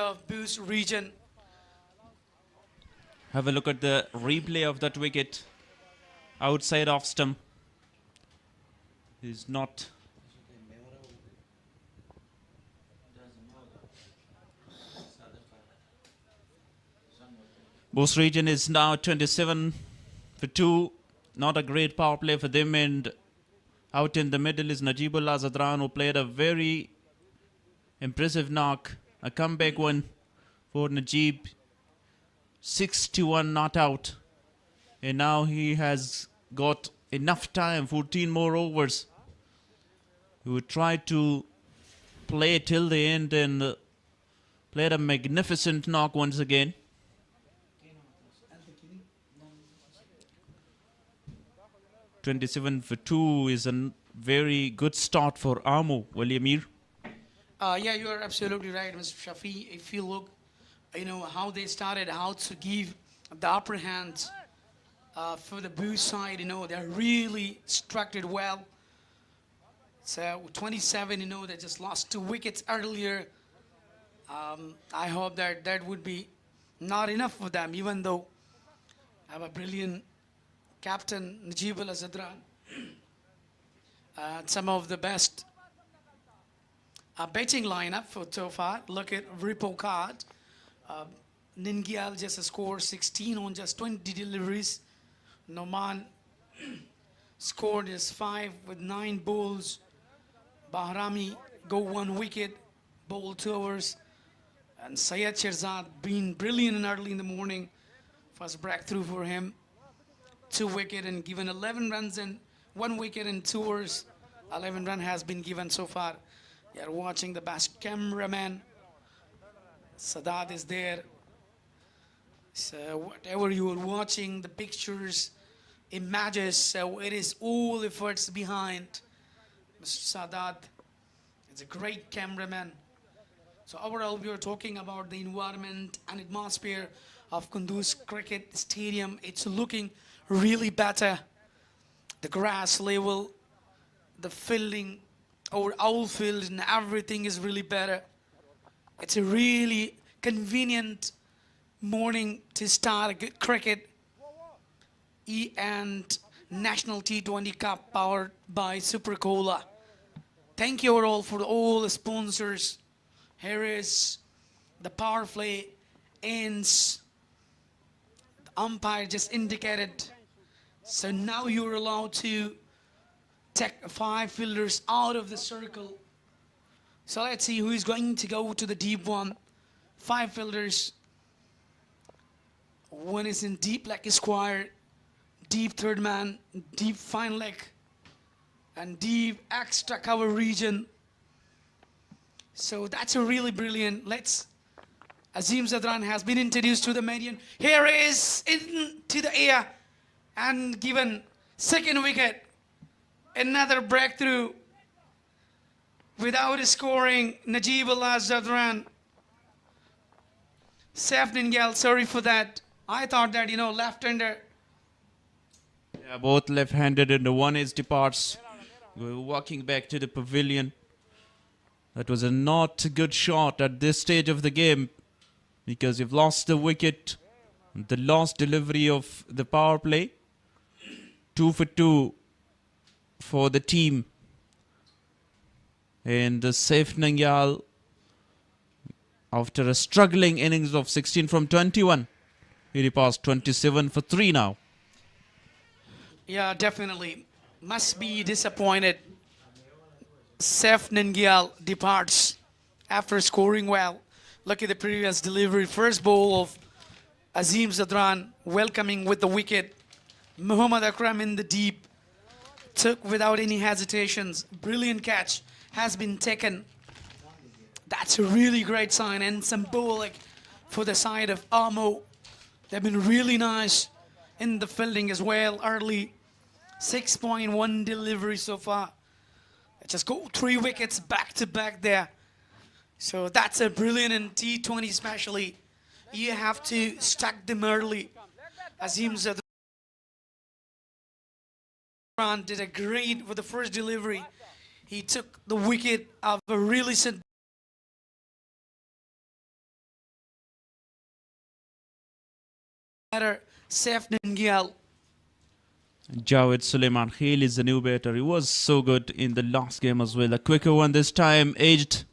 of Bost region. Have a look at the replay of that wicket. Outside off stump. Is not. Bost region is now 27 for 2. Not a great power play for them. And out in the middle is Najibullah Zadran, who played a very impressive knock. A comeback one for Najib. 6-1 not out. And now he has got enough time, 14 more overs. He would try to play till the end and played a magnificent knock once again. (27 for 2) is a very good start for Amo, Wali Amir. Yeah, you are absolutely right, Mr. Shafi. If you look, how they started, how to give the upper hand for the Bost side, they're really structured well. So 27, they just lost 2 wickets earlier. I hope that would be not enough for them, even though I have a brilliant captain, Najibullah Zadran. Some of the best betting lineup for so far. Look at Repo card. Ningyal just scored 16 on just 20 deliveries. Noman scored just 5 with 9 bowls. Bahrami go 1 wicket, bowl 2 overs. And Syed Shirzad been brilliant early in the morning. First breakthrough for him. 2 wicket and given 11 runs and 1 wicket in 2 overs. 11 run has been given so far. You're watching the best cameraman. Sadat is there. So whatever you are watching, the pictures, images, so it is all efforts behind Mr. Sadat. It's a great cameraman. So overall, we are talking about the environment and atmosphere of Kunduz Cricket Stadium. It's looking really better. The grass level, the fielding, our outfield and everything is really better. It's a really convenient morning to start good cricket. And National T20 Cup powered by Super Cola. Thank you all for all the sponsors. Here is the power play ends. The umpire just indicated. So now you're allowed to take 5 fielders out of the circle. So let's see who is going to go to the deep one. 5 fielders. One is in deep leg square, deep third man, deep fine leg, and deep extra cover region. So that's a really brilliant. Azim Zadran has been introduced to the median. Here is into the air and given 2nd wicket. Another breakthrough without scoring. Najibullah Zadran. Saif Ningal, sorry for that. I thought that, left-hander. Yeah, both left-handed and the one is departs. We're walking back to the pavilion. That was a not good shot at this stage of the game because you've lost the wicket. The last delivery of the power play. 2 for 2 for the team. And Saif Nangyal, after a struggling innings of 16 from 21, he passed 27 for 3 now. Yeah, definitely. Must be disappointed. Saif Nangyal departs after scoring well. Look at the previous delivery. First ball of Azim Zadran welcoming with the wicket. Muhammad Akram in the deep. Took without any hesitations. Brilliant catch has been taken. That's a really great sign. And symbolic for the side of Amo. They've been really nice in the fielding as well early. 6.1 delivery so far. Just go 3 wickets back to back there. So that's a brilliant in T20 especially. You have to stack them early. Azim Zadran did a great with the first delivery. He took the wicket of a really batter, Saif Ningyal. Javed Suleiman Khail is the new batter. He was so good in the last game as well. A quicker one this time, aged.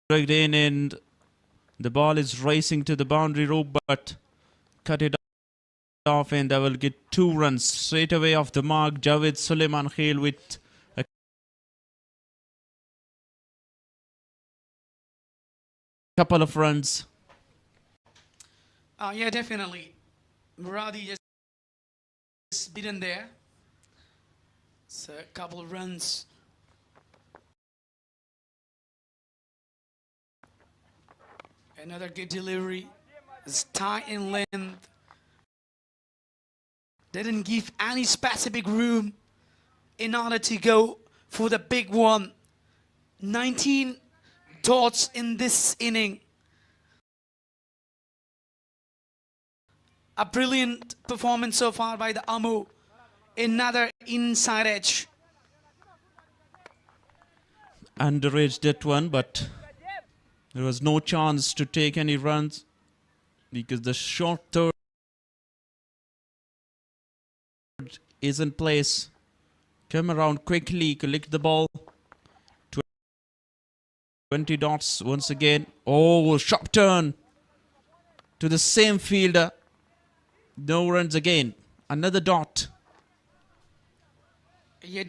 Dragged in and the ball is racing to the boundary rope, but cut it off and they will get 2 runs straight away off the mark. Javed Suleiman Khail with a couple of runs. Yeah, definitely. Muradi just beaten there. So a couple of runs. Another good delivery. It's tight in length. Didn't give any specific room in order to go for the big one. 19 dots in this inning. A brilliant performance so far by the Amu. Another inside edge. Underaged that one, but there was no chance to take any runs because the short third is in place. Come around quickly, collect the ball. 20 dots once again. Oh, sharp turn to the same fielder. No runs again. Another dot. Yeah,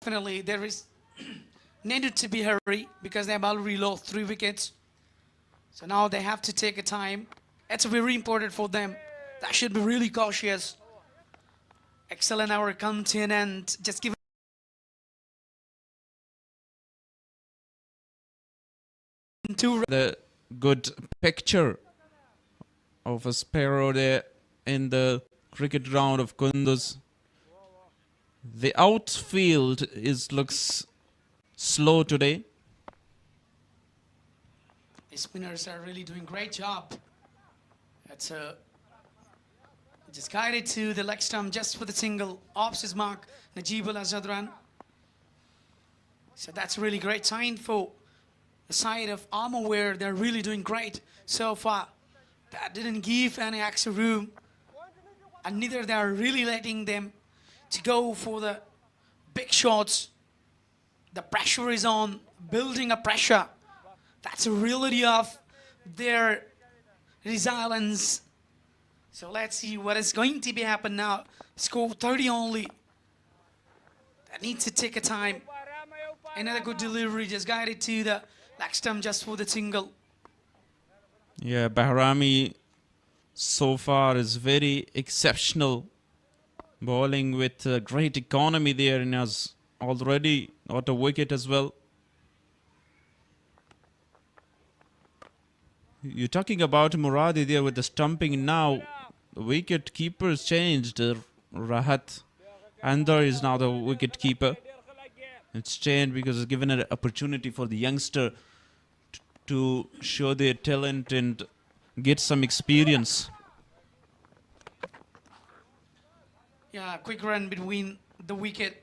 definitely there is needed to be hurry because they have already lost 3 wickets. So now they have to take a time. It's very important for them. They should be really cautious. Excellent hour comes in and just give the good picture of a sparrow there in the cricket ground of Kunduz. The outfield looks slow today. The spinners are really doing great job. It's just guided to the leg stump just for the single. Ops his mark, Najib al-Azadran. So that's a really great sign for the side of Armour where they're really doing great so far. That didn't give any extra room. And neither they are really letting them to go for the big shots. The pressure is on, building a pressure. That's a reality of their resilience. So let's see what is going to be happen now. Score 30 only. That needs to take a time. Another good delivery, just guided to the leg stump just for the single. Yeah, Bahrami so far is very exceptional. Bowling with great economy there and has already got a wicket as well. You're talking about Muradi there with the stumping now. The wicket keeper's changed. Rahat Andar is now the wicket keeper. It's changed because it's given an opportunity for the youngster to show their talent and get some experience. Yeah, quick run between the wicket.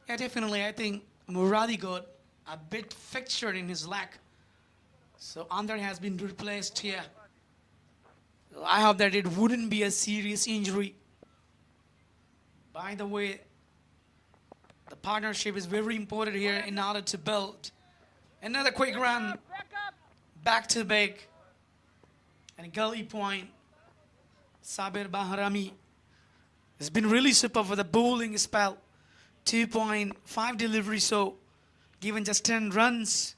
Yeah, definitely. I think Muradi got a bit fixtured in his leg. So Andar has been replaced here. I hope that it wouldn't be a serious injury. By the way, the partnership is very important here in order to build. Another quick run. Back to back. And gully point. Sabir Bahrami has been really super for the bowling spell. 2.5 delivery, so given just 10 runs.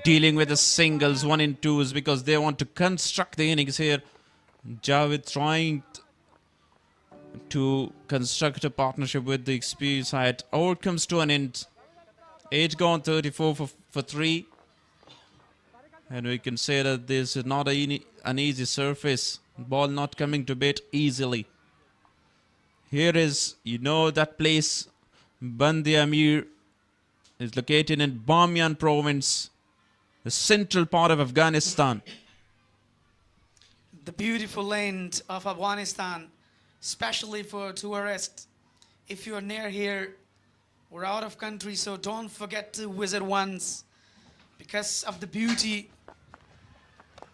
Dealing with the singles, 1 and 2s because they want to construct the innings here. Javed trying to construct a partnership with the experienced side. Over comes to an end. 8 gone, 34 for 3. And we can say that this is not an easy surface. Ball not coming to bat easily. Here is, that place, Bandi Amir, is located in Bamiyan province, the central part of Afghanistan. The beautiful land of Afghanistan, especially for tourists. if you're near here or out of country, so don't forget to visit once because of the beauty.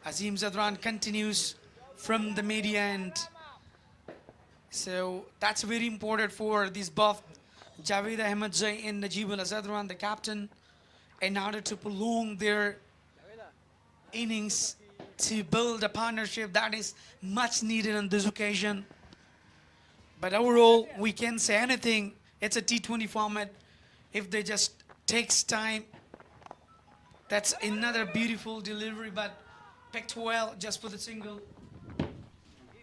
Azim Zadran continues from the media end. So that's very important for these both Javed Ahmadzai and Najibullah Zadran, the captain, in order to prolong their innings, to build a partnership that is much needed on this occasion. But overall, we can't say anything. It's a T20 format. If they just takes time, that's another beautiful delivery, but picked well just for the single.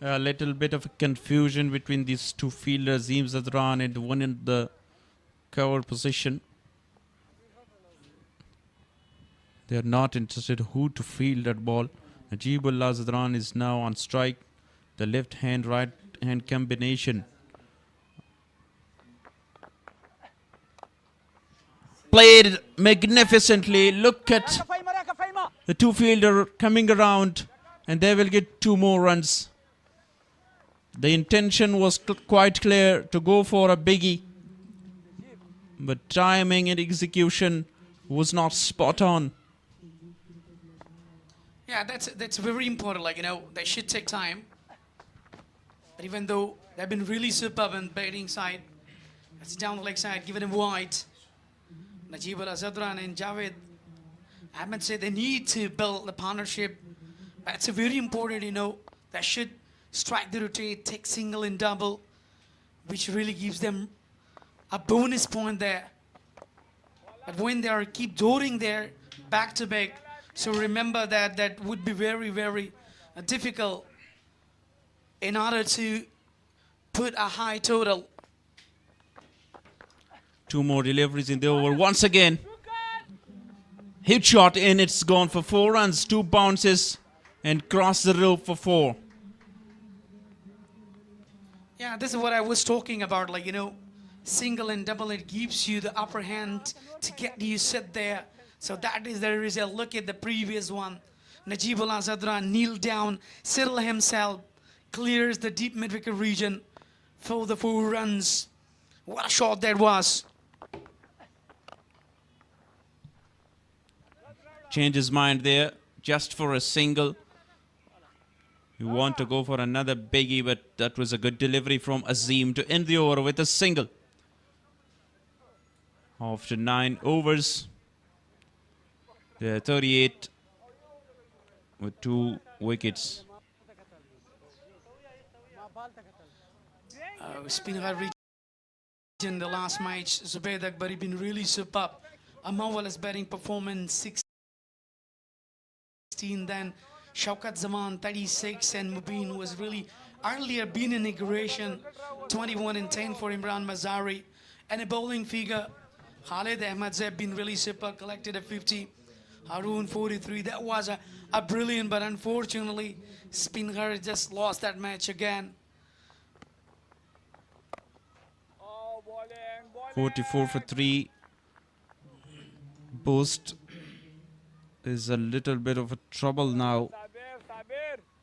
A little bit of confusion between these two fielders, Azim Zadran and the one in the cover position. They are not interested who to field that ball. Najibullah Zadran is now on strike. The left hand, right hand combination. Played magnificently. Look at the two fielder coming around, and they will get 2 more runs. The intention was quite clear to go for a biggie, but timing and execution was not spot on. Yeah, that's very important. Like, you know, they should take time. But even though they've been really superb on batting side, it's down the leg side, giving him wide. Najibullah Zadran and Javed Ahmed said they need to build the partnership. But it's a very important, you know, they should strike the rotate, take single and double, which really gives them a bonus point there. But when they are keep dotting there back to back, so remember that that would be very, very difficult in order to put a high total. 2 more deliveries in the over. Once again, hit shot in. It's gone for 4 runs, 2 bounces, and cross the rope for 4. Yeah, this is what I was talking about. Like, you know, single and double, it gives you the upper hand to get you sit there. So that is the result. Look at the previous one. Najibullah Zadran kneeled down, settled himself, clears the deep mid-wicket region for the 4 runs. What a shot that was. Change his mind there just for a single. You want to go for another biggie, but that was a good delivery from Azim to end the over with a single. After 9 overs, they're 38 with 2 wickets. Spinner region, the last match, Zubaid Akbari been really superb. A marvelous batting performance, 16, then Shaukat Zaman 36, and Mubin was really earlier been in inauguration, 21 and 10 for Imran Mazari, and a bowling figure. Khalid Ahmad Zeb been really super, collected a 50. Haroon 43. That was a brilliant, but unfortunately, Spinner just lost that match again. 44 for 3. Bost is a little bit of a trouble now,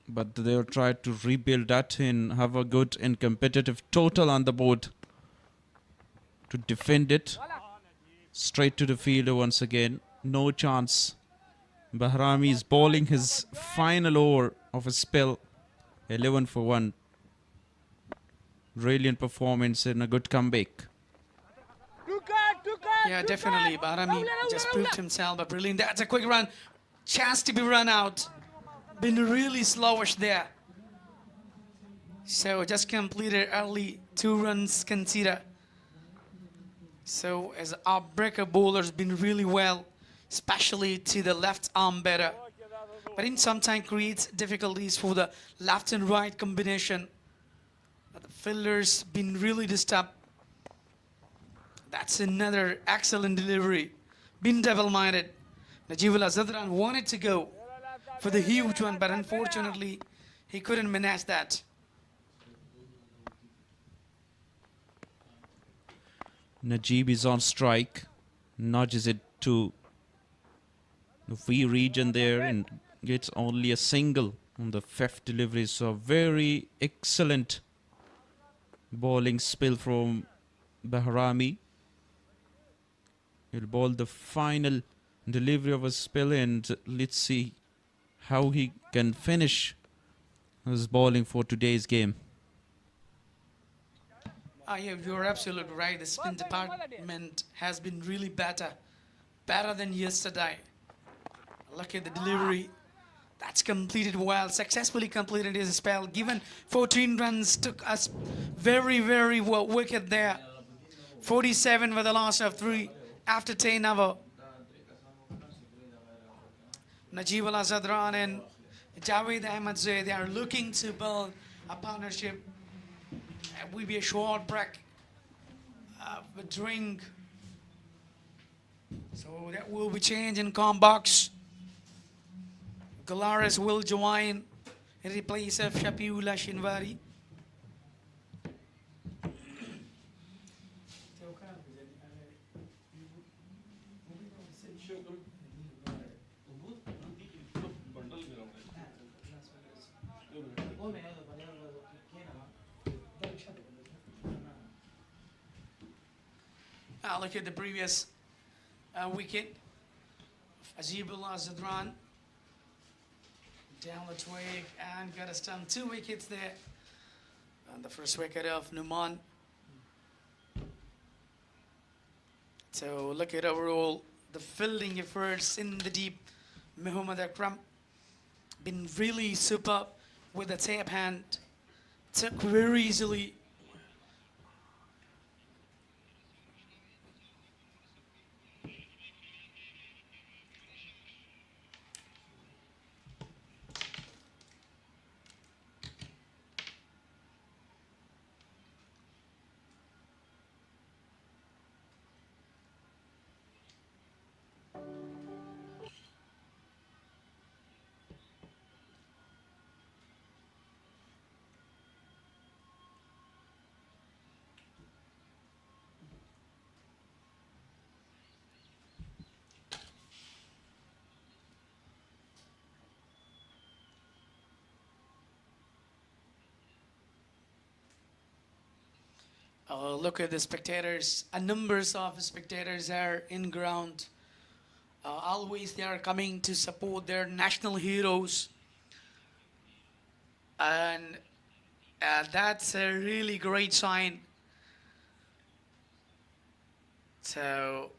but they'll try to rebuild that and have a good and competitive total on the board to defend it. Straight to the fielder once again. No chance. Bahrami is bowling his final over of a spell. 11 for 1. Brilliant performance and a good comeback. Yeah, definitely. Bahrami just proved himself, but brilliant. That's a quick run. Chance to be run out. Been really slowish there. So just completed early, 2 runs conceded. So as our breaker bowler's been really well, especially to the left arm better. But in sometimes creates difficulties for the left and right combination. The fielders been really disturbed. That's another excellent delivery. Been double-minded. Najibullah Zadran wanted to go for the huge one, but unfortunately, he couldn't manage that. Najib is on strike. Nudges it to the free region there and gets only a single on the 5th delivery. So very excellent bowling spill from Bahrami. He'll bowl the final delivery of a spell, and let's see how he can finish his bowling for today's game. Yeah, you're absolutely right. The spin department has been really better than yesterday. Look at the delivery. That's completed well, successfully completed his spell. Given 14 runs, took us very, very well wicket there. 47 with a loss of 3 after 10 over. Najib Al Zadran and Javed Ahmed Zaid, they are looking to build a partnership. It will be a short break, a drink. So that will be changed in com box. Galaris will join in replace of Shafiullah Shinwari. Look at the previous wicket. Ajibullah Zadran down the twig and got a stump. 2 wickets there. And the first wicket of Numan. So look at overall the fielding efforts in the deep. Muhammad Akram been really superb with the tap hand. Took very easily. Look at the spectators. Numbers of spectators are in ground. Always they are coming to support their national heroes. And that's a really great sign. So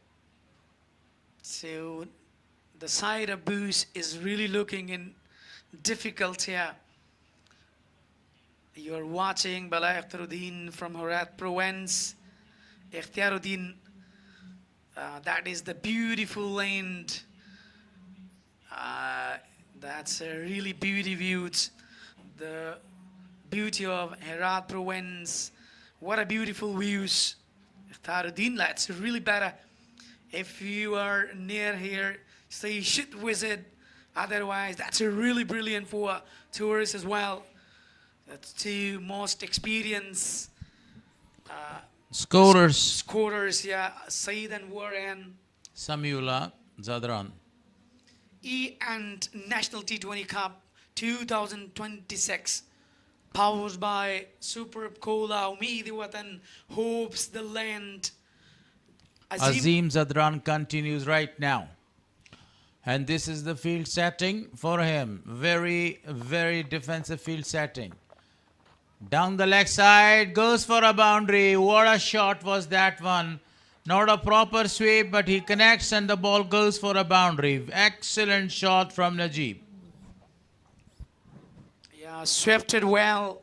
the side of Bost is really looking in difficult here. You're watching Bala Ikhtiaruddin from Horat Provence. Ikhtiaruddin, that is the beautiful land. That's a really beauty views. The beauty of Herat Provence. What a beautiful views. Ikhtiaruddin, that's really better. If you are near here, so you should visit. Otherwise, that's a really brilliant for tourists as well. That's 2 most experienced scorers, yeah, Saeed and Warren. Samiullah Zadran. And National T20 Cup 2026. Powered by Superb Cola, Umeed Watan, Hopes the Land. Azim Zadran continues right now. And this is the field setting for him. Very, very defensive field setting. Down the leg side, goes for a boundary. What a shot was that one. Not a proper sweep, but he connects and the ball goes for a boundary. Excellent shot from Najib. Yeah, swept it well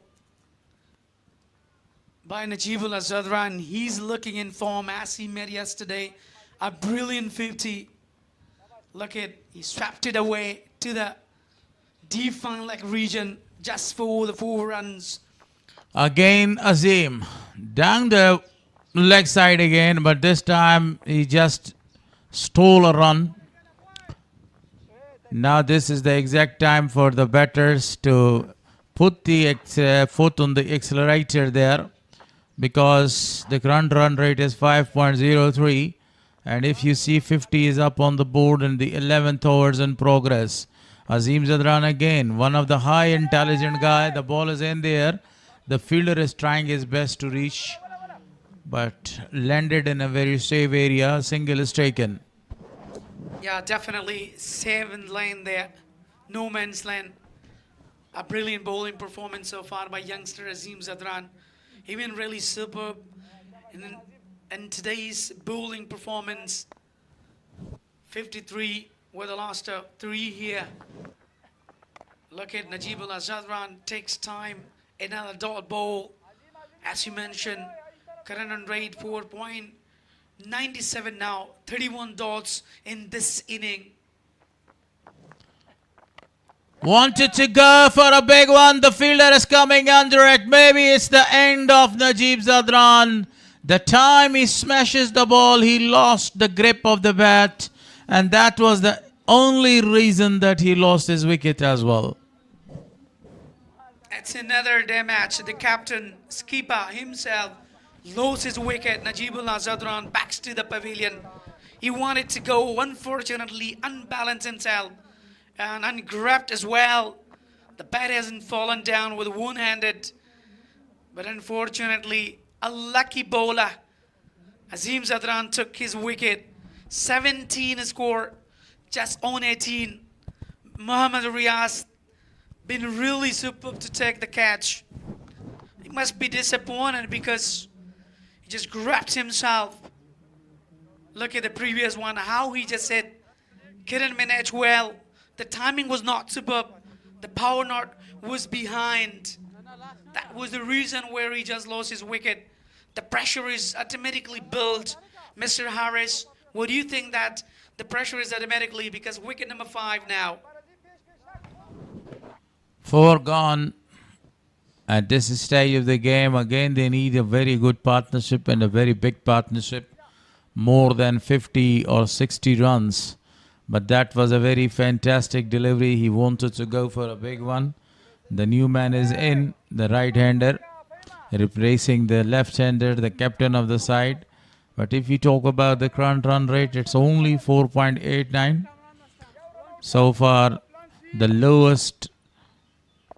by Najibullah Zadran. He's looking in form as he made yesterday. A brilliant 50. Look at, he swept it away to the deep fine leg region just for the 4 runs. Again, Azim down the leg side again, but this time he just stole a run. Now this is the exact time for the batters to put the foot on the accelerator there, because the current run rate is 5.03, and if you see 50 is up on the board in the 11th overs in progress. Azim Zadran again, one of the high intelligent guy. The ball is in there. The fielder is trying his best to reach. but landed in a very safe area. Single is taken. Yeah, definitely 7th lane there. No man's land. A brilliant bowling performance so far by youngster Azim Zadran. He been really superb in today's bowling performance. 53 were the last 3 here. Look at Najibullah Zadran takes time. Another dot ball. As you mentioned, current run rate 4.97 now. 31 dots in this inning. Wanted to go for a big one. The fielder is coming under it. Maybe it's the end of Najib Zadran. The time he smashes the ball, he lost the grip of the bat. And that was the only reason that he lost his wicket as well. It's another day match. The captain, skipper himself, lost his wicket. Najibullah Zadran backs to the pavilion. He wanted to go, unfortunately, unbalanced himself and ungrabbed as well. The bat hasn't fallen down with one-handed. But unfortunately, a lucky bowler. Azim Zadran took his wicket. 17 score, just on 18. Muhammad Riaz been really superb to take the catch. He must be disappointed because he just grabbed himself. Look at the previous one, how he just said, couldn't manage well. The timing was not superb. The power knot was behind. That was the reason where he just lost his wicket. The pressure is automatically built. Mr. Harris, what do you think that the pressure is automatically because wicket number 5 now? 4 gone at this stage of the game. Again, they need a very good partnership and a very big partnership. More than 50 or 60 runs. But that was a very fantastic delivery. He wanted to go for a big one. The new man is in, the right-hander, replacing the left-hander, the captain of the side. But if you talk about the current run rate, it's only 4.89. So far, the lowest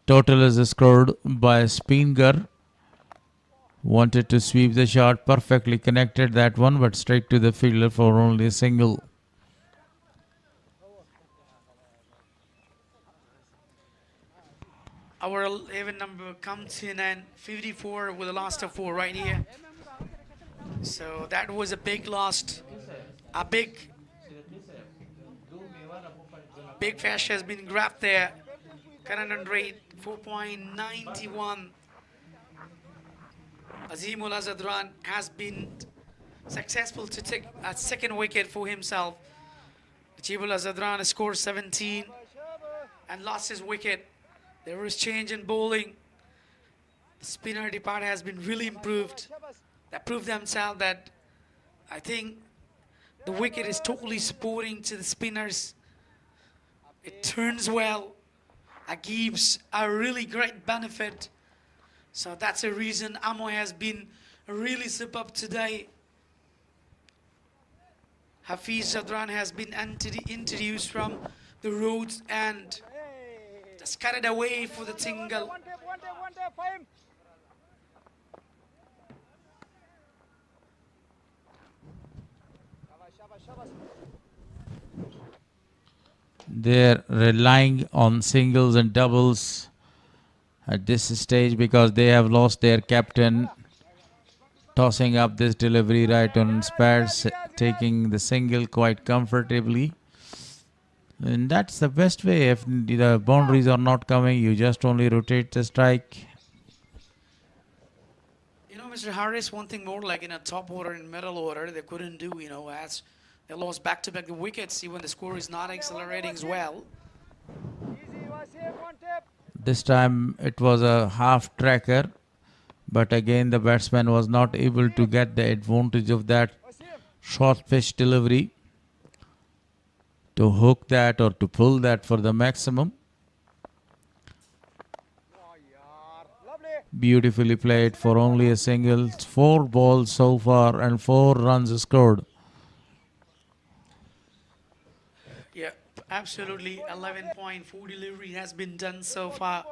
total is scored by Spinger. Wanted to sweep the shot, perfectly connected that one, but straight to the fielder for only a single. Our 11 number comes in and 54 with the last of 4 right here. So that was a big loss. A big fish has been grabbed there. Current run rate 4.91. Azimullah Zadran has been successful to take a second wicket for himself. Najibullah Zadran scored 17 and lost his wicket. There was change in bowling. The spinner department has been really improved. That proved themselves that I think the wicket is totally supporting to the spinners. It turns well. It gives a really great benefit. So that's the reason Amo has been really superb today. Hafiz Zadran has been introduced from the roads and just cut it away for the single. They're relying on singles and doubles at this stage because they have lost their captain. Tossing up this delivery right on spares, taking the single quite comfortably. And that's the best way. If the boundaries are not coming, you just only rotate the strike. You know, Mr. Harris, one thing more like in a top order and middle order, they couldn't do, you know, as they lost back-to-back the wickets, even the score is not accelerating as well. This time it was a half tracker, but again the batsman was not able to get the advantage of that short pitch delivery to hook that or to pull that for the maximum. Beautifully played for only a single. 4 balls so far and 4 runs scored. Yeah, absolutely. 11.4 delivery has been done so far.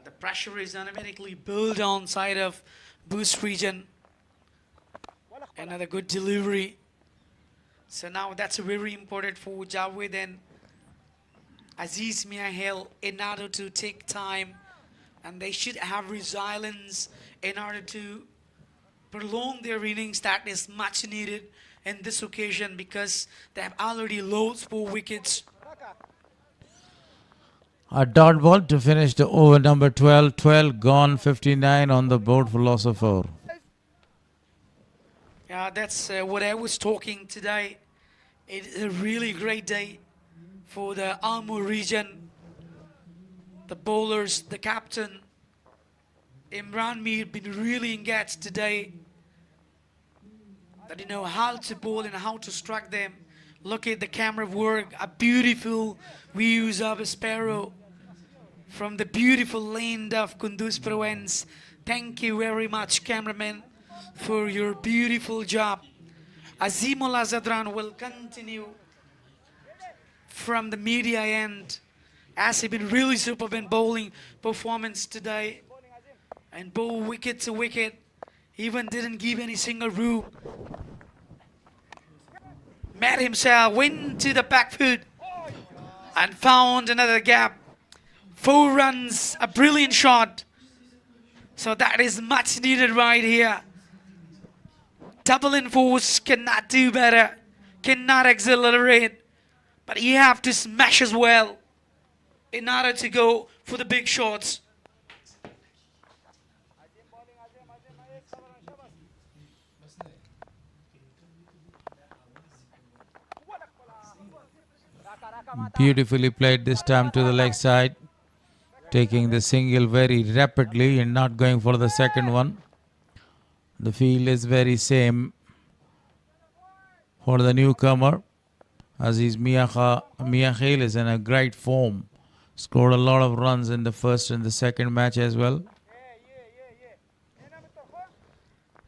The pressure is automatically built on side of Bost region. Another good delivery. So now that's very important for Javed and Aziz Miahel in order to take time, and they should have resilience in order to prolong their innings. That is much needed in this occasion because they have already lost 4 wickets. A dot ball to finish the over number 12. 12 gone, 59 on the board for loss of 4. Yeah, that's what I was talking today. It is a really great day for the Amur region. The bowlers, the captain, Imran Mir been really engaged today. That you know how to bowl and how to strike them. Look at the camera work, a beautiful views of a sparrow from the beautiful land of Kunduz province. Thank you very much, cameraman, for your beautiful job. Azimullah Zadran will continue from the media end as he been really superb in bowling performance today and bowl wicket to wicket, even didn't give any single room. Met himself, went to the back foot and found another gap. 4 runs, a brilliant shot. So that is much needed right here. Double in force, cannot do better, cannot accelerate, but you have to smash as well in order to go for the big shots. Beautifully played this time to the leg side, taking the single very rapidly and not going for the second one. The field is very same for the newcomer. Aziz Miahel is in a great form. Scored a lot of runs in the first and the second match as well.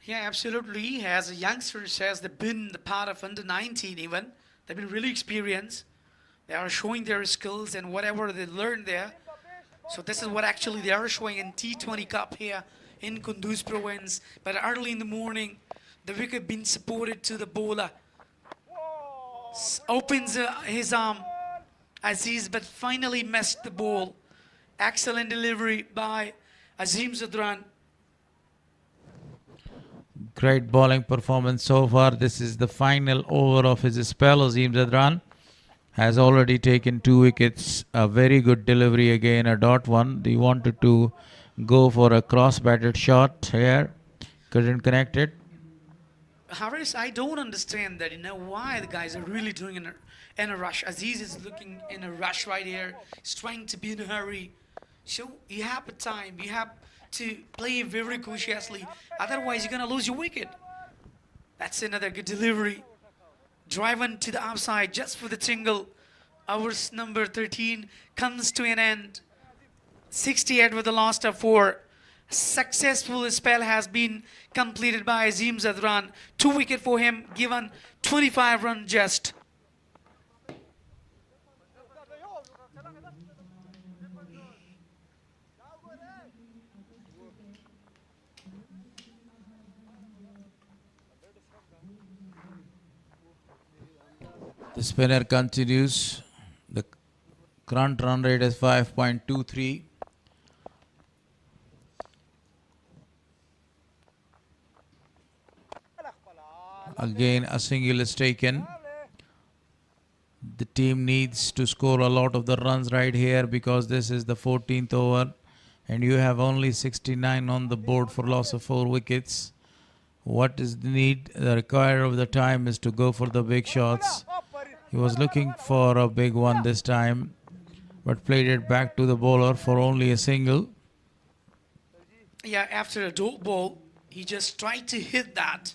Yeah, absolutely. As a youngster, has been the part of under 19 even. They've been really experienced. They are showing their skills and whatever they learned there. So this is what actually they are showing in T20 Cup here in Kunduz province. But early in the morning, the wicket being supported to the bowler. Opens his arm, Aziz, but finally missed the ball. Excellent delivery by Azim Zadran. Great bowling performance so far. This is the final over of his spell. Azim Zadran has already taken 2 wickets. A very good delivery again, a dot one. He wanted to go for a cross-batted shot here. Couldn't connect it. Harris, I don't understand that, why the guys are really doing in a rush. Aziz is looking in a rush right here. He's trying to be in a hurry. So you have a time. You have to play very cautiously. Otherwise, you're going to lose your wicket. That's another good delivery. Driven to the outside just for the single. Hours number 13 comes to an end. 68 with the loss of 4. Successful spell has been completed by Azim Zadran. 2 wicket for him, given 25 run just. The spinner continues. The current run rate is 5.23. Again, a single is taken. The team needs to score a lot of the runs right here because this is the 14th over and you have only 69 on the board for loss of 4 wickets. What is the need? The require of the time is to go for the big shots. He was looking for a big one this time, but played it back to the bowler for only a single. Yeah, after a dot ball, he just tried to hit that,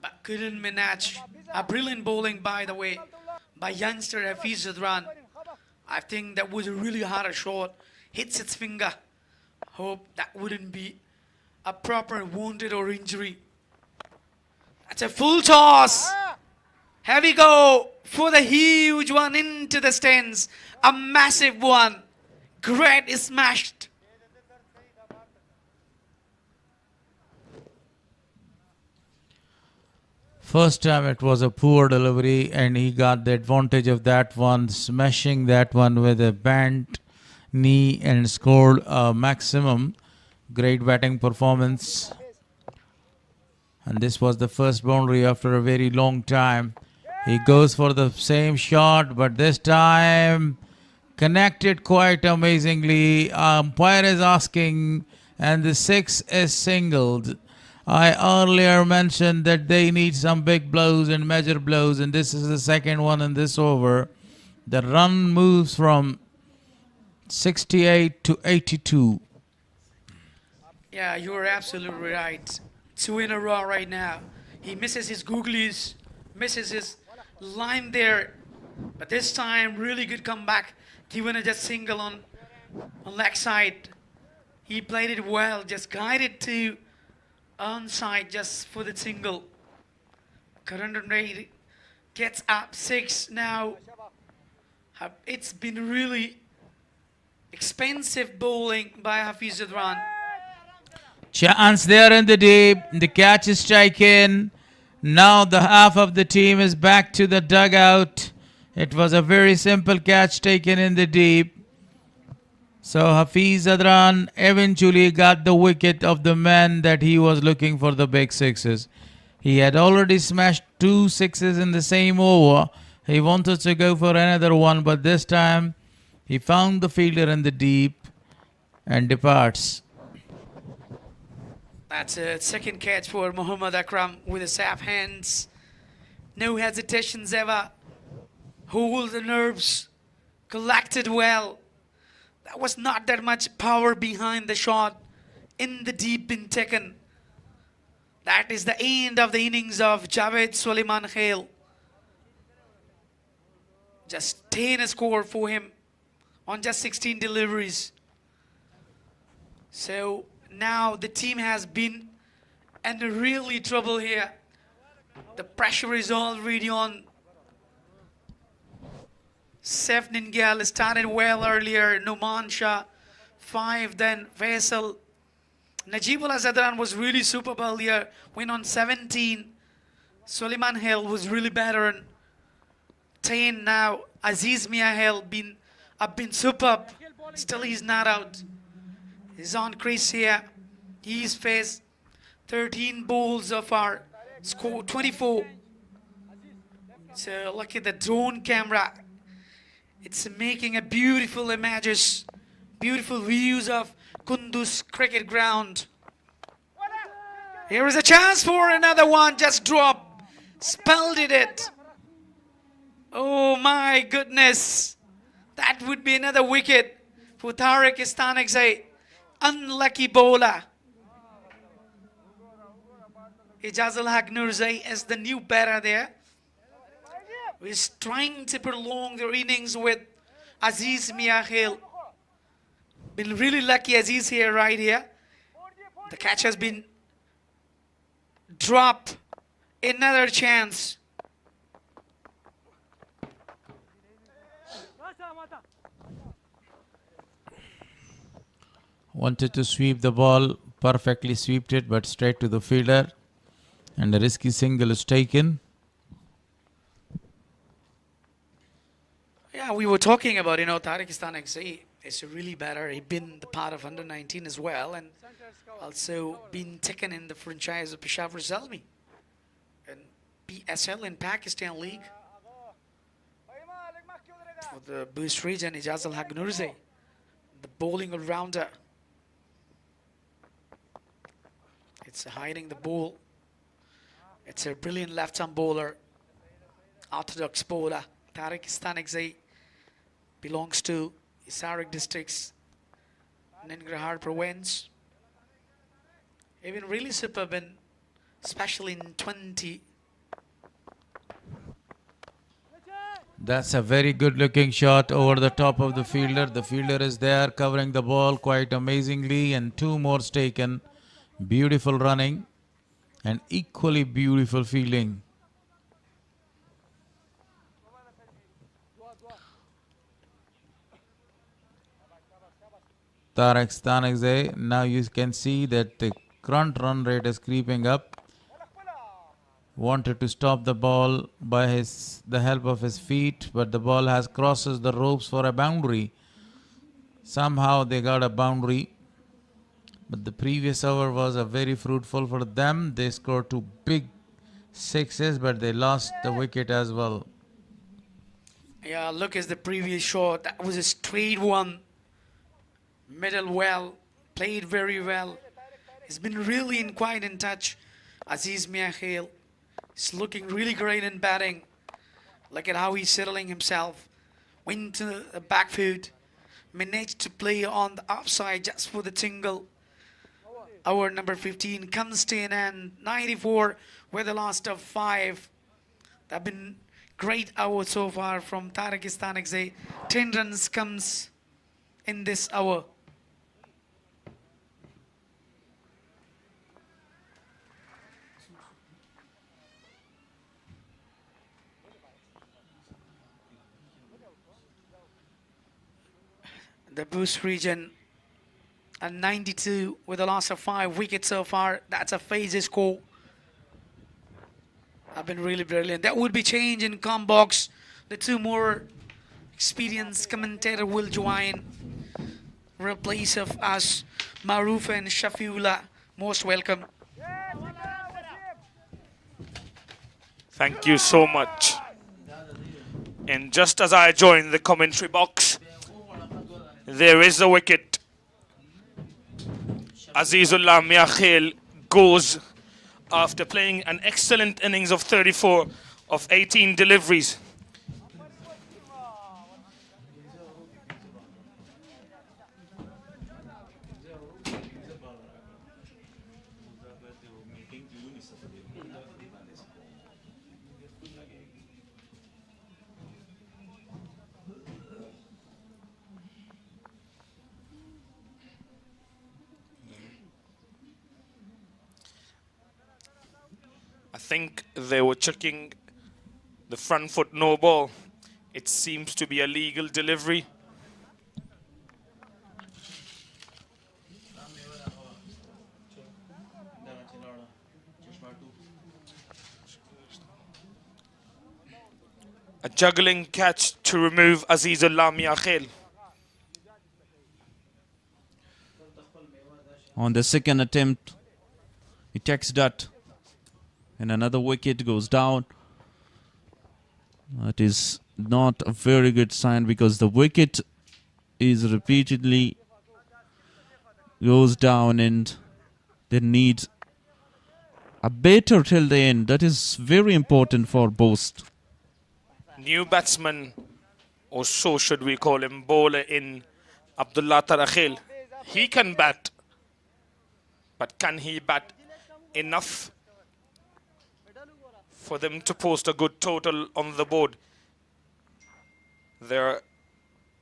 but couldn't manage. A brilliant bowling, by the way, by youngster Hafiz Zadran. I think that was a really hard shot. Hits its finger. Hope that wouldn't be a proper wounded or injury. That's a full toss. Heavy go for the huge one into the stands. A massive one. Great is smashed. First time it was a poor delivery and he got the advantage of that one, smashing that one with a bent knee and scored a maximum. Great batting performance. And this was the first boundary after a very long time. He goes for the same shot, but this time connected quite amazingly. Umpire is asking, and the 6 is singled. I earlier mentioned that they need some big blows and major blows, and this is the second one in this over. The run moves from 68 to 82. Yeah, you're absolutely right. 2 in a row right now. He misses his googlies, misses his line there. But this time, really good comeback. Given a just single on leg side. He played it well, just guided to onside just for the single. Current run rate gets up 6 now. It's been really expensive bowling by Hafiz Zadran. Chance there in the deep. The catch is taken. Now the half of the team is back to the dugout. It was a very simple catch taken in the deep. So Hafiz Zadran eventually got the wicket of the man that he was looking for the big sixes. He had already smashed 2 sixes in the same over. He wanted to go for another one, but this time he found the fielder in the deep and departs. That's a second catch for Muhammad Akram with the safe hands. No hesitations ever. Hold the nerves. Collected well. There was not that much power behind the shot. In the deep been taken. That is the end of the innings of Javed Suleiman Khail. Just 10 score for him on just 16 deliveries. So now the team has been in really trouble here. The pressure is already on. Saif Ningyal started well earlier. Numan Shah 5, then Faisal. Najibullah Zadran was really superb earlier. Went on 17. Suleiman Hill was really better on 10 now. Aziz Mia Hill been superb. Still he's not out. He's on crease here. He's faced 13 balls so far. Score 24. So look at the drone camera. It's making a beautiful images, beautiful views of Kunduz cricket ground. Here is a chance for another one. Just drop. Spelled it. Oh my goodness. That would be another wicket for Tariq Istanekzai. Unlucky bowler. Ijazul Haq Nurzai is the new batter there. He's trying to prolong their innings with Aziz Mia Khail. Been really lucky Aziz here, right here. The catch has been dropped. Another chance. Wanted to sweep the ball, perfectly swept it, but straight to the fielder. And a risky single is taken. Yeah, we were talking about, Tariq Istanekzai is a really better. He's been the part of under 19 as well, and also been taken in the franchise of Peshawar Zalmi and PSL in Pakistan League for the Bost region. Ijazul Haq Nurzai, the bowling all-rounder. It's hiding the ball. It's a brilliant left-arm bowler, orthodox bowler. Tariq Istanekzai belongs to Isarik districts, Nangarhar province. He's been really superb, especially in 20. That's a very good looking shot over the top of the fielder. The fielder is there covering the ball quite amazingly, and 2 more taken. Beautiful running and equally beautiful fielding. Tariq Istanekzai, now you can see that the current run rate is creeping up. wanted to stop the ball by the help of his feet, but the ball has crosses the ropes for a boundary. Somehow they got a boundary, but the previous over was a very fruitful for them. They scored 2 big sixes, but they lost the wicket as well. Yeah, look at the previous shot. That was a straight one. Middle well, played very well. He's been really quite in touch. Aziz Miakhil is looking really great in batting. Look at how he's settling himself. Went to the back foot. Managed to play on the upside just for the single. Our number 15 comes to an end. 94 with the last of 5. That have been great hour so far from Tajikistan XA. 10 runs comes in this hour. The Bost region at 92 with a loss of 5 wickets so far. That's a phase score. Have been really brilliant. That would be change in com box. The 2 more experienced commentator will join. Replace of us, Maruf and Shafiullah. Most welcome. Thank you so much. And just as I join the commentary box, there is a wicket. Azizullah Miakhil goes after playing an excellent innings of 34 of 18 deliveries. I think they were checking the front foot no ball. It seems to be a legal delivery. A juggling catch to remove Azizullah Miakhil. On the second attempt, he takes that. And another wicket goes down. That is not a very good sign because the wicket is repeatedly goes down and they need a batter till the end. That is very important for Bost. New batsman, or so should we call him, bowler in Abdullah Tarakhil. He can bat, but can he bat enough for them to post a good total on the board? They're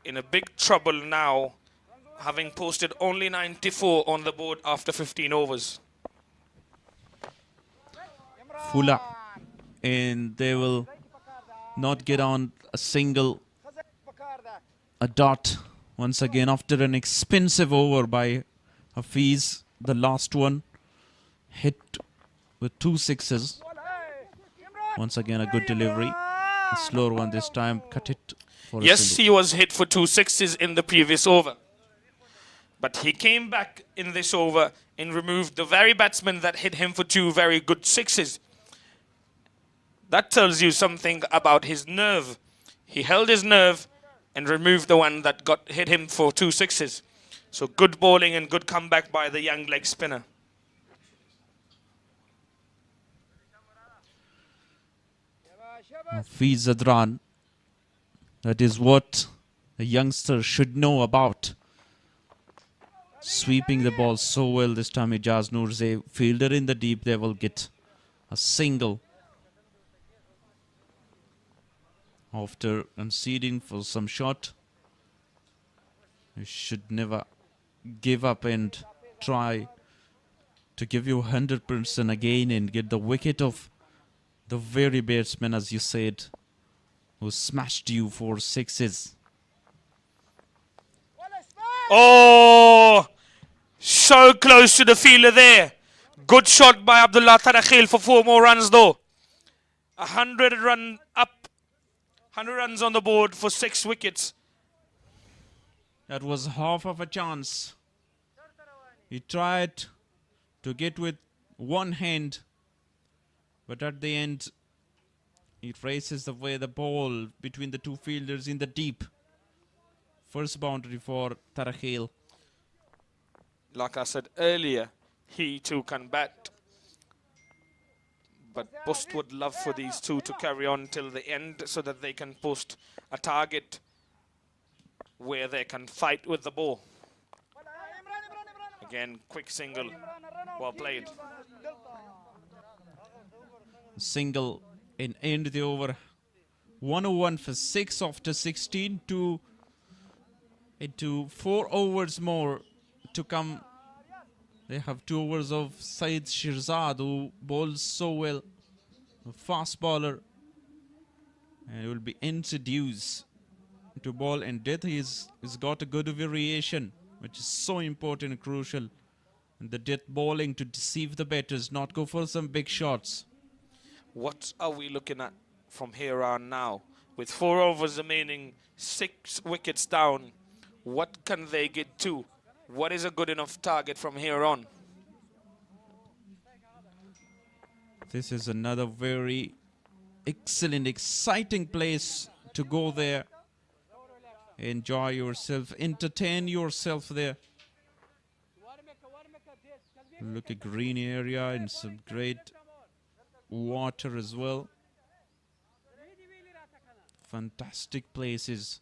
in a big trouble now, having posted only 94 on the board after 15 overs. Fula, and they will not get on a dot once again after an expensive over by Hafiz. The last one hit with 2 sixes. Once again a good delivery, a slower one this time. Cut it for Yes, he was hit for 2 sixes in the previous over, but he came back in this over and removed the very batsman that hit him for 2 very good sixes. That tells you something about his nerve. He held his nerve and removed the one that hit him for 2 sixes. So good bowling and good comeback by the young leg spinner. Hafiz Zadran. That is what a youngster should know about. Sweeping the ball so well this time. Ijaz Nurze, fielder in the deep, they will get a single after conceding for some shot. You should never give up and try to give you 100% again and get the wicket of the very batsman, as you said, who smashed you for 6s. Oh, so close to the fielder there. Good shot by Abdullah Tarakhil for 4 more runs though. 100 run up, 100 runs on the board for 6 wickets. That was half of a chance. He tried to get with one hand, but at the end, he races away the ball between the two fielders in the deep. First boundary for Tarakhil. Like I said earlier, he too can bat. But Bost would love for these two to carry on till the end so that they can post a target where they can fight with the ball. Again, quick single. Well played. Single in end the over. 101 for 6 after 16 to into 4 overs more to come. They have 2 overs of Saeed Shirzad, who bowls so well. A fast bowler. And will be introduced to ball and death. He's got a good variation, which is so important and crucial. And the death bowling to deceive the batters, not go for some big shots. What are we looking at from here on now? With 4 overs remaining, 6 wickets down, what can they get to? What is a good enough target from here on? This is another very excellent, exciting place to go there. Enjoy yourself, entertain yourself there. Look at green area and some great water as well. Fantastic places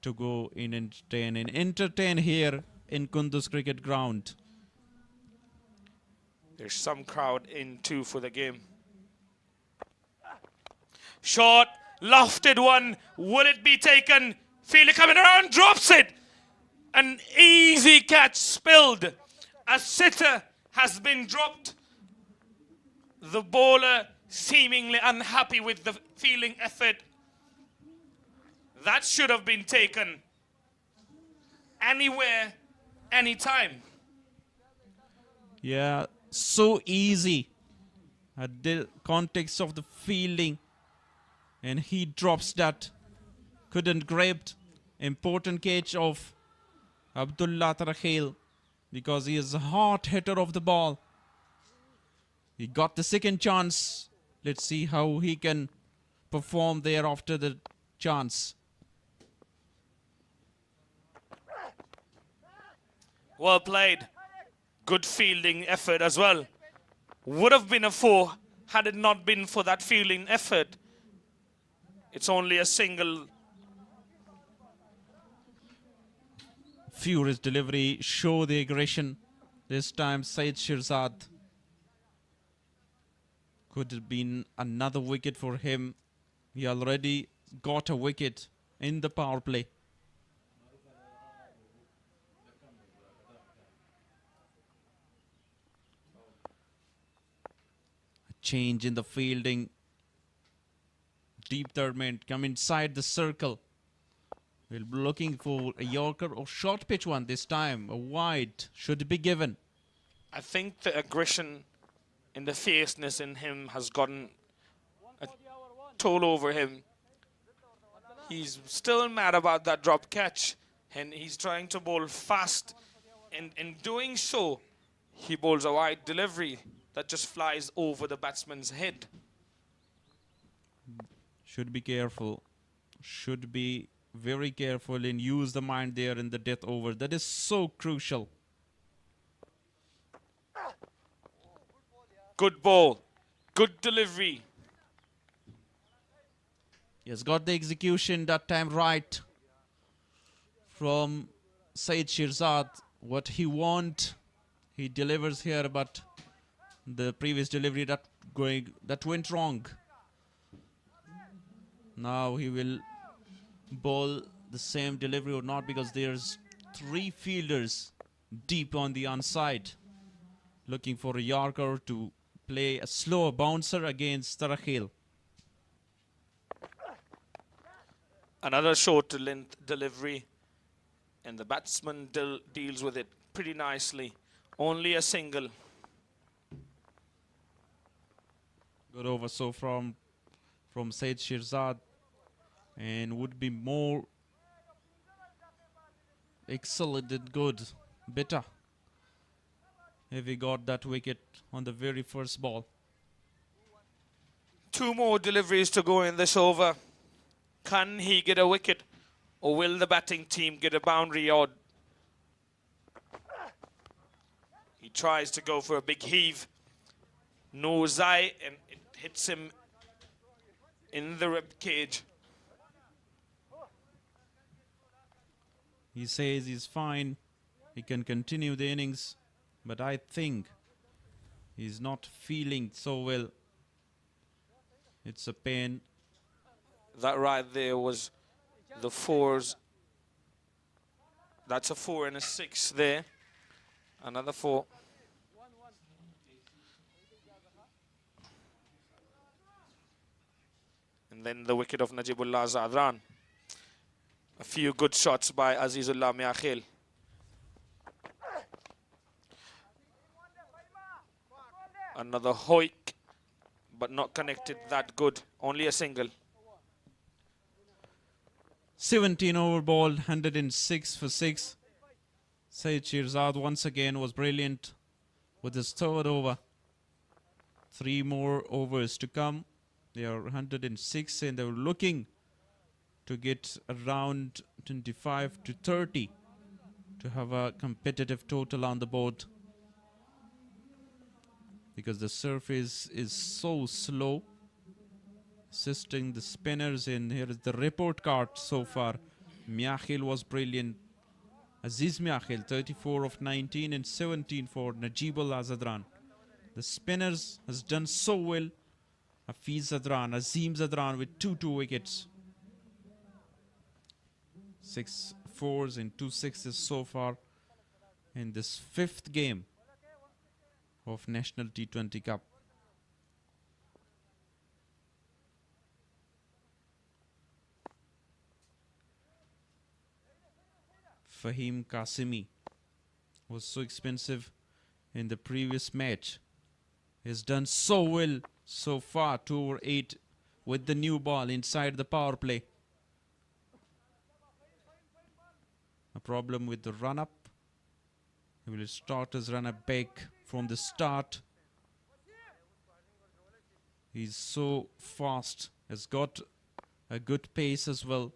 to go in and entertain here in Kunduz Cricket Ground. There's some crowd in too for the game. Short, lofted one. Will it be taken? Fielder coming around, drops it. An easy catch spilled. A sitter has been dropped. The bowler seemingly unhappy with the fielding effort. That should have been taken anywhere, anytime. Yeah, so easy at the context of the fielding. And he drops that. Couldn't grab. Important catch of Abdullah Tarakhil because he is a hard hitter of the ball. He got the second chance. Let's see how he can perform there after the chance. Well played. Good fielding effort as well. Would have been a 4 had it not been for that fielding effort. It's only a single. Furious delivery, show the aggression. This time Saeed Shirzad. Could have been another wicket for him. He already got a wicket in the power play. A change in the fielding. Deep third man, come inside the circle. We'll be looking for a Yorker or short pitch one this time. A wide should be given. I think the aggression and the fierceness in him has gotten a toll over him. He's still mad about that drop catch, and he's trying to bowl fast. And in doing so, he bowls a wide delivery that just flies over the batsman's head. Should be careful. Should be very careful and use the mind there in the death over. That is so crucial. Good ball. Good delivery. He has got the execution that time right from Saeed Shirzad. What he want, he delivers here, but the previous delivery that went wrong. Now he will bowl the same delivery or not, because there's 3 fielders deep on the onside looking for a Yorker to play a slow bouncer against Tarakhil. Another short length delivery, and the batsman deals with it pretty nicely. Only a single. Good over so from from Said Shirzad and would be more excellent and good, better if he got that wicket on the very first ball. 2 more deliveries to go in this over. Can he get a wicket, or will the batting team get a boundary odd? He tries to go for a big heave. Nose eye, and it hits him in the rib cage. He says he's fine, he can continue the innings, but I think he's not feeling so well. It's a pain. That right there was the 4s. That's a 4 and a 6 there. Another 4. And then the wicket of Najibullah Zadran. A few good shots by Azizullah Miakhil. Another hoik, but not connected that good. Only a single. 17 over ball, 106 for 6. Said Shirzad once again was brilliant with his third over. 3 more overs to come. They are 106 and they were looking to get around 25 to 30 to have a competitive total on the board, because the surface is so slow, assisting the spinners in. Here is the report card so far. Miakhil was brilliant. Aziz Miakhil, 34 of 19 and 17 for Najibullah Zadran. The spinners has done so well. Hafiz Zadran, Azim Zadran with 2 wickets. 6 4s and 2 6s so far in this 5th game of National T20 Cup. Fahim Qasimi was so expensive in the previous match. He's done so well so far, 2 over 8 with the new ball inside the power play. A problem with the run-up. He will start his run-up back from the start. He's so fast, has got a good pace as well.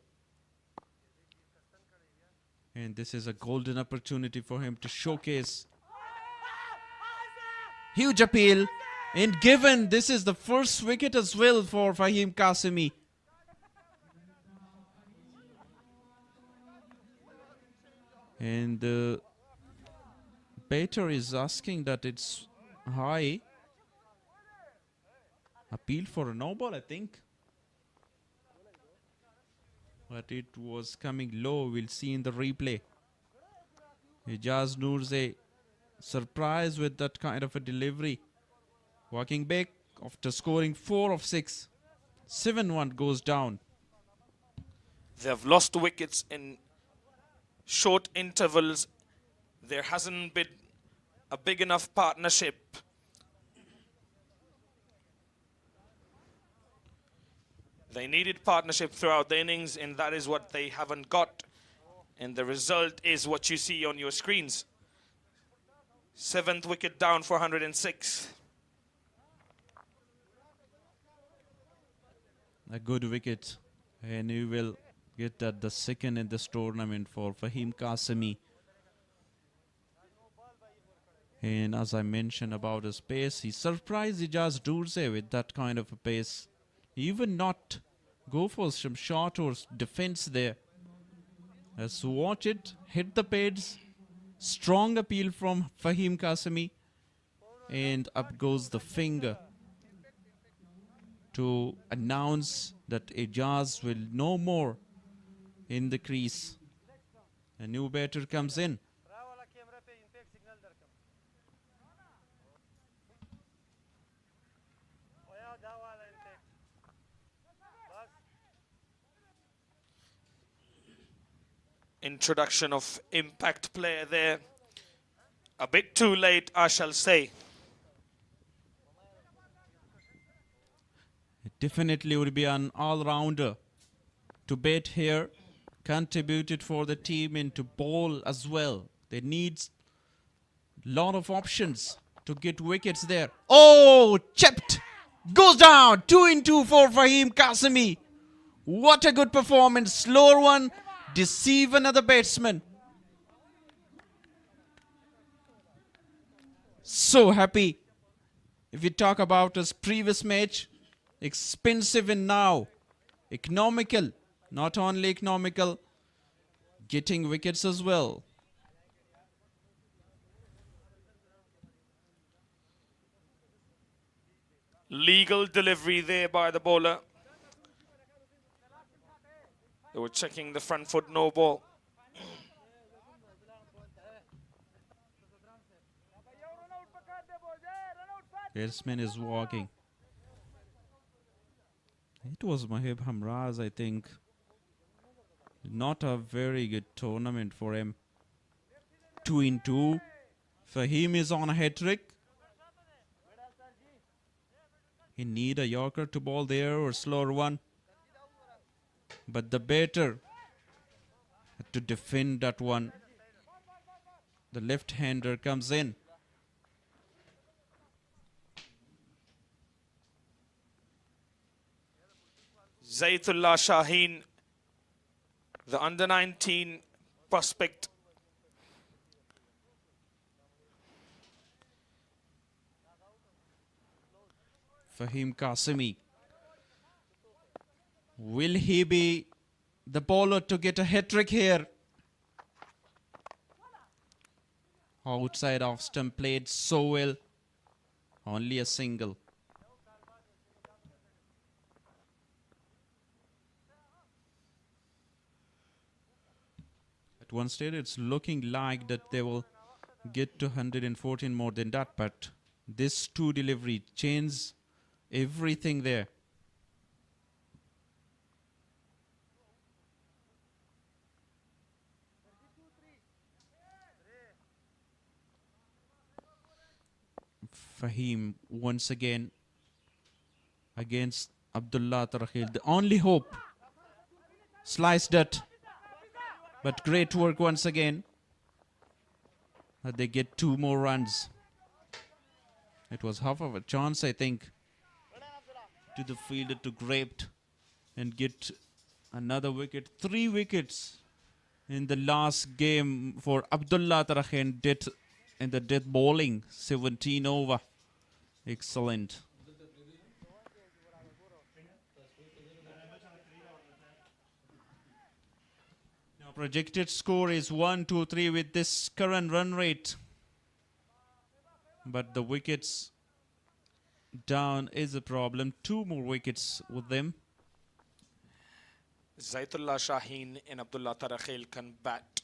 And this is a golden opportunity for him to showcase. Huge appeal. And given this is the first wicket as well for Fahim Qasimi. And the batter is asking that it's high. Appeal for a no ball, I think. But it was coming low. We'll see in the replay. Ijaz Noorze surprised with that kind of a delivery. Walking back after scoring 4 of 6. 7-1 goes down. They have lost wickets in short intervals. There hasn't been a big enough partnership. They needed partnership throughout the innings, and that is what they haven't got. And the result is what you see on your screens. 7th wicket down for 106. A good wicket. And you will get that the second in this tournament for Fahim Qasimi. And as I mentioned about his pace, he surprised Ijaz Noorze with that kind of a pace. Even not go for some shot or defense there. Let's watch it, hit the pads. Strong appeal from Fahim Qasimi. And up goes the finger to announce that Ijaz will no more in the crease. A new batter comes in. Introduction of impact player there. A bit too late, I shall say. definitely would be an all-rounder to bat here. Contributed for the team into ball as well. They need lot of options to get wickets there. Oh, chipped. Goes down. 2 in 2 for Fahim Qasimi. What a good performance. Slower one. Deceive another batsman. So happy. If you talk about his previous match, expensive and now economical. Not only economical, getting wickets as well. Legal delivery there by the bowler. They were checking the front foot, no ball. Batsman is walking. It was Mahib Hamraz, I think. Not a very good tournament for him. 2 in 2. Fahim is on a hat-trick. He need a Yorker to bowl there or slower one. But the batter had to defend that one. The left-hander comes in. Zaitullah Shaheen, the under-19 prospect. Fahim Qasimi. Will he be the bowler to get a hat-trick here? Outside off stump played so well. Only a single. At one stage it's looking like that they will get to 114 more than that, but this 2 delivery changes everything there. Fahim once again against Abdullah Tarakhil. The only hope. Sliced it. But great work once again. They get 2 more runs. It was half of a chance, I think, to the fielder to grab and get another wicket. 3 wickets in the last game for Abdullah Tarakhil did in the death bowling. 17 over. Excellent. Now projected score is 1-2-3 with this current run rate. But the wickets down is a problem. 2 more wickets with them. Zaitullah Shaheen and Abdullah Tarakhil can bat.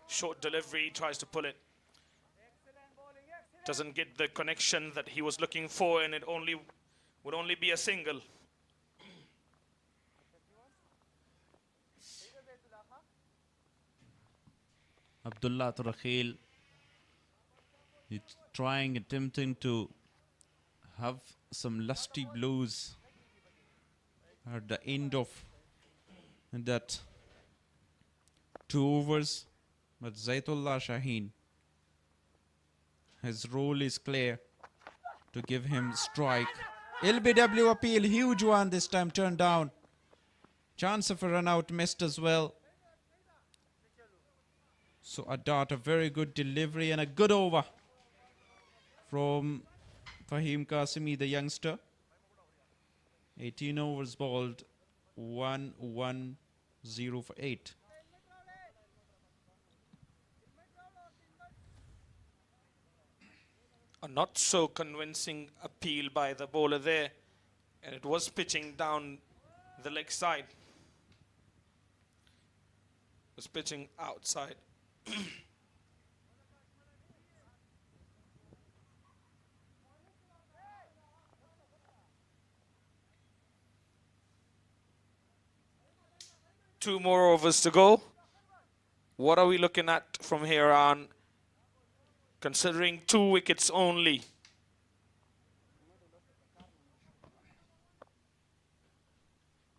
Short delivery, tries to pull it. Doesn't get the connection that he was looking for, and it would only be a single. Abdullah Tarakhil is attempting to have some lusty blows at the end of that 2 overs. But Zaitullah Shaheen, his role is clear to give him strike. LBW appeal, huge one this time, turned down. Chance of a run out missed as well. So a dot, a very good delivery and a good over from Fahim Qasimi, the youngster. 18 overs bowled, 1-1-0 for 8. A not so convincing appeal by the bowler there, and it was pitching down the leg side. It was pitching outside. Two more overs to go. What are we looking at from here on? Considering 2 wickets only,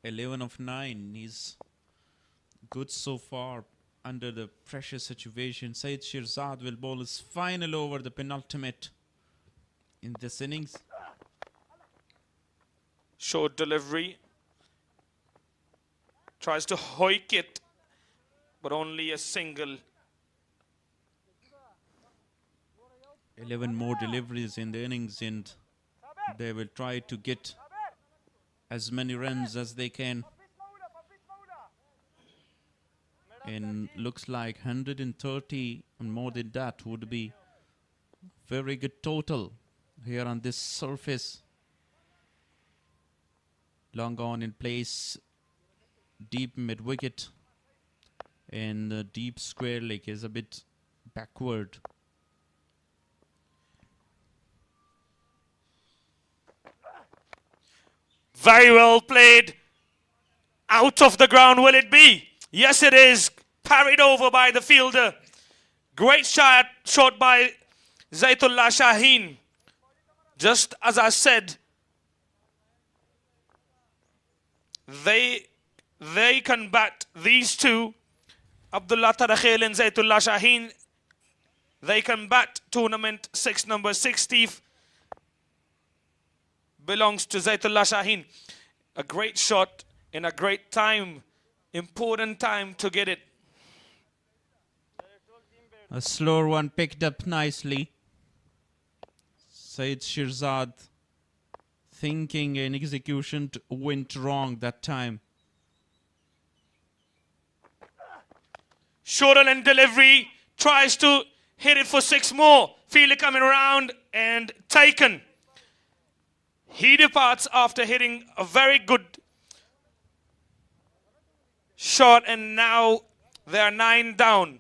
11 of 9. He's good so far under the pressure situation. Said Shirzad will bowl his final over, the penultimate in this innings. Short delivery. Tries to hoik it, but only a single. 11 more deliveries in the innings, and they will try to get as many runs as they can. And looks like 130 and more than that would be very good total here on this surface. Long on in place, deep mid wicket, and the deep square leg is a bit backward. Very well played. Out of the ground will it be? Yes, it is. Parried over by the fielder. Great shot by Zaitullah Shaheen. Just as I said, they can bat, these two, Abdullah Tarakhil and Zaitullah Shaheen. They can bat tournament 6, number 60. Belongs to Zaitullah Shaheen. A great shot in a great time. Important time to get it. A slower one picked up nicely. Said Shirzad thinking and execution went wrong that time. Shoral and delivery. Tries to hit it for 6 more. Fielder coming around and taken. He departs after hitting a very good shot, and now they are 9 down.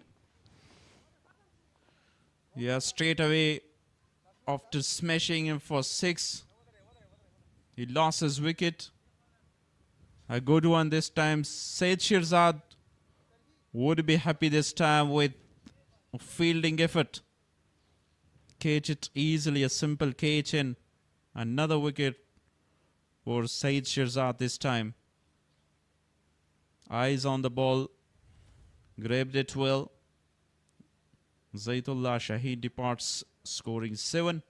Yeah, straight away after smashing him for 6, he lost his wicket. A good one this time. Said Shirzad would be happy this time with a fielding effort. Catch it easily, a simple catch, and another wicket for Said Shirzad this time. Eyes on the ball. Grabbed it well. Zaitullah Shaheen departs, scoring 7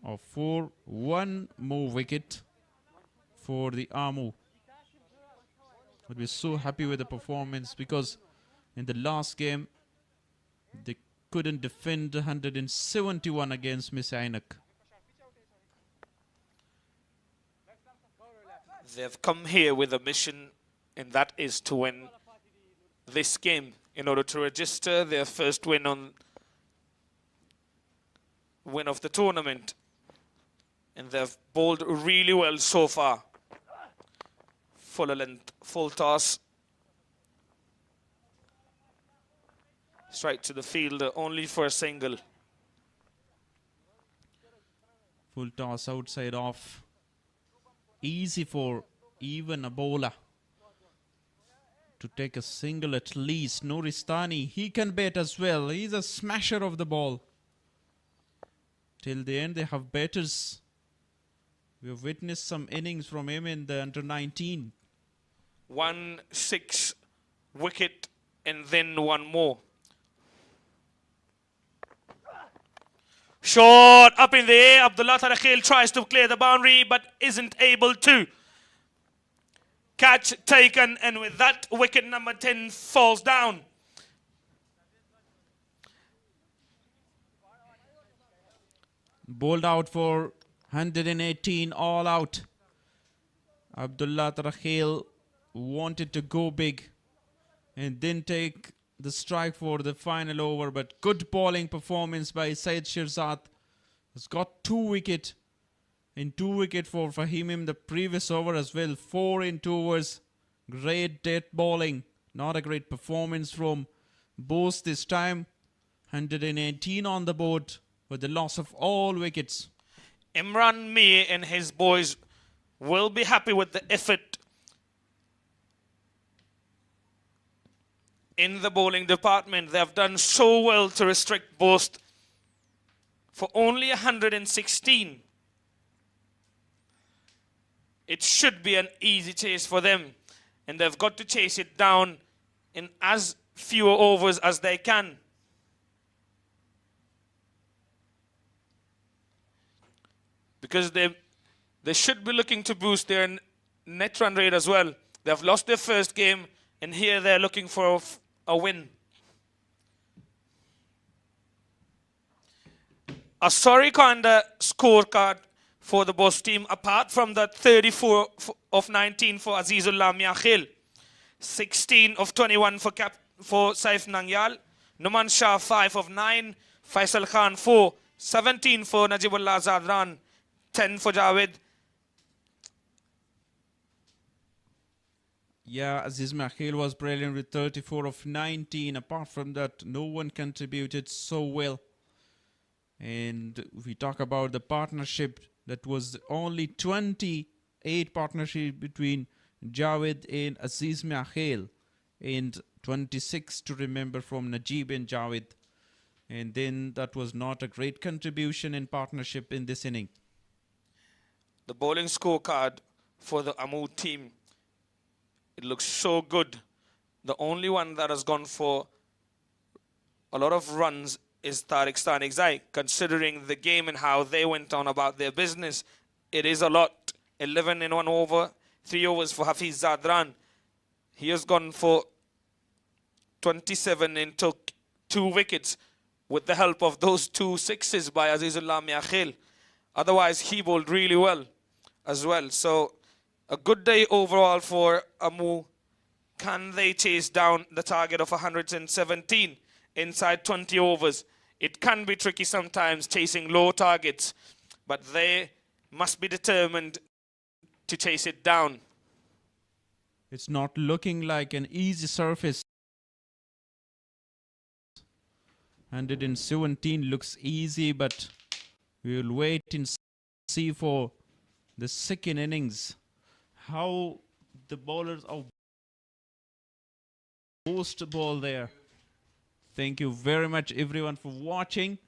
of 4. 1 more wicket for the Amu. Would be so happy with the performance because in the last game they couldn't defend 171 against Miss Ainak. They've come here with a mission, and that is to win this game in order to register their first win of the tournament. And they've bowled really well so far. Full length, full toss. Straight to the fielder, only for a single. Full toss outside off. Easy for even a bowler to take a single at least. Nuristani, he can bat as well. He's a smasher of the ball. Till the end, they have batters. We have witnessed some innings from him in the under-19. 1-6 wicket and then 1 more. Short up in the air. Abdullah Tarakhil tries to clear the boundary but isn't able to. Catch taken, and with that, wicket number 10 falls down. Bowled out for 118, all out. Abdullah Tarakhil wanted to go big and didn't take the strike for the final over, but good bowling performance by Said Shirzad. Has got 2 wicket. And 2 wicket for Fahim in the previous over as well. 4 in 2 overs. Great death bowling. Not a great performance from Bost this time. 118 on the board with the loss of all wickets. Imran Mir and his boys will be happy with the effort in the bowling department. They have done so well to restrict Bost for only 116. it should be an easy chase for them. And they've got to chase it down in as few overs as they can. Because they should be looking to boost their net run rate as well. They've lost their first game, and here they're looking for a win. A sorry kind of scorecard for the Bost team, apart from the 34 of 19 for Azizullah Miakhil, 16 of 21 for Saif Nangyal, Numan Shah 5 of 9, Faisal Khan 4, 17 for Najibullah Zadran, 10 for Javed. Yeah, Aziz Makhil was brilliant with 34 of 19. Apart from that, no one contributed so well. And we talk about the partnership, that was only 28 partnership between Javed and Aziz Makhil, and 26 to remember from Najib and Javed. And then that was not a great contribution in partnership in this inning. The bowling scorecard for the Amul team, it looks so good. The only one that has gone for a lot of runs is Tariq Stanikzai. Considering the game and how they went on about their business, it is a lot. 11 in 1 over, 3 overs for Hafiz Zadran. He has gone for 27 and took 2 wickets with the help of those 2 sixes by Azizullah Miakhil. Otherwise, he bowled really well as well. So, a good day overall for Amu. Can they chase down the target of 117 inside 20 overs? It can be tricky sometimes chasing low targets, but they must be determined to chase it down. It's not looking like an easy surface. 117 looks easy, but we will wait and see for the second innings how the bowlers are Bost ball there. Thank you very much everyone for watching.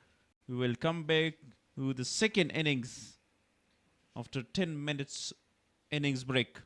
We will come back to the second innings after 10 minutes innings break.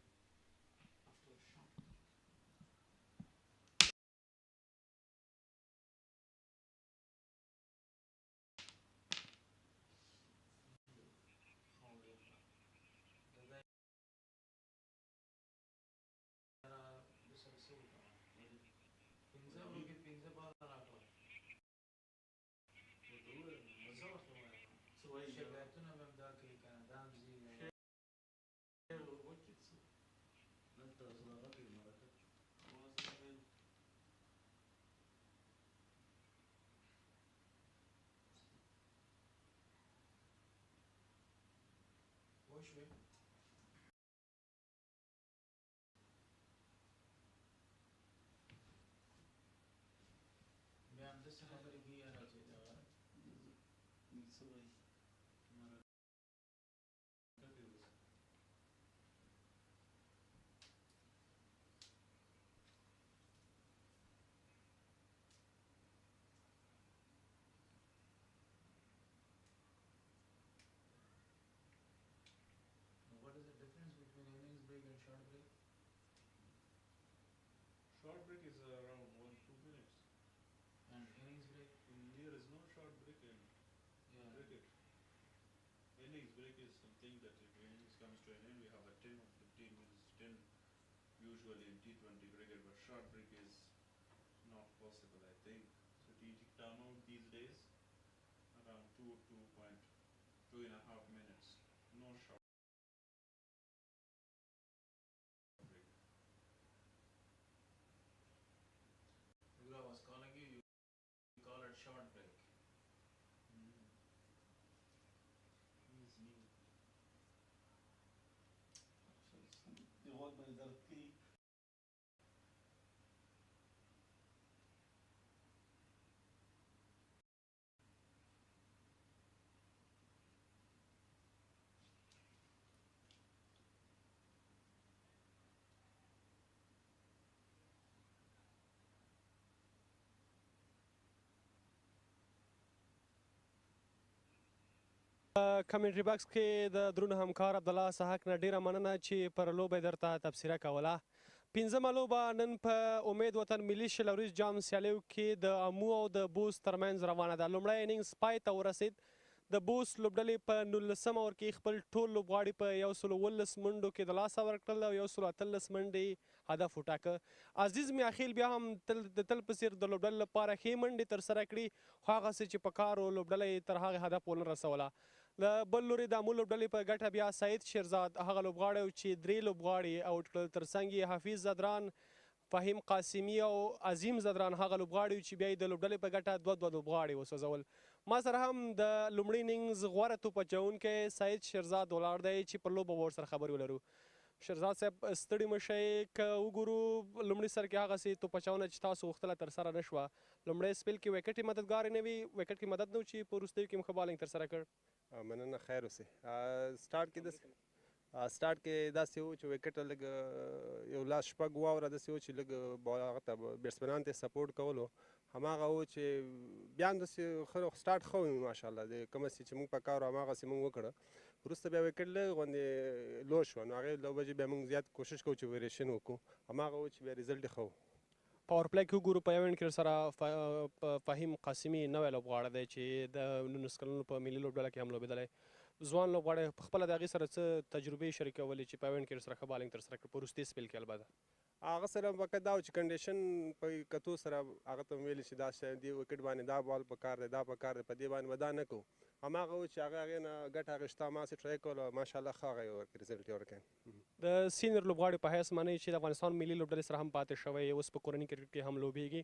Short break is around 1-2 minutes. And innings break? There is no short break in cricket. Innings break is something that if innings comes to an end, we have a 10 or 15 minutes, 10 usually in T20 cricket, but short break is not possible, I think. So TT timeout these days around 2.5 minutes. No short break. I was calling you, you call it short break. کمنټري باکس کې د درون همکار عبدالله سحق نه ډیره مننه چې پر لوبه یې درته تبصره کوله. پنځمه لوبه نن په امید وطن ملي شلوریز جام سیالیو کې د امو او د بوست ترمنځ روانه ده. لومړی اننګز پای ته ورسید. د بوست لوبډلې په 19 اوور کې خپل ټول لوبغاړي په 119 منډو کې د لاسه ورکړل او 118 منډې هدف وټاکه. عزیز میاخیل بیا هم د تل په څیر د لوبډلې لپاره ښې منډې ترسره کړي، خو هغسې چې په کار و لوبډله تر هغې هدف ونه رسوله. له بل لوري د امو لوبډلې په ګټه بیا سعید شیرزاد هغه لوبغاړی چې 3 لوبغاړي اوټ کړل، ترڅنګ یې حفیظ زدران، فهیم قاسمي او عظیم زدران هغه لوبغاړي چې بیا یې د لوبډلې په ګټه 2 لوبغاړي وسوځول. ما سره هم د لومړي اننګز غوره توپ اچوونکی سعید شیرزاد ولاړ دی چې پر لوبه به ورسره خبرې ولرو. شیرزاد صاحب ستړي مه شئ، که وګورو لومړي سر کې هغسې توپ اچونه چې تاسو غوښتله ترسره نه شوه. لومړی سپیل کې ویکټ یې مددګارې نه وي، ویکټ کې مدد نه و چې په وروستیو کې هم ښه بالنګ ترسره کړ. مننه، خیر اوسې. سټارټ کې داسې و چې وکټ لږ یو لاس شپږ واوره داسې و چې لږ هغه ته بیټسمنانو ته سپورټ کولو، هماغه و چې بیا هم داسې ښه سټارټ ښه و ماشاءالله. د کومه چې موږ په کار و هماغسې موږ وکړه. وروسته بیا وکټ لږ غوندې لو شوه، نو هغې لو بجې بیا موږ زیات کوشش کوو چې ویریشن وکړو، هماغه و چې بیا ریزلټ یې ښه و. پاور پلی کې وګورو په یو انډ کې سره فهیم قاسمي نوی لوبغاړی دی چې د 19 کلونو په ملي لوبډله کې هم لوبېدلی. ځوان لوبغاړی په خپله د هغې سره څه تجربې شریکولې چې په یو انډ کې سره ښه بالنګ ترسره کړ په وروستي سپیل کې؟ البته هغه سره فقط دا و چې کنډیشن په کتو سره هغه ته ویلې چې دا دې وکټ باندې دا بال په کار دی، دا په کار دی، په دې باندې به دا نه کوو. هماغه و چې هغې نه ګټه اخیسته، هماغسې ټرای کول او ماشاءالله ښه هغه یې ریزلټ یې ورکړی. د سینیر لوبغاړي په حیث منئ چې د افغانستان ملي لوبډلې سره هم پاتې شوی، اوس په کورني کرکټ کې هم لوبیږي.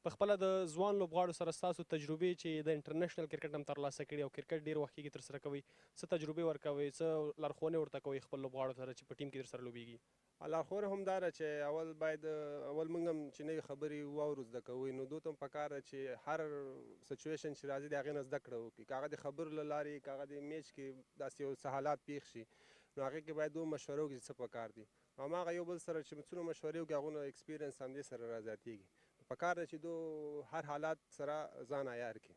په خپله د ځوان لوبغاړو سره ستاسو تجربې چې د انټرنیشنل کرکټ هم ترلاسه کړي او کرکټ ډېر وخت کېږي ترسره کوئ، څه تجربې ورکوئ، څه لارښوونې ورته کوئ خپل لوبغاړو سره چې په ټیم کې درسره لوبیږي؟ لارښوونه هم دا ده چې اول باید موږ هم چې نوې خبرې واورو زده کوو، نو دوی ته هم پکار ده چې هر سچویشن چې راځي د هغې نه زده کړه وکړي، که هغه د خبرو له لارې، که هغه د میچ کې داسې یو څه حالات پېښ شي، نو هغې کې باید دوی مشوره وکړي چې څه پکار دي. هماغه یو بل سره چې څومره مشورې وکړي هغونه ایکسپیرینس همدې سره رازیاتېږي. پکار ده چې دوی هر حالات سره ځان عیار کړي.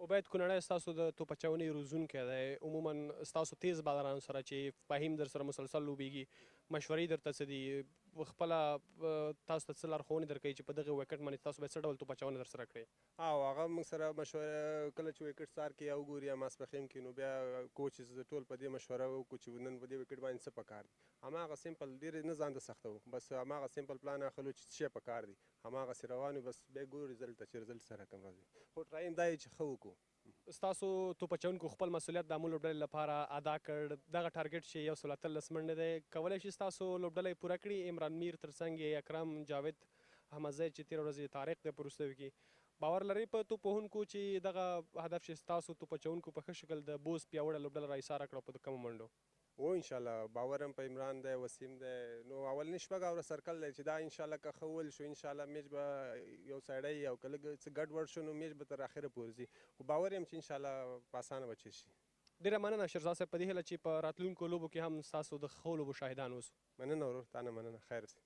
عبید کونړی ستاسو د توپ اچونې روزونکی دی، عموما ستاسو تیز بالرانو سره چې فهیم در سره مسلسل لوبیږي، مشورې درته څه دي؟ خپله تاسو ته څه لارښوونې درکوي چې په دغه وکټ باندې تاسو باید څه ډول توپ اچونه درسره کړئ؟ او هغه موږ سره مشوره کله چې وکټ سار کې یا وګوري یا ماسپښین کې، نو بیا کوچز ټول په دې مشوره وکړو چې نن په دې وکټ باندې څه پکار دي. هماغه سمپل ډېر نه ځان ته سختوو، بس هماغه سمپل پلان اخلو چې څه شی پکار دي، هماغسې روان یو، بس بیا ګورو ریزلټ ته چې ریزلټ سره کوم راځي. خو ټرایم دا یې چې ښه وکړو. ستاسو توپ اچوونکو خپل مسؤلیت د امو لوبډلې لپاره ادا کړ. دغه ټارګټ چې 118 منډې دی، کولی شي ستاسو لوبډله یې پوره کړي؟ عمران میر ترڅنګ یې اکرم، جاوید احمدزی چې تېره ورځ یې طارق دی په وروستیو کې. باور لرئ په توپ وهونکو چې دغه هدف چې ستاسو توپ اچوونکو په ښه شکل د بوست پیاوړې لوبډله راایساره کړه په کمو منډو؟ و انشاءالله باور هم په عمران دی، وسیم دی، نو اولنی شپږ اوره سرکل دی چې دا انشاءالله که ښه وویل شو انشاءالله میچ به یو سایډی او که لږ څه ګډوډ شو نو میچ به تر اخره پورې ځي، خو باور یم چې انشاءالله په اسانه به چیز شي. ډېره مننه شیرزاد صاحب، په دې هیله چې په راتلونکو لوبو کې هم ستاسو د ښو لوبو شاهدان اوسو. مننه ورور، تا نه مننه، خیر اوسې.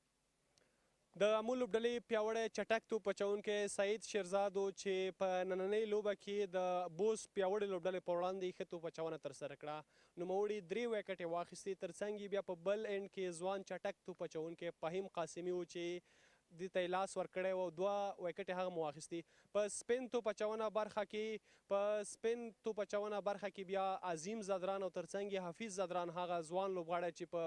د امو لوبډلې پیاوړی چټک توپ اچوونکی سعید شیرزاد و چې په نننۍ لوبه کې د بوست پیاوړې لوبډلې په وړاندې ښه توپ اچونه ترسره کړه. نوموړي 3 وکټې واخیستې، ترڅنګ یې بیا په بل انډ کې ځوان چټک توپ اچوونکی فهیم قاسمي و چې دې ته یې لاس ورکړی و او 2 وکټې هغه مو واخیستې. په سپین توپ اچونه برخه کې بیا عظیم زدران او ترڅنګ یې حفیظ زدران هغه ځوان لوبغاړی چې په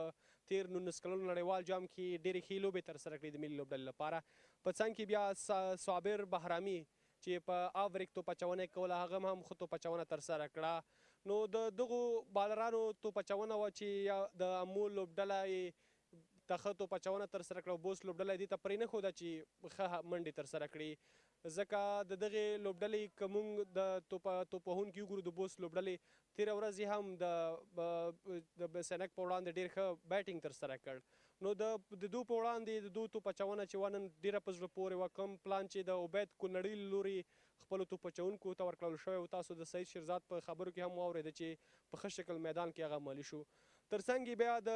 تیر 19 کلونو نړیوال جام کې ډېرې ښې لوبې ترسره کړې د ملي لوبډلې لپاره. په څنګ کې بیا صابر بهرامي چې په آوریک توپ اچونه یې کوله، هغه هم ښه توپ اچونه ترسره کړه. نو د دغو بالرانو توپ اچونه وه چې د امو لوبډله یې ته ښه توپ اچونه ترسره کړه او بوست لوبډله یې دې ته پرېنښوده چې ښه منډې ترسره کړي، ځکه د دغې لوبډلې که موږ د توپ وهونکي وګورو د بوست لوبډلې، تېره ورځ یې هم د سینک په وړاندې ډېر ښه بیټینګ ترسره کړ. نو د دوی په وړاندې د دوی توپ اچونه چې وه نن ډېره په زړه پورې وه. کوم پلان چې د عبید کونړي له لورې خپلو توپ اچوونکو ته ورکړل شوی و، تاسو د سعید شیرزاد په خبرو کې هم واورېده چې په ښه شکل میدان کې هغه عملي شو. ترڅنګ بیا د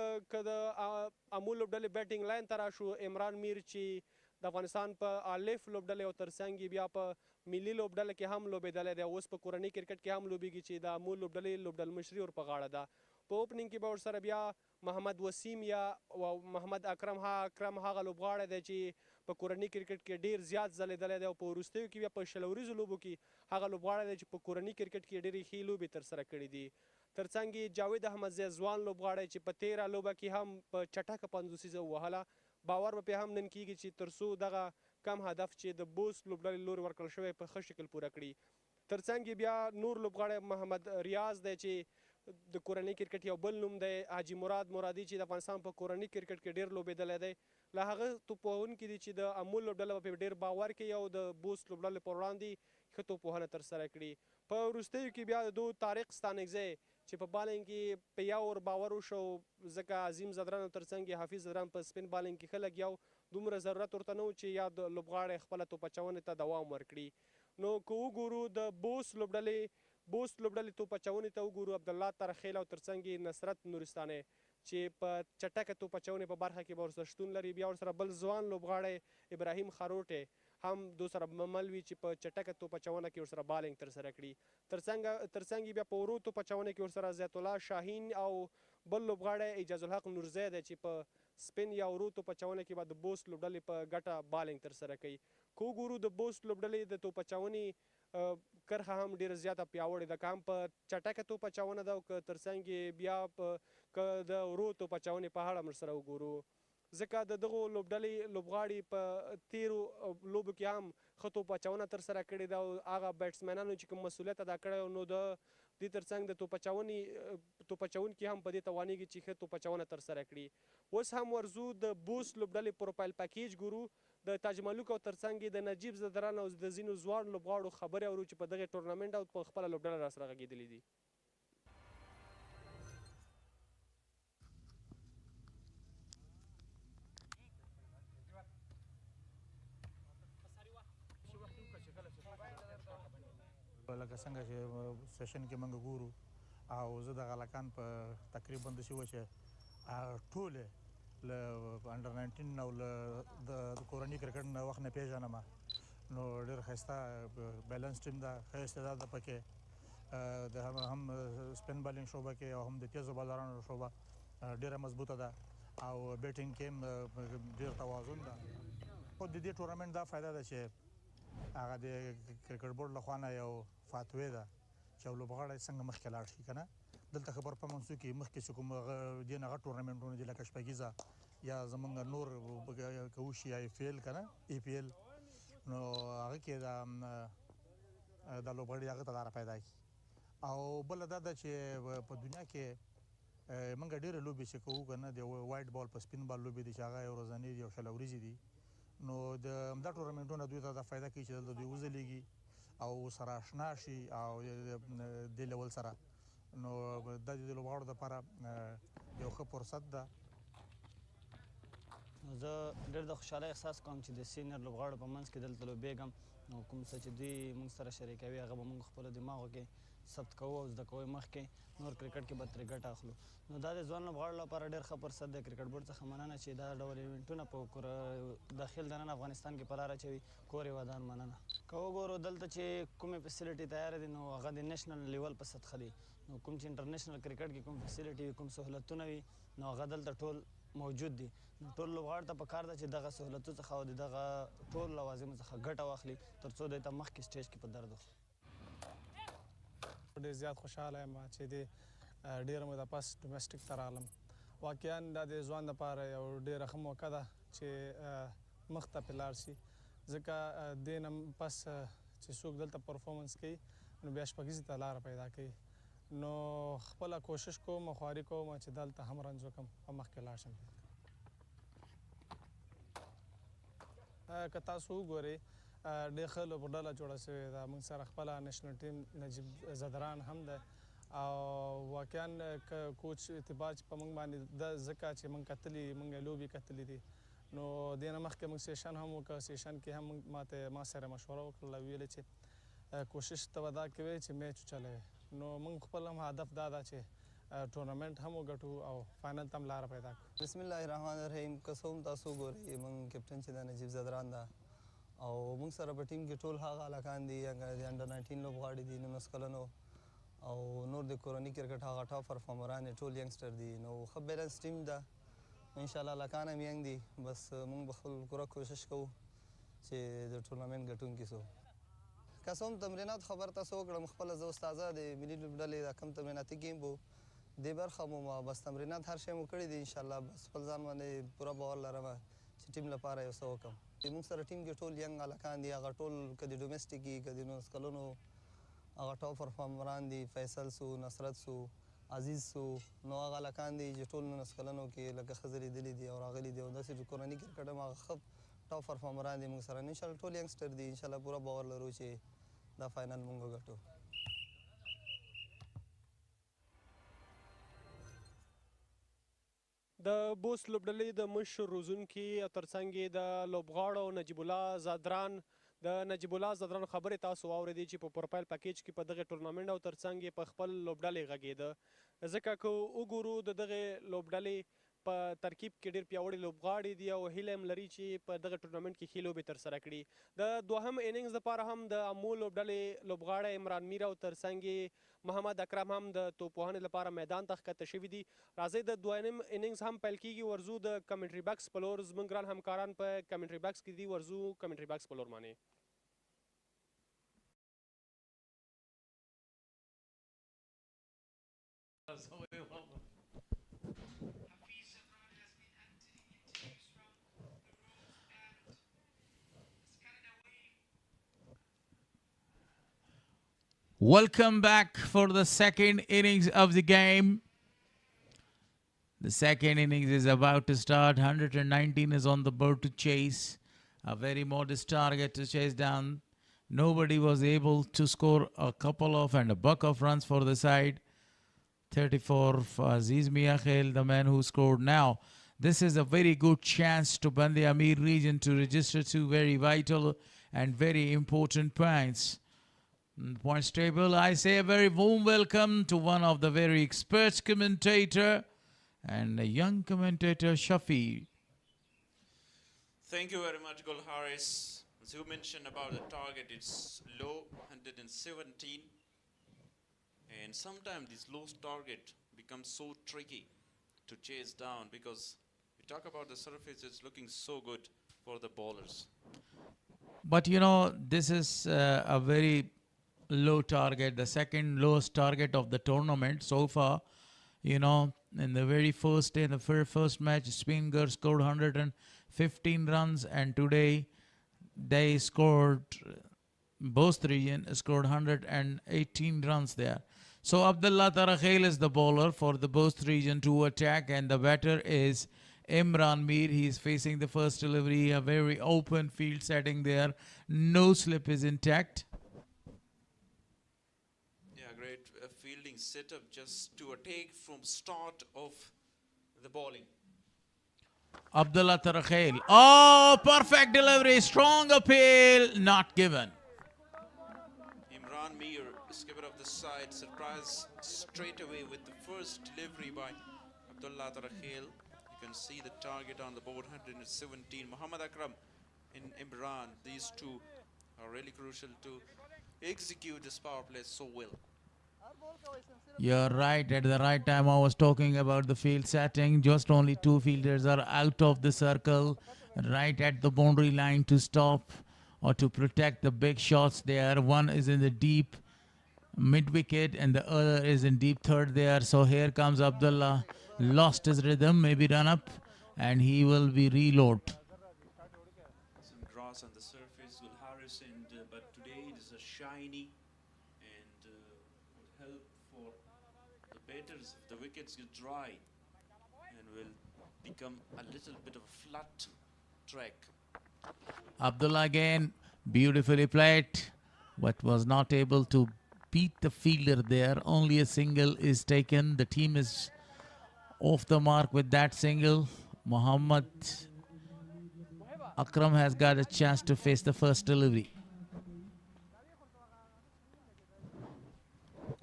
امو لوبډلې بیټینګ لاین ته راشو، عمران میر چې د افغانستان په الف لوبډلې او ترڅنګ بیا په ملي لوبډله کې هم لوبېدلی دی. اوس په کورني کرکټ کې هم لوبېږي چې د امو لوبډلې لوبډلمشري ور په غاړه ده. په اوپننګ کې به ورسره بیا محمد وسیم یا محمد اکرم هغه لوبغاړی دی چې په کورني کرکټ کې ډېر زیات ځلېدلی دی او په وروستیو کې بیا په شلوریزو لوبو کې هغه لوبغاړی دی چې په کورني کرکټ کې ډېرې ښې لوبې ترسره کړي دي. ترڅنګ یې جاوید احمدزی ځوان لوبغاړی چې په تېره لوبه کې هم په چټکه پنځوسیزه ووهله. باور به پرې هم نن کېږي چې تر څو دغه کم هدف چې د بوست لوبډلې لوري ورکړل شوی په ښه شکل پوره کړي. ترڅنګ بیا نور لوبغاړی محمد ریاض دی چې د کورني کرکټ یو بل نوم دی. حاجي مراد مرادي چې د افغانستان په کورني کرکټ کې ډېر لوبېدلی دی. له هغه توپوهونکي دي چې د امو لوبډله به ډېر باور کوي او د بوست لوبډلې پر وړاندې ښه توپوهنه ترسره کړي. په وروستیو کې بیا د دو طارق ستانکزی چې په بالینګ کې په یو ور باور وشو ځکه عظیم زدران او ترڅنګ یې حافظ زدران په سپین بالینګ کې ښه لګیا دومره ضرورت ورته نه و چې یا د لوبغاړی خپله توپچونې ته دوام ورکړي. نو که وګورو د بوست لوبډلې توپچونې ته وګورو عبدالله ترخیل او ترڅنګ یې نصرت نورستانی چې په چټکه توپچونې په برخه کې به ورسره شتون لري. بیا ورسره بل ځوان لوبغاړی ابراهیم خروټی هم دو سره مل وي چې په چټکه توپچونه کې ورسره بالینګ ترسره کړي. ترڅنګ بیا په ورو توپچونه کې ورسره زیت الله شاهین او بل لوبغاړی اجاز الحق نورزی دی چې په سپین یا ورو توپچونه کې به د بوست لوبډلې په ګټه بالینګ ترسره کوي. که وګورو د بوست لوبډلې د توپچونې کرښه هم ډېره زیاته پیاوړې ده. که هم په چټکه توپچونه ده او که ترڅنګ بیا که د ورو توپچونې په اړه موږ سره وګورو ځکه د دغو لوبډلې لوبغاړي په تیرو لوبو کې هم ښه توپچونه ترسره کړې ده او هغه بیټسمینانو چې کوم مسؤلیت ادا کړی نو د دې ترڅنګ د توپچونکي هم په دې توانیږي چې ښه توپچونه ترسره کړي. اوس هم ورځو د بوست لوبډلې پروفایل پیکیج ګورو. د تاج ملوک او ترڅنګ د نجیب زدران او د ځینو ځوان لوبغاړو خبرې اورو چې په دغې ټورنمنټ او په خپله لوبډله راسره غږېدلي دي. لکه څنګه چې سیشن کې موږ ګورو او زه دغه هلکان په تقریبا داسې وه چې ټولې له انډر 19 او له د کورني کرکټ نه وخت نه پېژنم. نو ډېر ښایسته بیلنس ټیم ده، ښه استعداد ده پکې. د هم سپین بالینګ شعبه کې او هم د تیزو بالرانو شعبه ډېره مضبوطه ده او بیټینګ کې هم ډېر توازن ده. خو د دې ټورنمنټ دا فایده ده چې هغه د کرکټ بورډ لخوا نه یو فاتوې ده چې یو لوبغاړی څنګه مخکې لاړ شي که نه. دلته خبر پرفارمنسو کې مخکې چې کوم دې نه غټ ټورنمنټونه دي لکه شپږیزه یا زمونږ نور که وشي ای پی ایل که نه ای پی ایل نو هغه کې دا لوبغاړي هغه ته لاره پیدا کړي. او بله دا ده چې په دنیا کې موږ ډېرې لوبې چې کوو که نه د وایټ بال په سپین بال لوبې دي چې هغه یو ورځنۍ دي او شل ورځې دي. نو د همدا ټورنمنټونه دوی ته دا فایده کوي چې دلته دوی وځلیږي او سره اشنا شي او دې لیول سره. نو دا د لوبغاړو دپاره یو ښه فرصت ده. زه ډېر د خوشحالۍ احساس کوم چې د سینیر لوبغاړو په منځ کې دلته لوبېږم او کوم څه چې دوی موږ سره شریکوي هغه به موږ خپلو دماغو کې ثبت کوو او زده کوو مخکې نور کرکټ کې به ترې ګټه اخلو. نو دا د ځوان لوبغاړو لپاره ډېر ښه فرصت دی. کرکټ بورډ څخه مننه چې دا ډول ایونټونه په داخل دننه افغانستان کې په لاره اچوي. کور یې ودان مننه. که وګورو دلته چې کومې فیسیلیټي تیاره دي نو هغه د نیشنل لیول په سطحه دي. نو کوم چې انټرنیشنل کرکټ کې کوم فیسیلیټي وي کوم سهولتونه وي نو هغه دلته ټول موجود دي. ټول لوبغاړو ته پکار ده چې دغه سهولتو څخه او د دغه ټول لوازمو څخه ګټه واخلي تر څو دوی ته مخکې سټیج کې په درد وخوري. ډېر زیات خوشحاله یم چې د ډېره موده پس ډومسټک ته راغلم. واقعا دا د ځوان دپاره یو ډېره ښه موقع ده چې مخ ته پرې لاړ شي ځکه دې نه پس چې څوک دلته پرفارمنس کوي نو بیا شپږیزې ته لاره پیدا کوي. نو خپله کوشش کوم او خواري کوم چې دلته هم رنځ وکړم او مخکې لاړ شم. که تاسو وګورئ ډېر ښه لوبډله جوړه شوې ده. موږ سره خپله نیشنل ټیم نجیب زدران هم ده او واقعا که کوچ اعتبار چې په موږ باندې ده ځکه چې موږ کتلي موږ لوبې کتلي دي. نو دې نه مخکې موږ سیشن هم وکړ. سیشن کې هم ما سره مشوره وکړله ویلې چې کوشش ته به دا کوې چې میچ وچلوې. نو موږ خپل هم هدف دا ده چې ټورنمنټ هم وګټو او فاینل ته هم لاره پیدا کړو. بسم الله الرحمن الرحیم. که څه هم تاسو وګورئ موږ کپټن چې دا نجیب زدران ده او موږ سره په ټیم کې ټول هغه هلکان دي هغه د انډر 19 لوبغاړي دي 19 کلنو او نور د کورني کرکټ هغه ټاپ پرفارمران دي ټول ینګسټر دي نو ښه بیلنس ټیم ده انشاءالله هلکان هم ینګ دي بس موږ به خپل پوره کوشش کوو چې د ټورنمنټ ګټونکي سو که څه هم تمرینات خبر تاسو وکړم خپله زه استاده د ملي لوبډلې دا کم تمریناتي ګیم و دې برخه مو بس تمرینات هر شی مو کړي دي انشاءالله بس خپل ځان باندې پوره باور لرم چې ټیم لپاره یو څه وکړم موږ سره ټیم کې ټول ینګ هلکان دي هغه ټول که د ډومestic وي که د 19 کلونو هغه ټاپ پرفارمران دي فیصل سو نصرت سو عزیز سو نو هغه هلکان دي چې ټول 19 کلنو کې لکه ښځې لیدلي دي او راغلي دي او داسې د کورني کرکټ هم هغه ښه ټاپ پرفارمران دي موږ سره انشاءالله ټول ینګسټر دي انشاءالله پوره باور لرو چې دا فاینل موږ وګټو د بوست لوبډلې د مشر روزونکي او ترڅنګ یې د لوبغاړو نجیب الله زادران د نجیب الله زادران خبرې تاسو واورېدې چې په پروفایل پیکیج کې په دغه ټورنمنټ او ترڅنګ یې په خپل لوبډلې غږېده ځکه که وګورو د دغې لوبډلې په ترکیب کې ډېر پیاوړي لوبغاړي دي او هیله هم لري چې په دغه ټورنمنټ کې ښې لوبې ترسره کړي د دوهم اننګز دپاره هم د امو لوبډلې لوبغاړی عمران میر او ترڅنګ یې محمد اکرم هم د توپوهنې لپاره میدان ته ښکته شوي دي راځئ د دویم اننګز هم پیل کیږي ورځو د کمنټري بکس په لور زموږ ګران همکاران په کمنټري بکس کې دي ورځو کمنټري بکس په لور باندې Welcome back for the second innings of the game. The second innings is about to start. 119 is on the board to chase. A very modest target to chase down. Nobody was able to score a couple of and a buck of runs for the side. 34 for Aziz Miakhel, the man who scored now. This is a very good chance to Bandi Amir region to register two very vital and very important points. Points table, I say a very warm welcome to one of the very expert commentator and a young commentator, Shafi. Thank you very much, Gul Harris. As you mentioned about the target, it's low, 117. And sometimes this low target becomes so tricky to chase down because we talk about the surface, it's looking so good for the bowlers. But you know, this is a very low target, the second lowest target of the tournament so far. You know, in the very first day, in the first match, Spinger scored 115 runs, and today they scored, Bost region scored 118 runs there. So Abdullah Tarakhel is the bowler for the Bost region to attack, and the batter is Imran Mir. He is facing the first delivery, a very open field setting there. No slip is intact. Great fielding setup just to take from start of the bowling. Abdullah Tarakhel. Oh, perfect delivery. Strong appeal. Not given. Imran Mir, skipper of the side, surprised straight away with the first delivery by Abdullah Tarakhel. You can see the target on the board, 117. Muhammad Akram and Imran, these two are really crucial to execute this power play so well. You're right. At the right time, I was talking about the field setting. Just only two fielders are out of the circle, right at the boundary line to stop or to protect the big shots there. One is in the deep mid-wicket and the other is in deep third there. So here comes Abdullah. Lost his rhythm, maybe run up, and he will be reload. Some grass on the surface will Harris, but today it is a shiny and would help for the batters if the wickets get dry and will become a little bit of a flat track. Abdullah again, beautifully played, but was not able to beat the fielder there. Only a single is taken. The team is off the mark with that single. Muhammad Akram has got a chance to face the first delivery.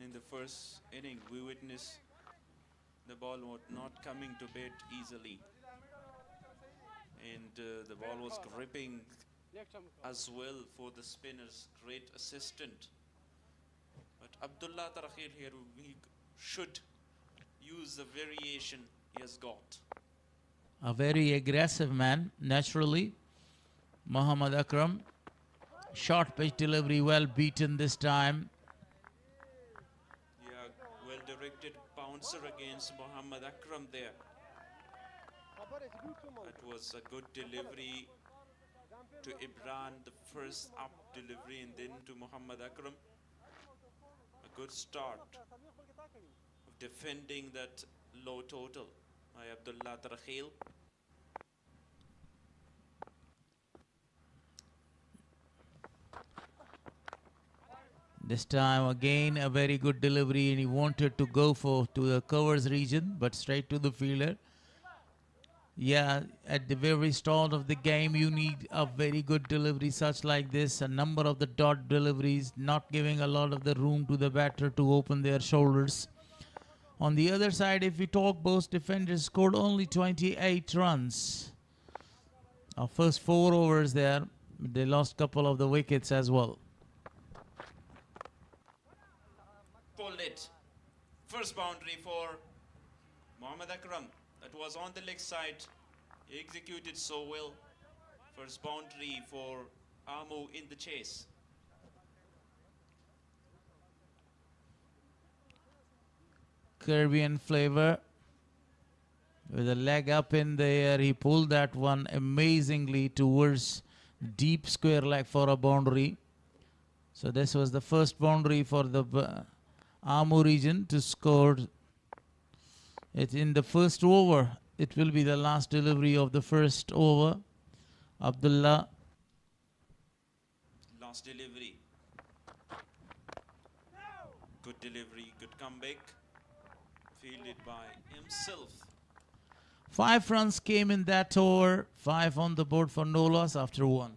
In the first inning, we witnessed the ball was not coming to bat easily. And the ball was gripping as well for the spinners. Great assistant. But Abdullah Tarakhil here, he should use the variation he has got. A very aggressive man, naturally. Muhammad Akram. Short pitch delivery, well beaten this time. Yeah, well directed bouncer against Muhammad Akram there. That was a good delivery to Imran, the first up delivery, and then to Muhammad Akram. A good start of defending that low total by Abdullah Tarakhil. This time again a very good delivery, and he wanted to go to the covers region, but straight to the fielder. Yeah, at the very start of the game you need a very good delivery such like this. A number of the dot deliveries, not giving a lot of the room to the batter to open their shoulders. On the other side, if we talk, Bost defenders scored only 28 runs. Our first 4 overs there, they lost a couple of the wickets as well. Pulled it. First boundary for Muhammad Akram. That was on the leg side. He executed so well. First boundary for Amu in the chase. Caribbean flavor with a leg up in the air. He pulled that one amazingly towards deep square leg for a boundary. So this was the first boundary for the Amu region to score. It's in the first over. It will be the last delivery of the first over. Abdullah. Last delivery. Good delivery, good comeback. Fielded by himself. 5 runs came in that over. 5 on the board for no loss after 1.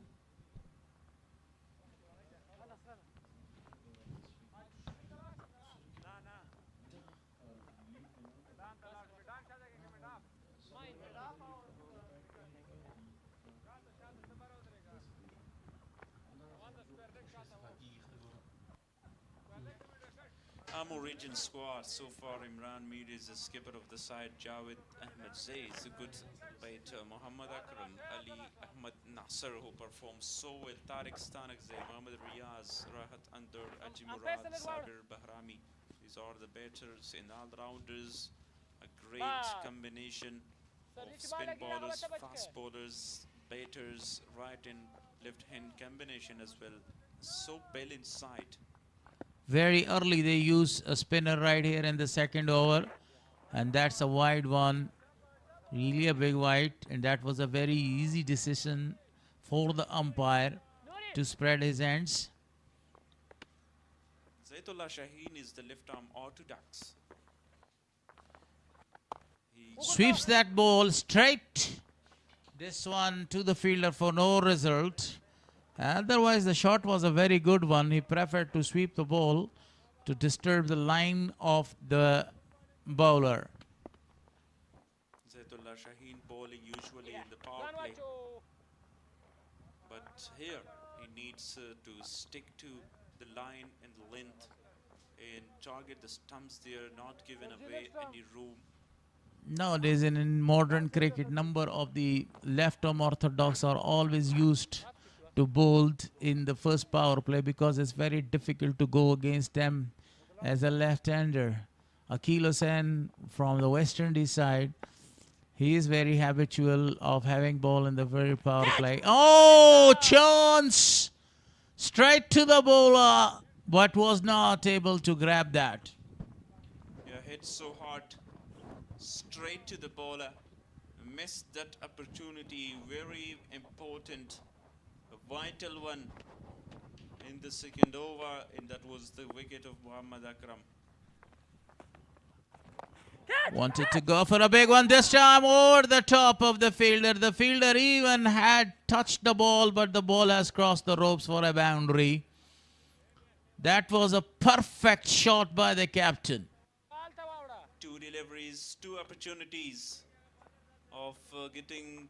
Amu region squad so far. Imran Mir is the skipper of the side. Javed Ahmed Zay is a good baiter. Muhammad Akram, Ali Ahmed Nasser, who performs so well. Tariq Stanakzai, Muhammad Riyaz, Rahat Andar, Aji Murad, Sagar Bahrami. These are the batters and all-rounders. A great combination of spin bowlers, fast bowlers, baiters, right and left hand combination as well. So well inside. Very early they use a spinner right here in the second over, and that's a wide one, really a big wide, and that was a very easy decision for the umpire to spread his hands. Zaitullah Shaheen is the left arm orthodox. He Sweeps that ball straight. This one to the fielder for no result. Otherwise, the shot was a very good one. He preferred to sweep the ball to disturb the line of the bowler. Zaitullah Shaheen bowling usually in the power play. But here he needs to stick to the line and the length and target the stumps there, not giving away any room. Nowadays, in modern cricket, number of the left-arm orthodox are always used to bowl in the first power play because it's very difficult to go against them as a left-hander. Akil Hussain from the West Indies side, he is very habitual of having ball in the very power play. Oh, chance! Straight to the bowler, but was not able to grab that. Yeah, hit so hard, straight to the bowler. Missed that opportunity, very important. A vital one in the second over, and that was the wicket of Muhammad Akram. Wanted to go for a big one this time over the top of the fielder. The fielder even had touched the ball, but the ball has crossed the ropes for a boundary. That was a perfect shot by the captain. 2 deliveries, 2 opportunities of getting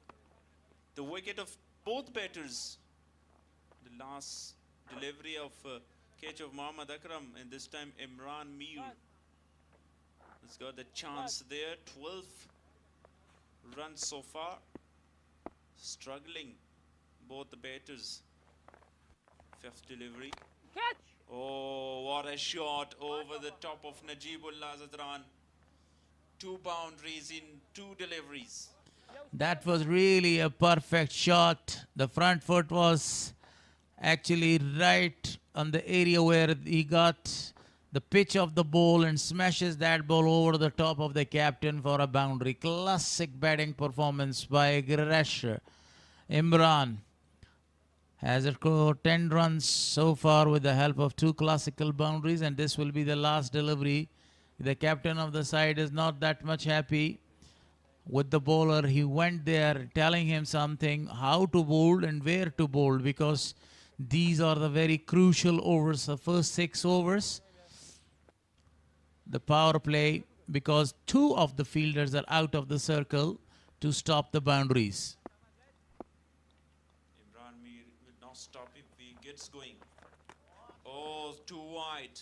the wicket of both batters. The last delivery of catch of Mohammad Akram, and this time Imran Mir has got the chance there. 12 runs so far. Struggling, both the batters. Fifth delivery. Oh, what a shot over the top of Najibullah Zadran. 2 boundaries in 2 deliveries. That was really a perfect shot. The front foot was actually right on the area where he got the pitch of the ball and smashes that ball over the top of the captain for a boundary. Classic batting performance by Gresh. Imran has scored 10 runs so far with the help of 2 classical boundaries, and this will be the last delivery. The captain of the side is not that much happy with the bowler. He went there telling him something, how to bowl and where to bowl, because these are the very crucial overs, the first 6 overs. The power play, because 2 of the fielders are out of the circle to stop the boundaries. Imran Mir will not stop if he gets going. Oh, too wide.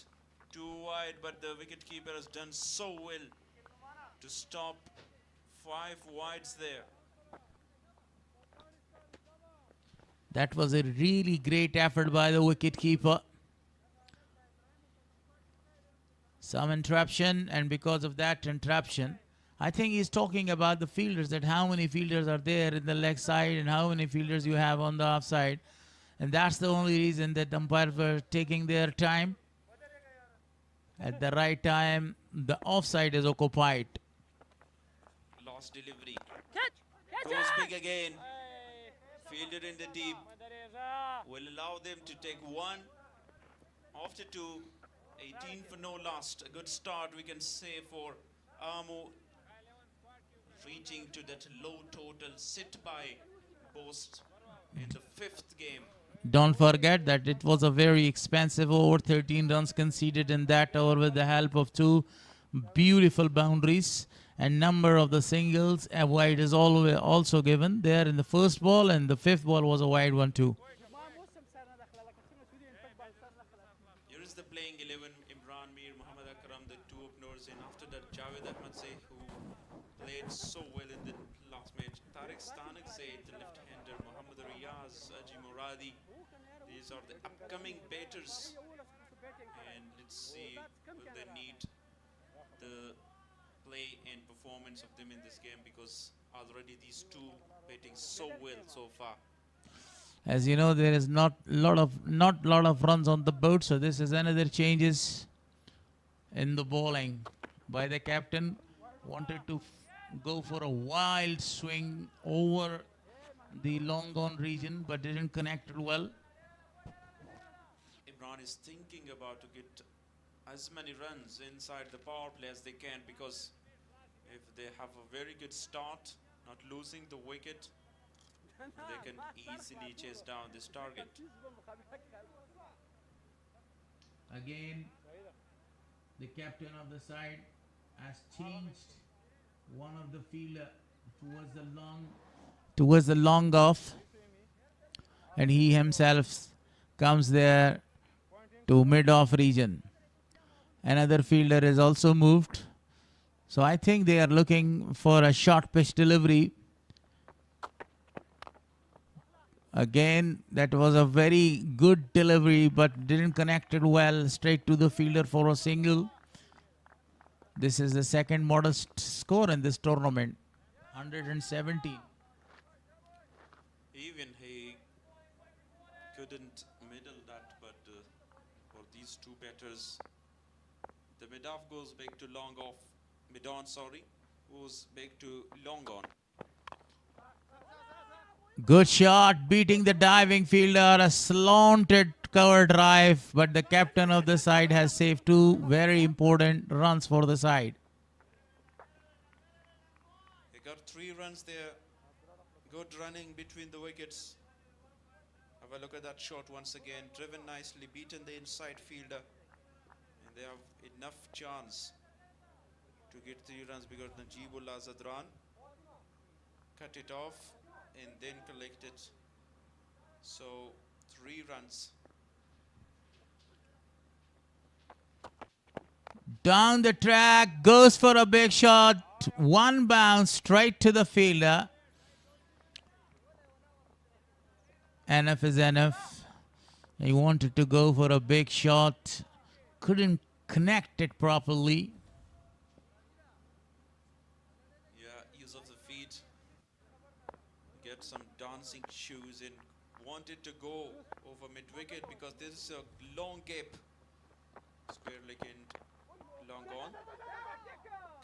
Too wide, but the wicketkeeper has done so well to stop 5 wides there. That was a really great effort by the wicketkeeper. Some interruption, and because of that interruption, I think he's talking about the fielders, that how many fielders are there in the leg side and how many fielders you have on the off side. And that's the only reason that umpires were taking their time. At the right time, the offside is occupied. Lost delivery. Goes big again. Fielded in the deep. Will allow them to take 1 after 2. 18 for no lost. A good start, we can say, for Amo, reaching to that low total sit by Bost in the 5th game. Don't forget that it was a very expensive over. 13 runs conceded in that over with the help of 2 beautiful boundaries, and number of the singles. A wide is also given there in the first ball, and the 5th ball was a wide one too. Here is the playing 11. Imran Mir, Mohammad Akram, the 2 openers, and after that Javed Ahmed Say, who played so well in the last match. Tariq Stanik Zaid, the left-hander. Mohammad Riyaz, Aji Muradi. These are the upcoming batters, and let's see will they need the play and performance of them in this game, because already these 2 batting so well so far. As you know, there is not lot of runs on the board, so this is another changes in the bowling by the captain. Wanted to go for a wild swing over the long on region, but didn't connect it well. Imran is thinking about to get as many runs inside the power play as they can, because if they have a very good start, not losing the wicket, they can easily chase down this target. Again, the captain of the side has changed one of the fielder towards the long off, and he himself comes there to mid off region. Another fielder is also moved, so I think they are looking for a short pitch delivery. Again, that was a very good delivery, but didn't connect it well straight to the fielder for a single. This is the second modest score in this tournament, 117. Even he couldn't middle that, but for these 2 batters, the mid-off goes back to long off. Mid-on, sorry, goes back to long on. Good shot, beating the diving fielder, a slanted cover drive, but the captain of the side has saved 2 very important runs for the side. They got 3 runs there. Good running between the wickets. Have a look at that shot once again. Driven nicely, beaten the inside fielder. And they have enough chance to get 3 runs, because Najibullah Zadran cut it off and then collect it. So 3 runs. Down the track, goes for a big shot. One bounce straight to the fielder. Enough is enough. He wanted to go for a big shot. Couldn't connect it properly. Yeah, use of the feet. Get some dancing shoes in. Wanted to go over mid-wicket because there is a long gap. Square leg and long on.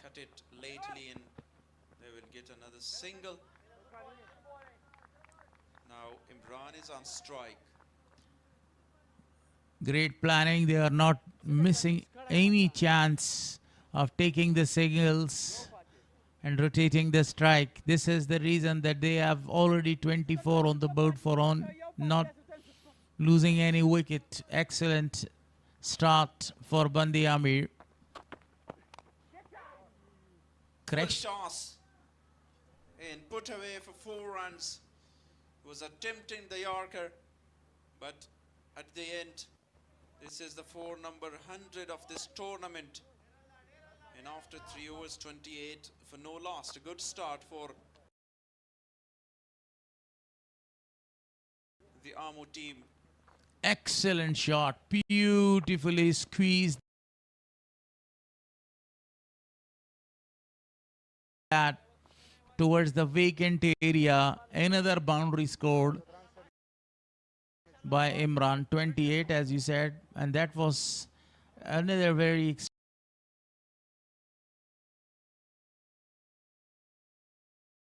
Cut it lately and they will get another single. Now Imran is on strike. Great planning. They are not missing any chance of taking the singles and rotating the strike. This is the reason that they have already 24 on the board for not losing any wicket. Excellent start for Bandi Amir. Correct toss and put away for 4 runs. Was attempting the Yorker, but at the end, this is the 4 number 100 of this tournament. And after 3 overs, 28 for no loss. A good start for the Amo team. Excellent shot. Beautifully squeezed that towards the vacant area. Another boundary scored by Imran, 28 as you said, and that was another very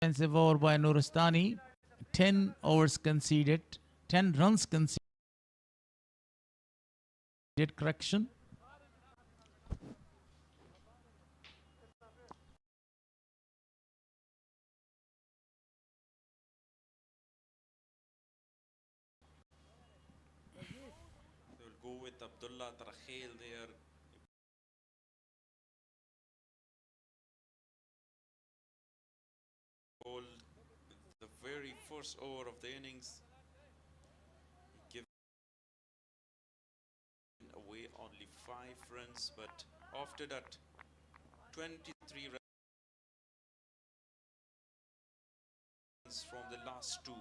expensive over by Nuristani. 10 overs conceded, 10 runs conceded. Correction. They will go with Abdullah Tarakhel there. Bowled the very first over of the innings. He given away only 5 runs, but after that, 23 runs from the last 2.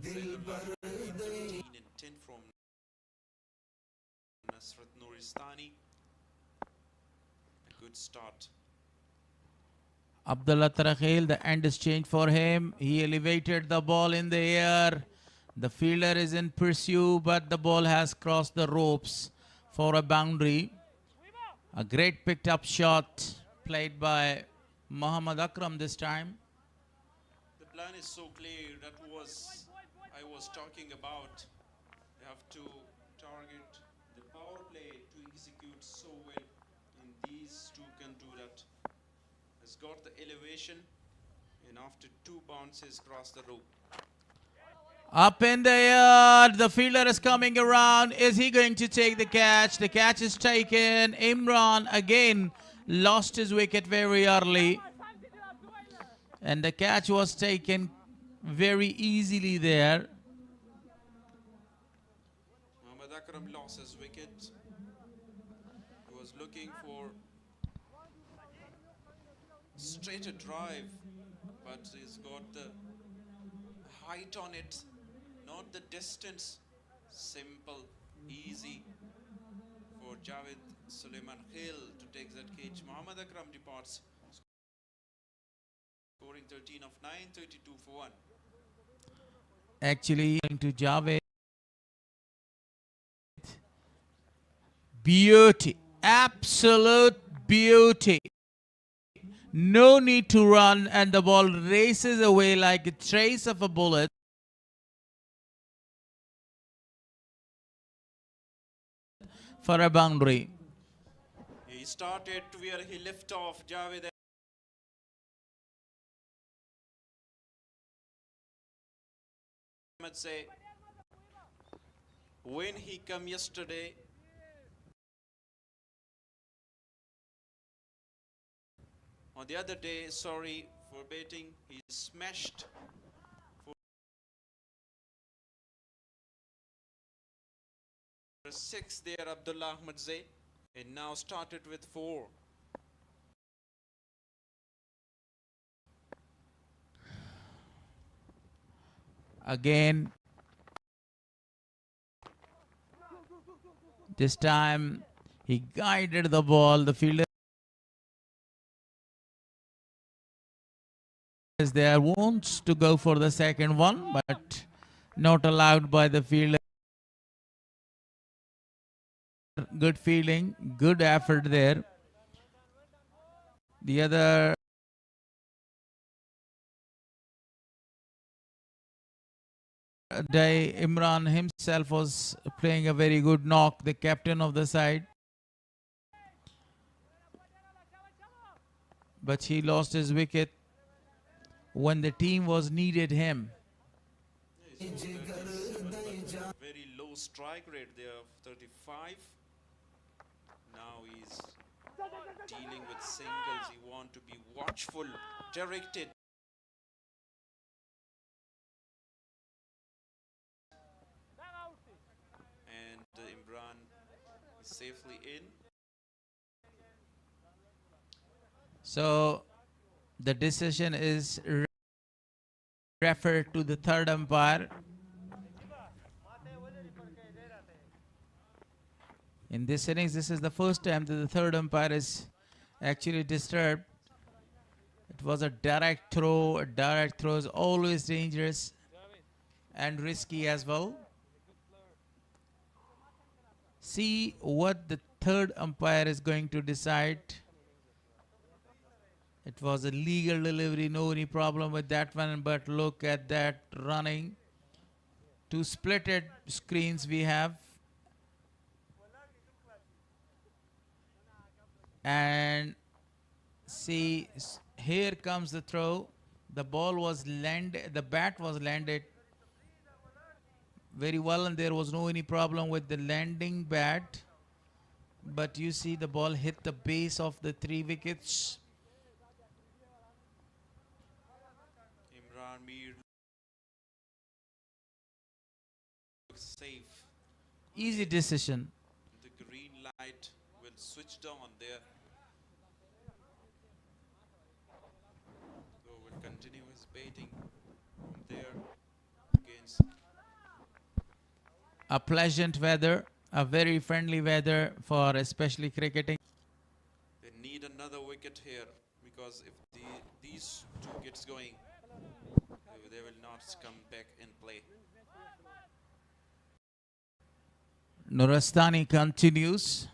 13 and 10 from Nasrat Nuristani. A good start. Abdullah Tarakhel, the end is changed for him. He elevated the ball in the air. The fielder is in pursuit, but the ball has crossed the ropes for a boundary. A great picked up shot played by Muhammad Akram this time. The plan is so clear. That was I was talking about. They have to target the power play to execute so well, and these two can do that. Has got the elevation, and after 2 bounces cross the rope. Up in the air, the fielder is coming around. Is he going to take the catch? The catch is taken. Imran again lost his wicket very early. And the catch was taken very easily there. Muhammad Akram lost his wicket. He was looking for straighter drive, but he's got the height on it, not the distance. Simple, easy for Javed Suleiman Hill to take that catch. Muhammad Akram departs, scoring 13 of 9, 32 for 1. Actually, going to Javed. Beauty, absolute beauty. No need to run, and the ball races away like a trace of a bullet. For a boundary. He started where he left off, Javed. Ahmed say, when he come yesterday, on the other day, sorry for betting, he smashed a 6 there, Abdullah Ahmed Zaid. And now started with 4. Again, this time he guided the ball. The fielder is there, wants to go for the second one, but not allowed by the fielder. Good feeling, good effort there. The other day, Imran himself was playing a very good knock, the captain of the side. But he lost his wicket when the team was needed him. Very low strike rate there of 35. Now he's dealing with singles. He wants to be watchful, directed. And Imran is safely in. So the decision is referred to the third umpire. In this innings, this is the first time that the third umpire is actually disturbed. It was a direct throw. A direct throw is always dangerous and risky as well. See what the third umpire is going to decide. It was a legal delivery, no any problem with that one, but look at that running. Two splitted screens we have. And see, here comes the throw. The ball was landed, the bat was landed very well, and there was no any problem with the landing bat. But you see the ball hit the base of the 3 wickets. Imran Mir looks safe. Easy decision. The green light will switch on there. So will continue his baiting from there against. A pleasant weather, a very friendly weather for especially cricketing. They need another wicket here because if these 2 gets going, they will not come back in play. Nurastani continues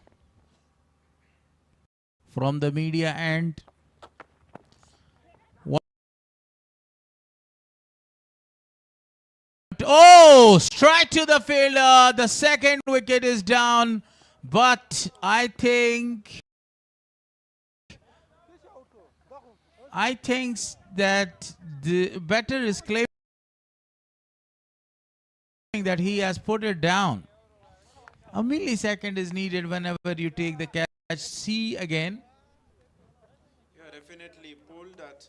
from the media end. Oh, strike to the fielder. The second wicket is down, but I think that the batter is claiming that he has put it down. A millisecond is needed whenever you take the catch. See again. Yeah, definitely pulled that.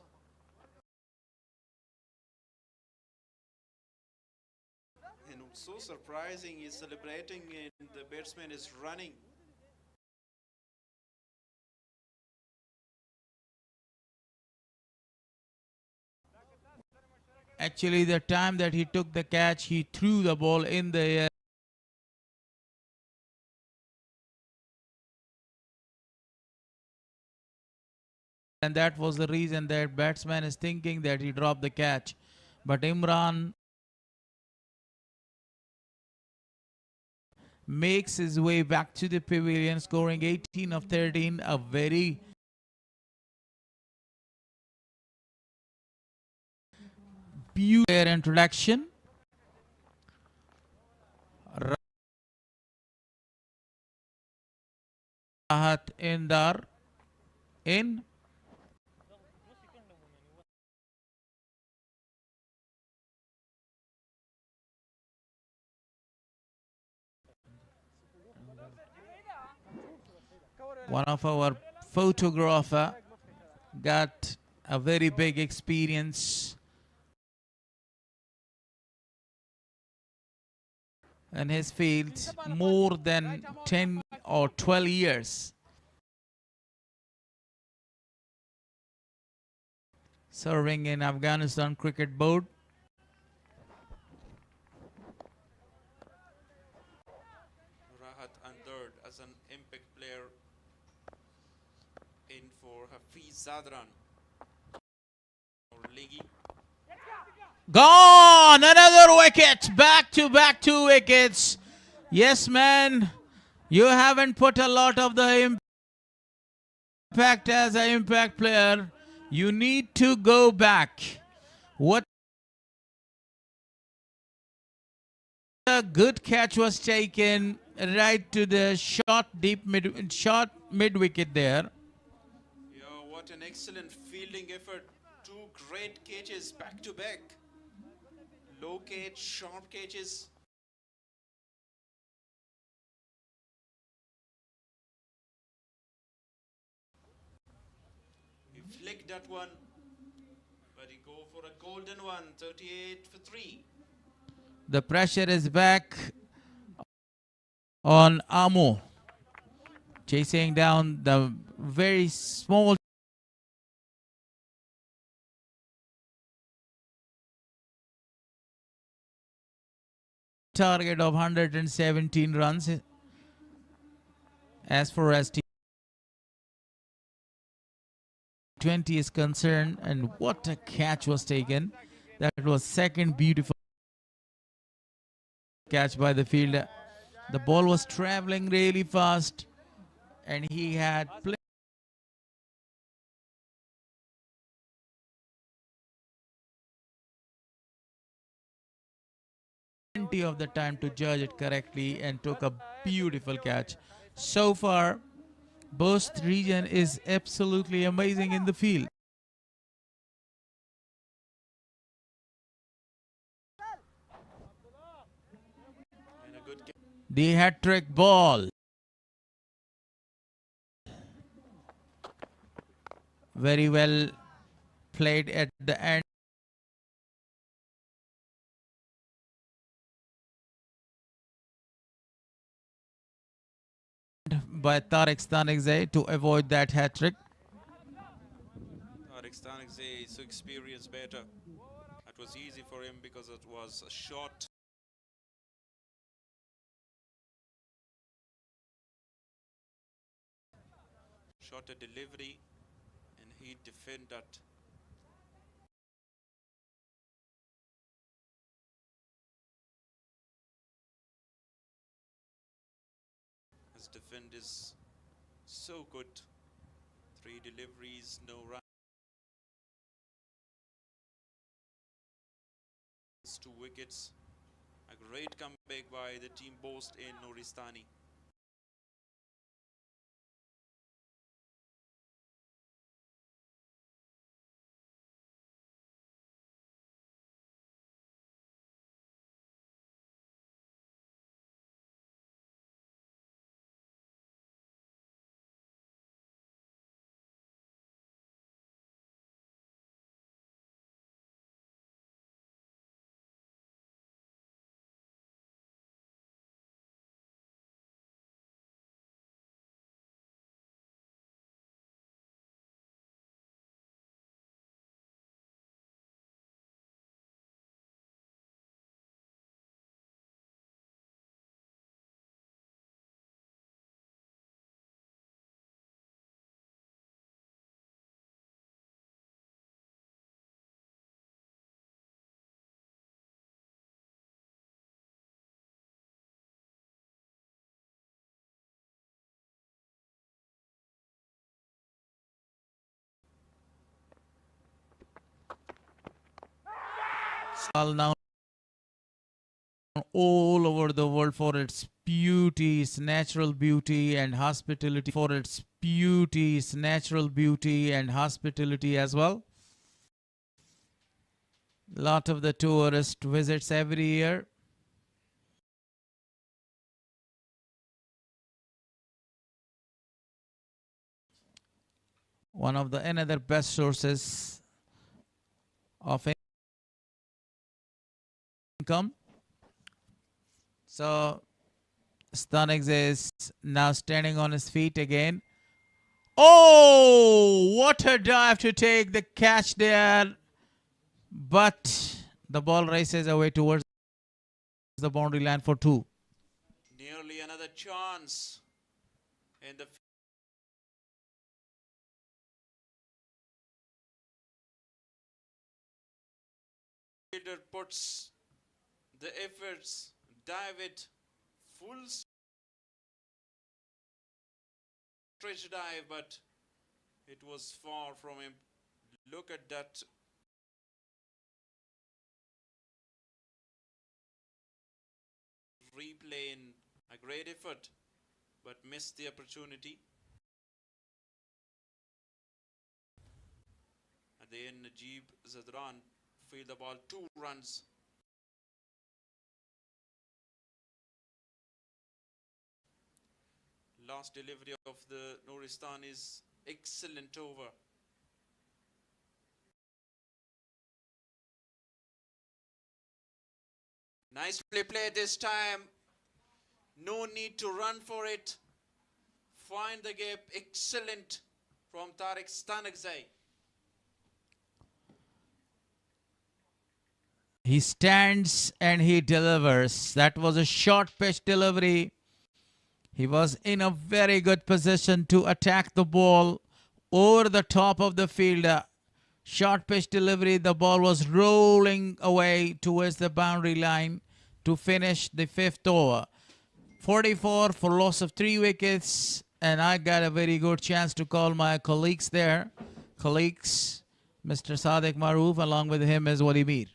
And so surprising, he's celebrating and the batsman is running. Actually, the time that he took the catch, he threw the ball in the air. And that was the reason that batsman is thinking that he dropped the catch. But Imran makes his way back to the pavilion, scoring 18 of 13, a very beautiful introduction. Rahat Indar in. One of our photographer got a very big experience in his field more than 10 or 12 years. Serving in Afghanistan Cricket Board. Rahat Andard as an impact player in for Hafiz Zadran. Or Ligi. Gone! Another wicket! Back to back 2 wickets. Yes, man. You haven't put a lot of the impact as an impact player. You need to go back. What a good catch was taken right to the short mid wicket there. Yeah, what an excellent fielding effort. 2 great catches back to back. Low catch, sharp catches. He flicked that one, but he go for a golden one. 38 for 3. The pressure is back on Amo, chasing down the very small target of 117 runs as far as T20 is concerned. And what a catch was taken. That was second beautiful catch by the fielder. The ball was traveling really fast and he had plenty of the time to judge it correctly and took a beautiful catch. So far, Bost region is absolutely amazing in the field. The hat-trick ball. Very well played at the end. By Tariq Stanigzai to avoid that hat-trick. Tariq Stanigzai is so experienced better. That was easy for him because it was a short. Shorter delivery, and he defended that. His defend is so good. 3 deliveries, no runs. 2 wickets. A great comeback by the team Bost in Nuristani. Now all over the world for its beauty, its natural beauty and hospitality. For its beauty, its natural beauty and hospitality as well. Lot of the tourist visits every year. One of the another best sources of income. So Stanix is now standing on his feet again. Oh, what a dive to take the catch there. But the ball races away towards the boundary line for 2. Nearly another chance in the fielder puts the efforts, dive it, full stretch dive, but it was far from him. Look at that. Replay in a great effort, but missed the opportunity. At the end, Najib Zadran field the ball 2 runs. Last delivery of the Nuristan is excellent over. Nicely played this time. No need to run for it. Find the gap. Excellent from Tariq Stanagzai. He stands and he delivers. That was a short pitch delivery. He was in a very good position to attack the ball over the top of the fielder. Short pitch delivery. The ball was rolling away towards the boundary line to finish the 5th over. 44 for loss of 3 wickets. And I got a very good chance to call my colleagues there. Colleagues, Mr. Sadiq Maroof, along with him is Wali Mir.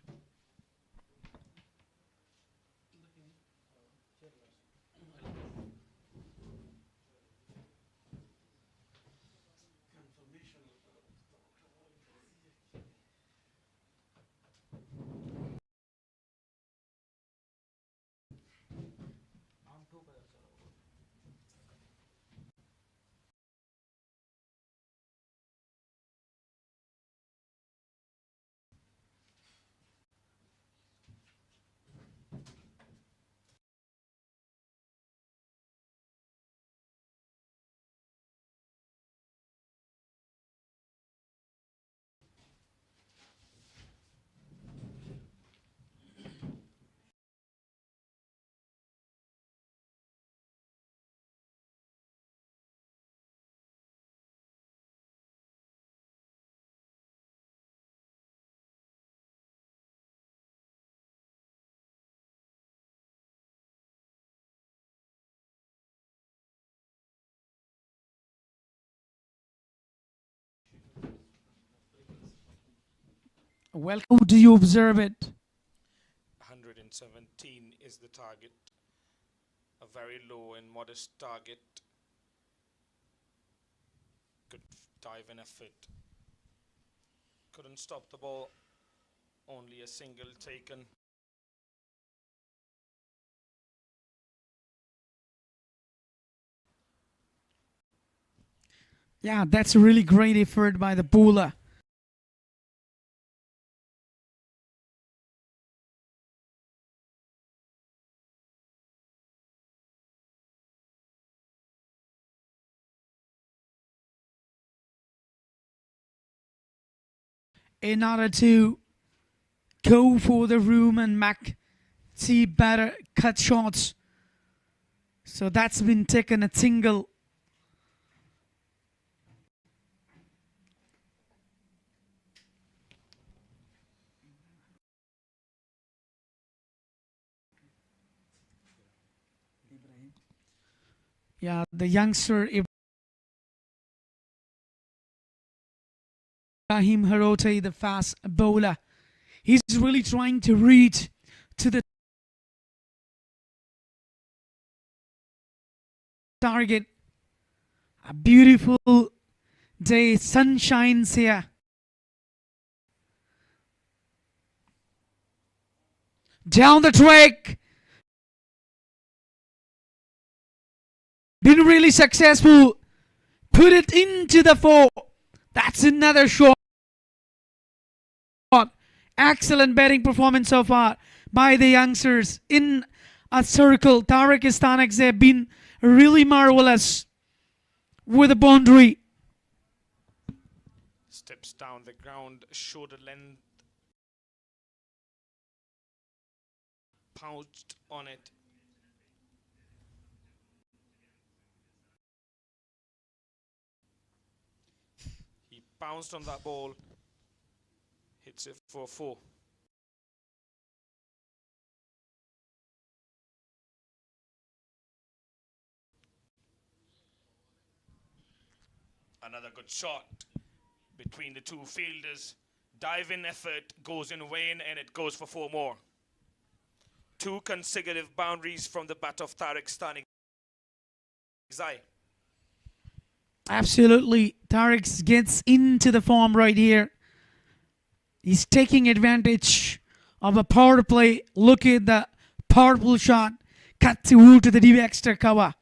Welcome. How do you observe it? 117 is the target. A very low and modest target. Good dive and effort. Couldn't stop the ball. Only a single taken. Yeah, that's a really great effort by the bowler. In order to go for the room and see better cut shots. So that's been taken a single. Yeah, the youngster Ibrahim Harote, the fast bowler, he's really trying to reach to the target. A beautiful day, sun shines here. Down the track. Been really successful. Put it into the 4. That's another shot. Excellent batting performance so far by the youngsters in a circle. Tariq Istanek have been really marvelous with a boundary. Steps down the ground, shoulder length. Pounced on it. He pounced on that ball. Hits it for 4. Another good shot between the two fielders. Dive-in effort goes in vain, and it goes for 4 more. 2 consecutive boundaries from the bat of Tariq Stanigzai. Absolutely. Tariq gets into the form right here. He's taking advantage of a power play. Look at the powerful shot. Cut to the deep extra cover.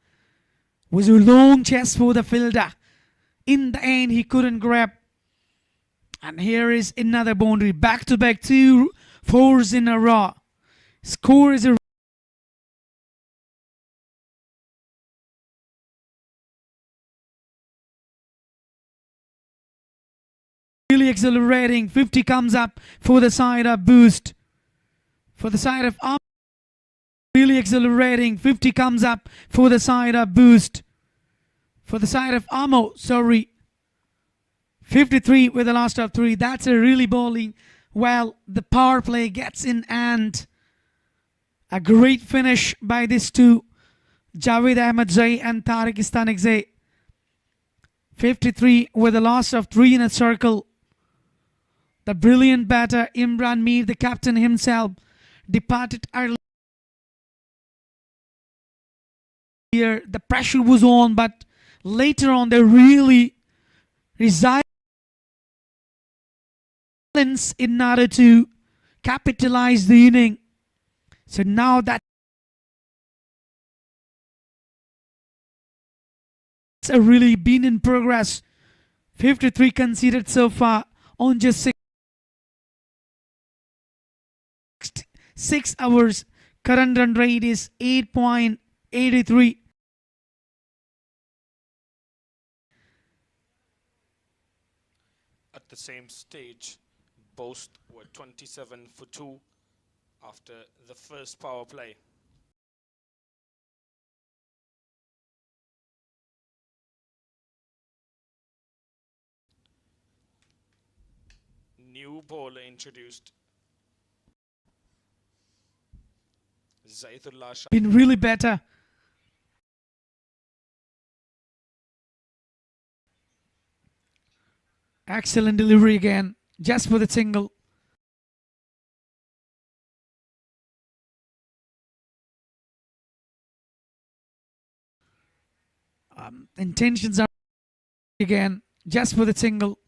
Was a long chase for the fielder. In the end, he couldn't grab. And here is another boundary. Back-to-back 2 fours in a row. Score is a really accelerating. 50 comes up for the side of Bost. For the side of really accelerating. 50 comes up for the side of Bost. For the side of Amo, sorry. 53 with the last of 3. That's a really bowling. Well, the power play gets in, and a great finish by these two, Javed Ahmed Zai and Tariq Istanek Zai. 53 with the loss of 3 in a circle. The brilliant batter Imran Mir, the captain himself, departed early. Here, the pressure was on, but later on they really resilience in order to capitalize the inning. So now that's really been in progress. 53 conceded so far on just 6 hours. Current run rate is 8.83. At the same stage, Bost were 27 for 2 after the first power play. New bowler introduced. Zaidullah Shah. Been really better. Excellent delivery again, just for the single. Intentions are again, just for the single.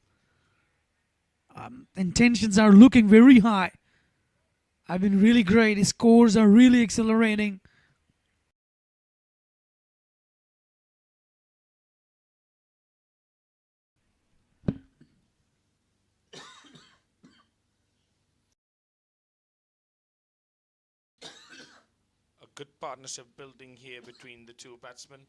Intentions are looking very high. I've been really great. His scores are really accelerating. A good partnership building here between the two batsmen.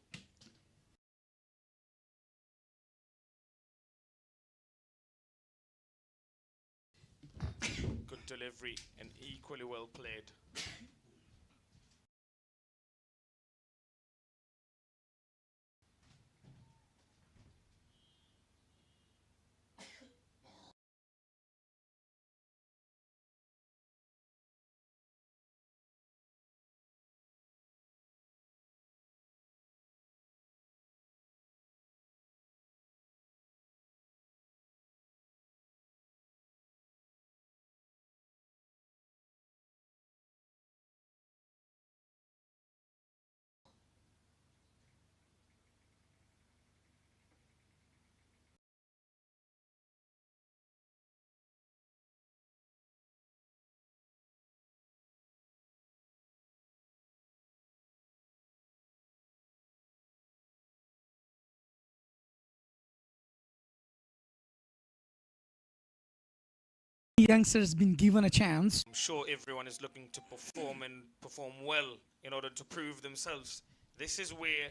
Good delivery and equally well played. youngsters been given a chance. I'm sure everyone is looking to perform and perform well in order to prove themselves. This is where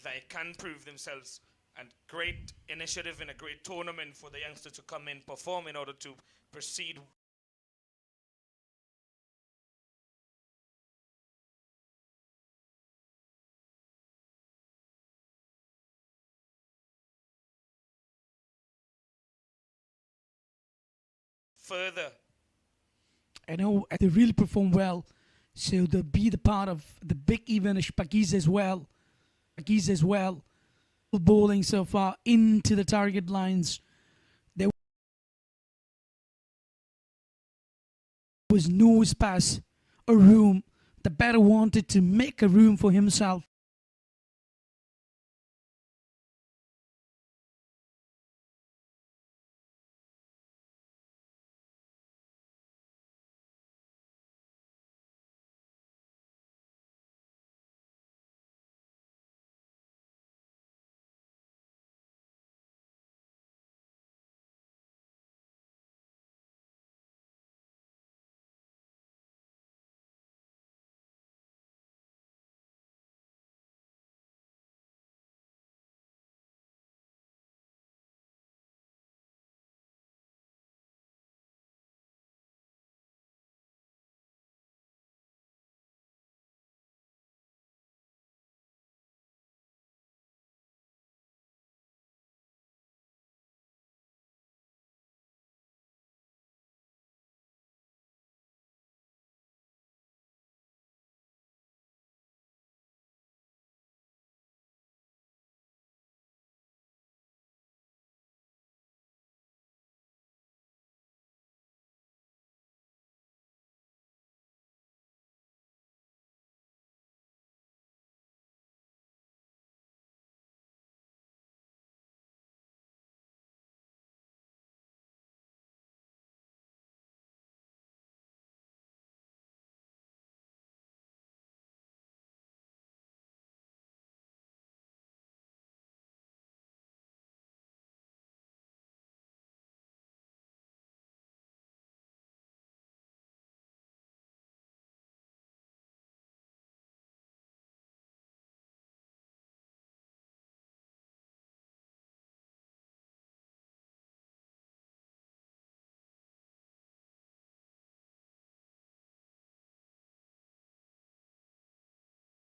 they can prove themselves, and great initiative in a great tournament for the youngsters to come in, perform in order to proceed. Further. I know they really perform well, so they'll be the part of the big event of Pakis as well. Pakis as well. Bowling so far into the target lines. There was no space or room. The batter wanted to make a room for himself.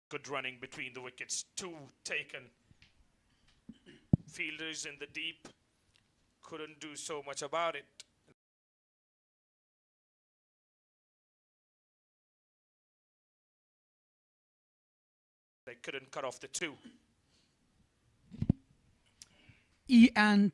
Good running between the wickets, 2 taken. Fielders in the deep couldn't do so much about it. They couldn't cut off the 2. And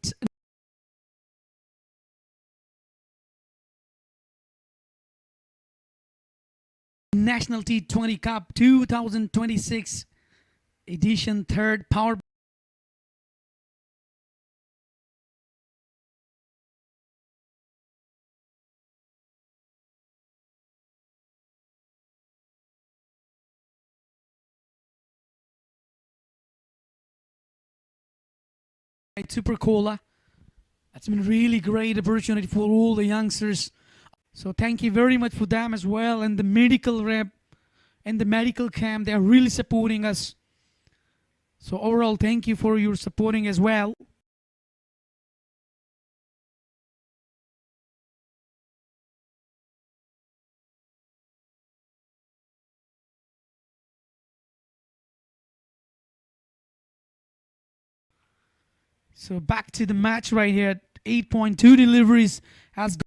National T20 Cup 2026 edition, third power Super Cola. That's been really great opportunity for all the youngsters. So thank you very much for them as well, and the medical rep and the medical camp. They are really supporting us. So overall, thank you for your supporting as well. So back to the match right here. 8.2 deliveries has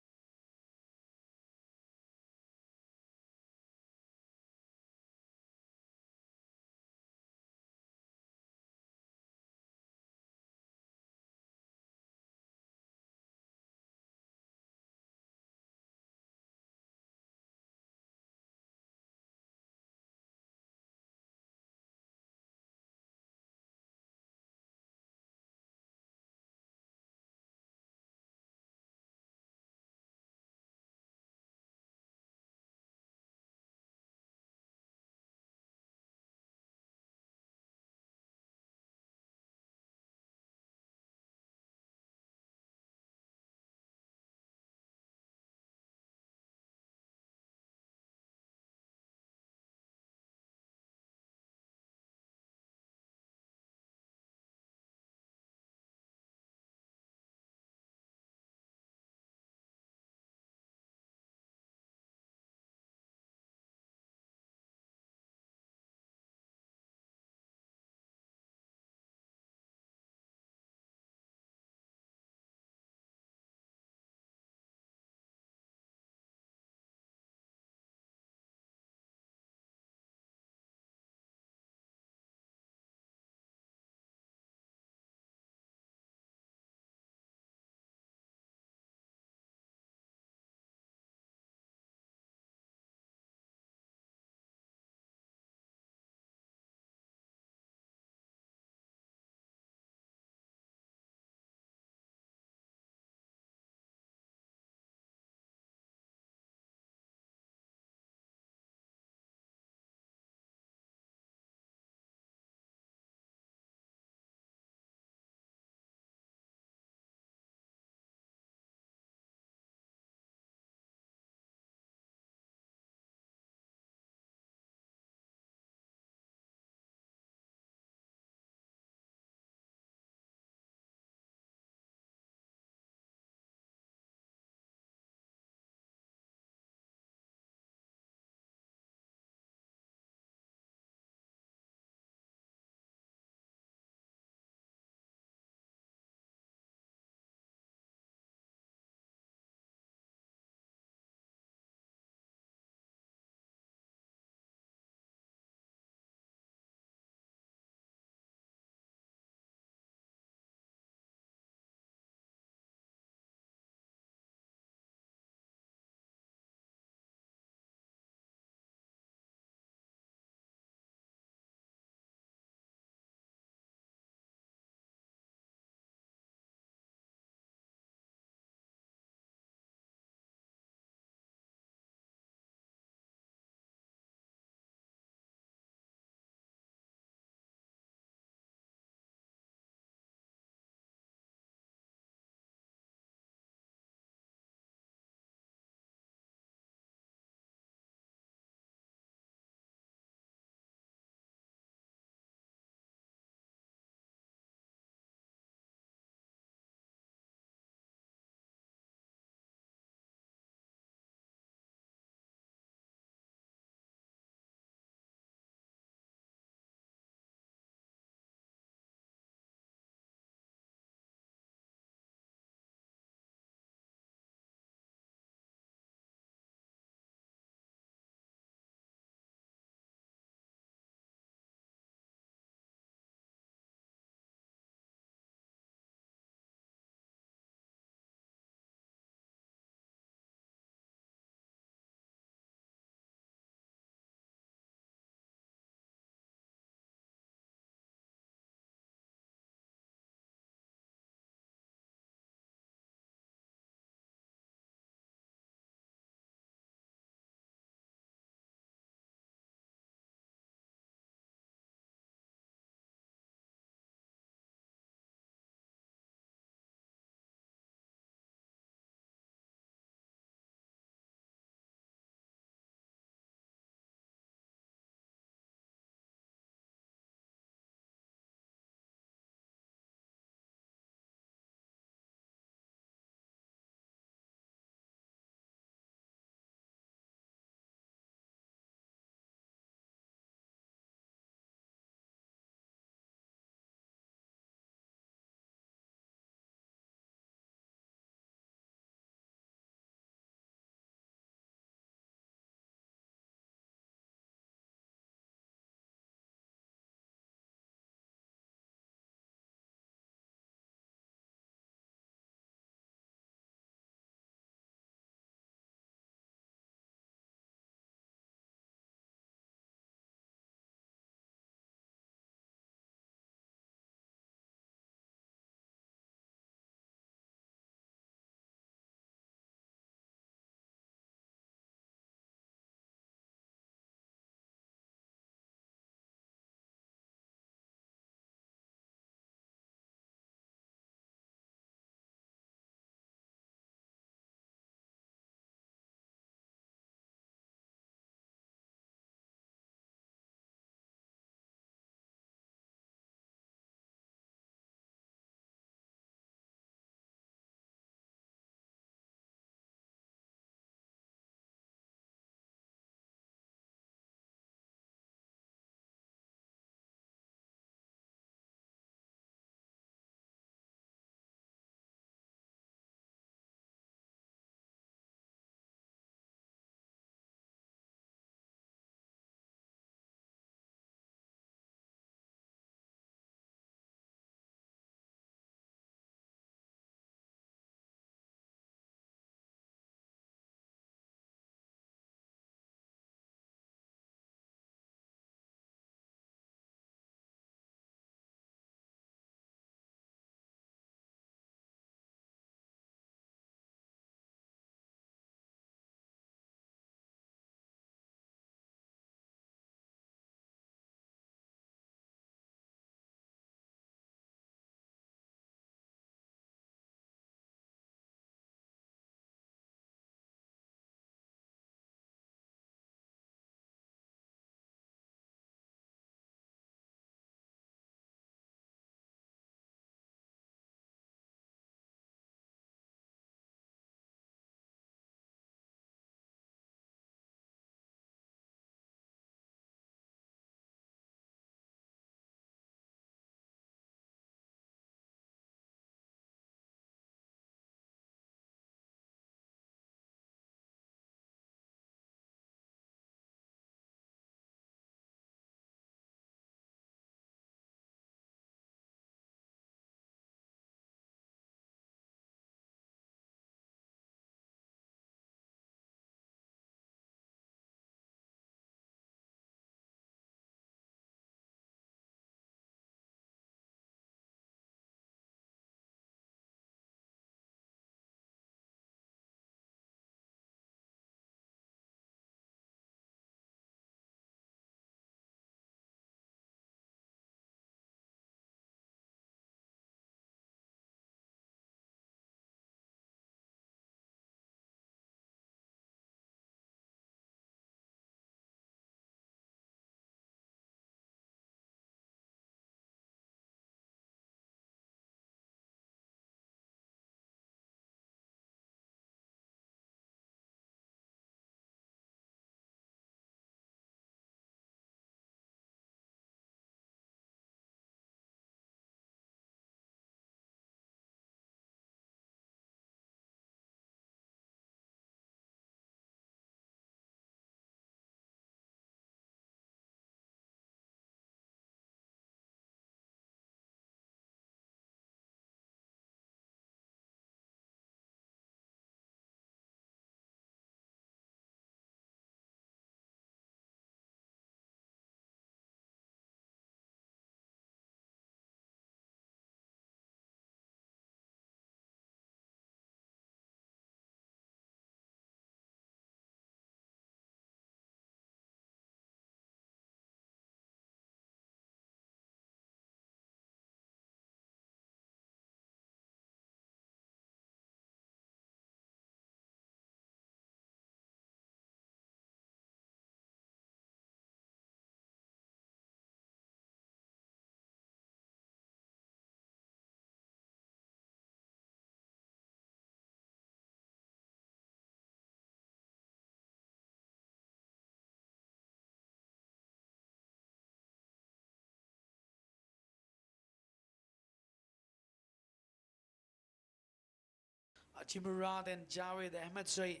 Timurad and Javed Ahmed Zai.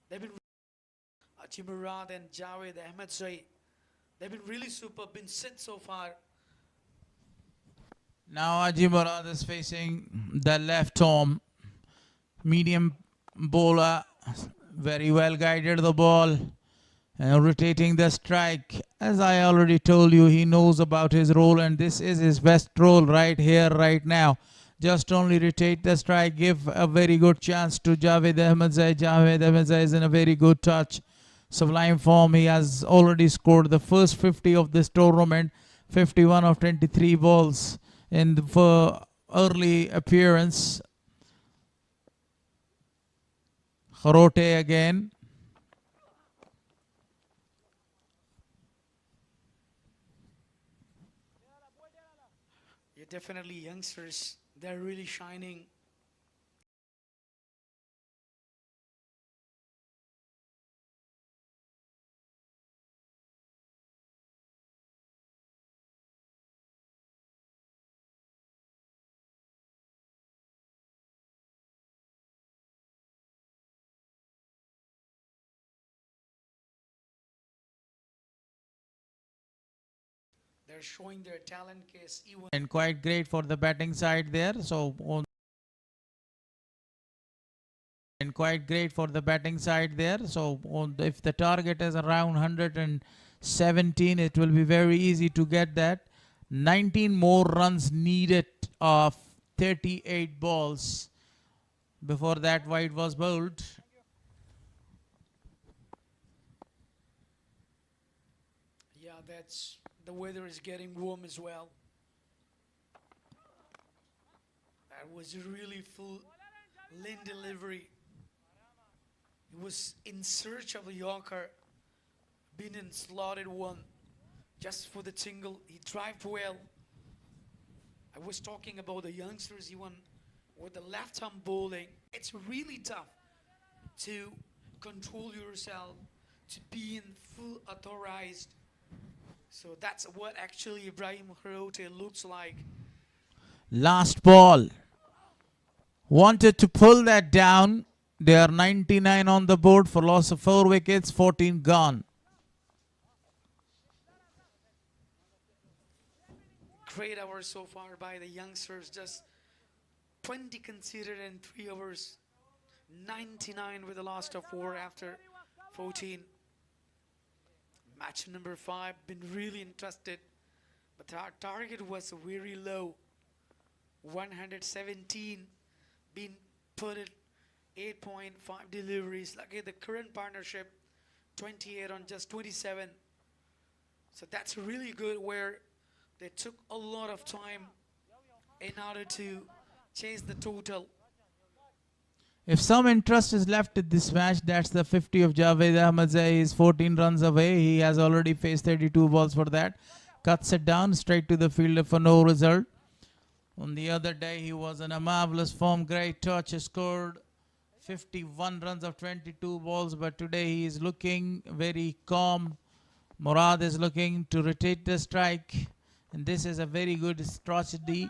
They've been Timurad and Javed Ahmed Zai. They've been really superb, been set so far. Now Ajimurad is facing the left arm. Medium bowler, very well guided the ball and rotating the strike. As I already told you, he knows about his role and this is his best role right here, right now. Just only rotate the strike, give a very good chance to Javed Ahmedzai. Javed Ahmedzai is in a very good touch. Sublime form. He has already scored the first 50 of this tournament, 51 of 23 balls in the early appearance. Khorote again. Yeah, definitely youngsters. They're really shining. They're showing their talent case even. And quite great for the batting side there. So quite great for the batting side there. So if the target is around 117, it will be very easy to get that. 19 more runs needed of 38 balls. Before that, wide was bowled. Yeah, the weather is getting warm as well. That was a really full lane delivery. He was in search of a Yorker, been in slotted one just for the single. He drived well. I was talking about the youngsters even with the left arm bowling. It's really tough to control yourself, to be in full authorized. So that's what actually Ibrahim Khorote looks like. Last ball. Wanted to pull that down. They are 99 on the board for loss of 4 wickets, 14 gone. Great hours so far by the youngsters. Just 20 conceded in 3 overs. 99 with a loss of 4 after 14. Match number 5, been really interested, but our target was very low. 117, been put at 8.5 deliveries. Look at the current partnership, 28 on just 27. So that's really good, where they took a lot of time in order to chase the total. If some interest is left in this match, that's the 50 of Javed Ahmedzai. He is 14 runs away. He has already faced 32 balls for that. Cuts it down straight to the fielder for no result. On the other day, he was in a marvelous form. Great touch. He scored 51 runs of 22 balls. But today he is looking very calm. Murad is looking to rotate the strike. And this is a very good strategy.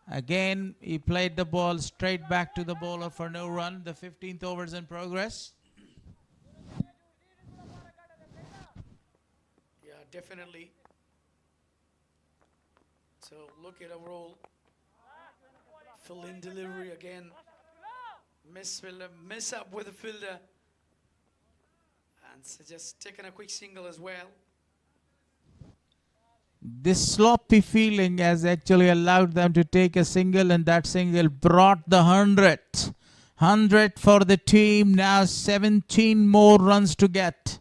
Again, he played the ball straight back to the bowler for no run. The 15th over is in progress. Yeah, definitely. So look at overall. Fill in delivery again. Miss up with the fielder. And so just taking a quick single as well. This sloppy feeling has actually allowed them to take a single, and that single brought the 100. 100 for the team. Now 17 more runs to get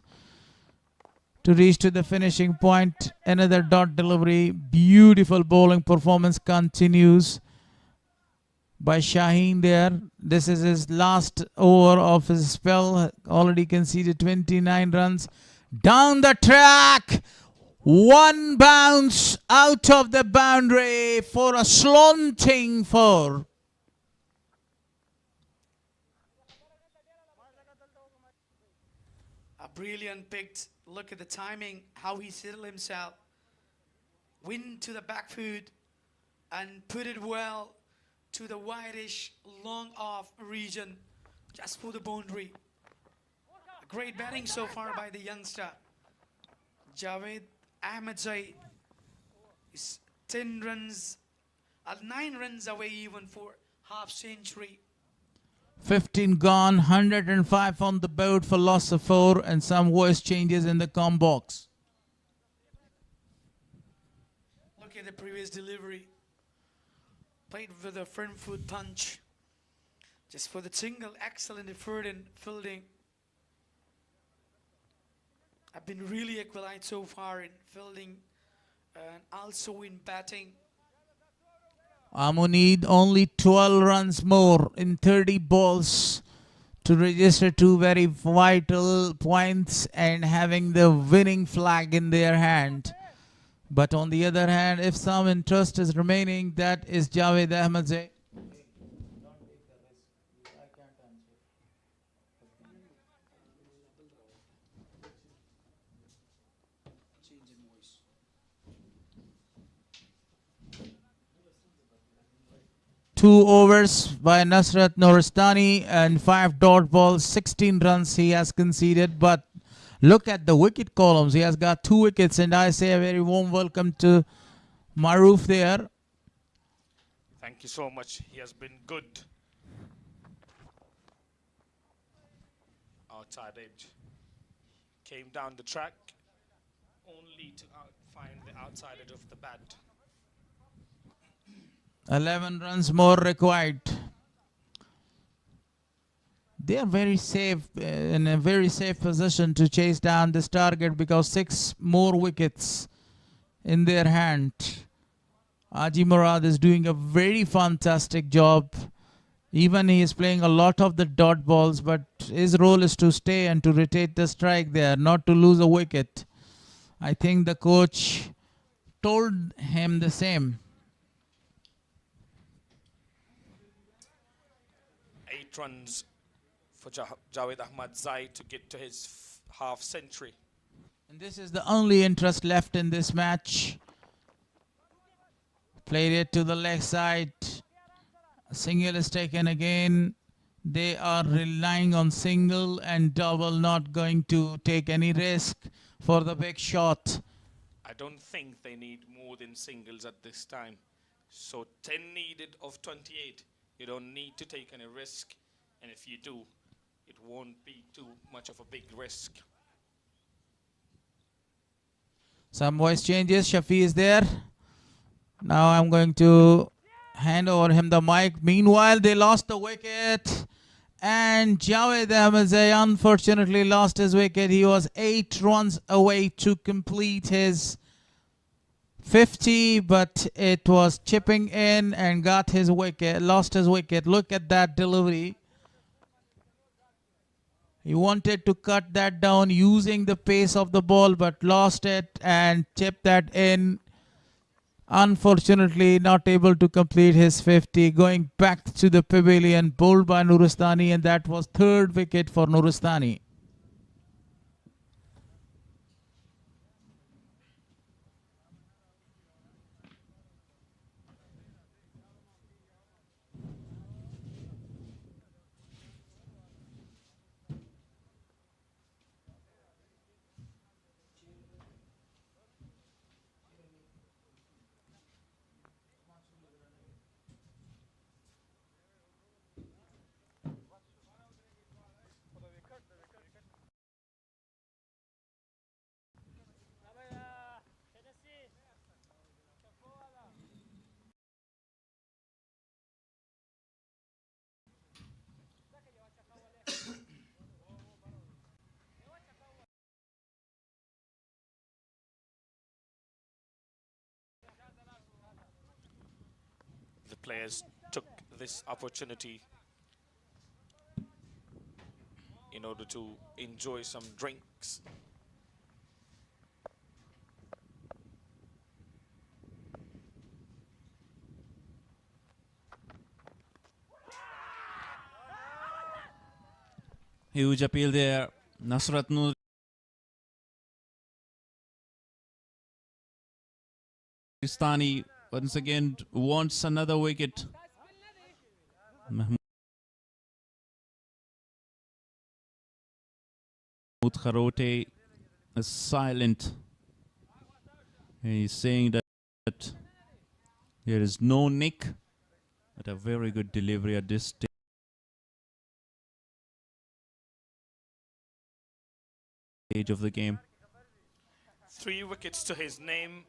to reach to the finishing point. Another dot delivery. Beautiful bowling performance continues by Shaheen there. This is his last over of his spell. Already conceded 29 runs. Down the track. One bounce out of the boundary for a slanting 4. A brilliant pick. Look at the timing, how he settled himself. Win to the back foot and put it well to the whitish long off region. just for the boundary. Great batting so far by the youngster. Javed Ahmedzai is 10 runs, 9 runs away even for half century. 15 gone, 105 on the board for loss of 4 and some voice changes in the com box. Look at the previous delivery. Played with a front foot punch. Just for the single, excellent effort in fielding. I've been really equalized so far in fielding and also in batting. Amu need only 12 runs more in 30 balls to register 2 very vital points and having the winning flag in their hand. But on the other hand, if some interest is remaining, that is Javed Ahmedzai. Two overs by Nasrat Nuristani and 5 dot balls, 16 runs he has conceded. But look at the wicket columns. He has got 2 wickets, and I say a very warm welcome to Maroof there. Thank you so much. He has been good. Outside edge. Came down the track only to find the outside edge of the bat. 11 runs more required. They are very safe, in a very safe position to chase down this target because 6 more wickets in their hand. Aji Murad is doing a very fantastic job. Even he is playing a lot of the dot balls, but his role is to stay and to rotate the strike there, not to lose a wicket. I think the coach told him the same. 8 runs for Javed Ahmedzai to get to his half century. And this is the only interest left in this match. Played it to the leg side. A single is taken again. They are relying on single and double, not going to take any risk for the big shot. I don't think they need more than singles at this time. So 10 needed of 28. You don't need to take any risk. And if you do, it won't be too much of a big risk. Some voice changes. Shafi is there. Now I'm going to hand over him the mic. Meanwhile, they lost the wicket. And Javed Ahmedzai unfortunately lost his wicket. He was 8 runs away to complete his 50, but it was chipping in and got his wicket, lost his wicket. Look at that delivery. He wanted to cut that down using the pace of the ball, but lost it and chipped that in. Unfortunately, not able to complete his 50. Going back to the pavilion, bowled by Nuristani, and that was 3rd wicket for Nuristani. The players took this opportunity in order to enjoy some drinks. Huge appeal there. Nasrat Nuristani once again wants another wicket. Kharote is silent. He's saying that there is no nick, but a very good delivery at this stage of the game. 3 wickets to his name.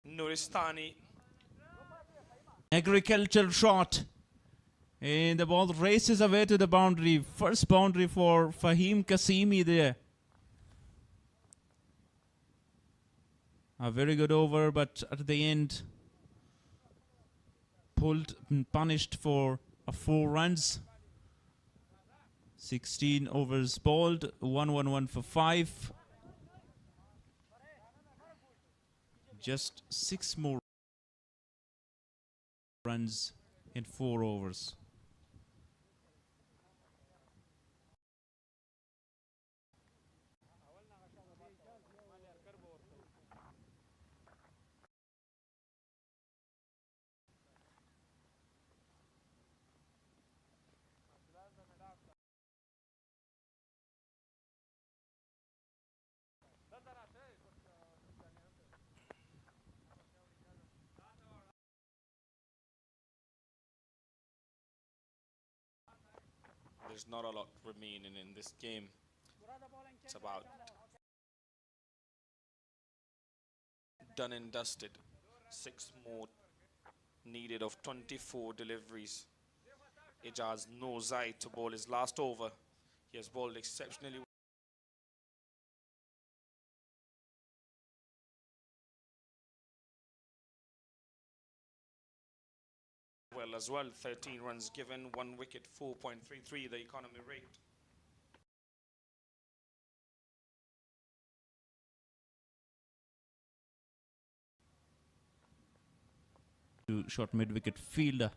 Nuristani. Agricultural shot. And the ball races away to the boundary. First boundary for Fahim Kasimi there. A very good over, but at the end punished for 4 runs. 16 overs bowled, 111 for 5. Just 6 more runs in 4 overs. There's not a lot remaining in this game. It's about done and dusted. 6 more needed of 24 deliveries. Ijaz Nozai to bowl his last over. He has bowled exceptionally well as well. 13 runs given, 1 wicket, 4.33 the economy rate. To short mid-wicket fielder.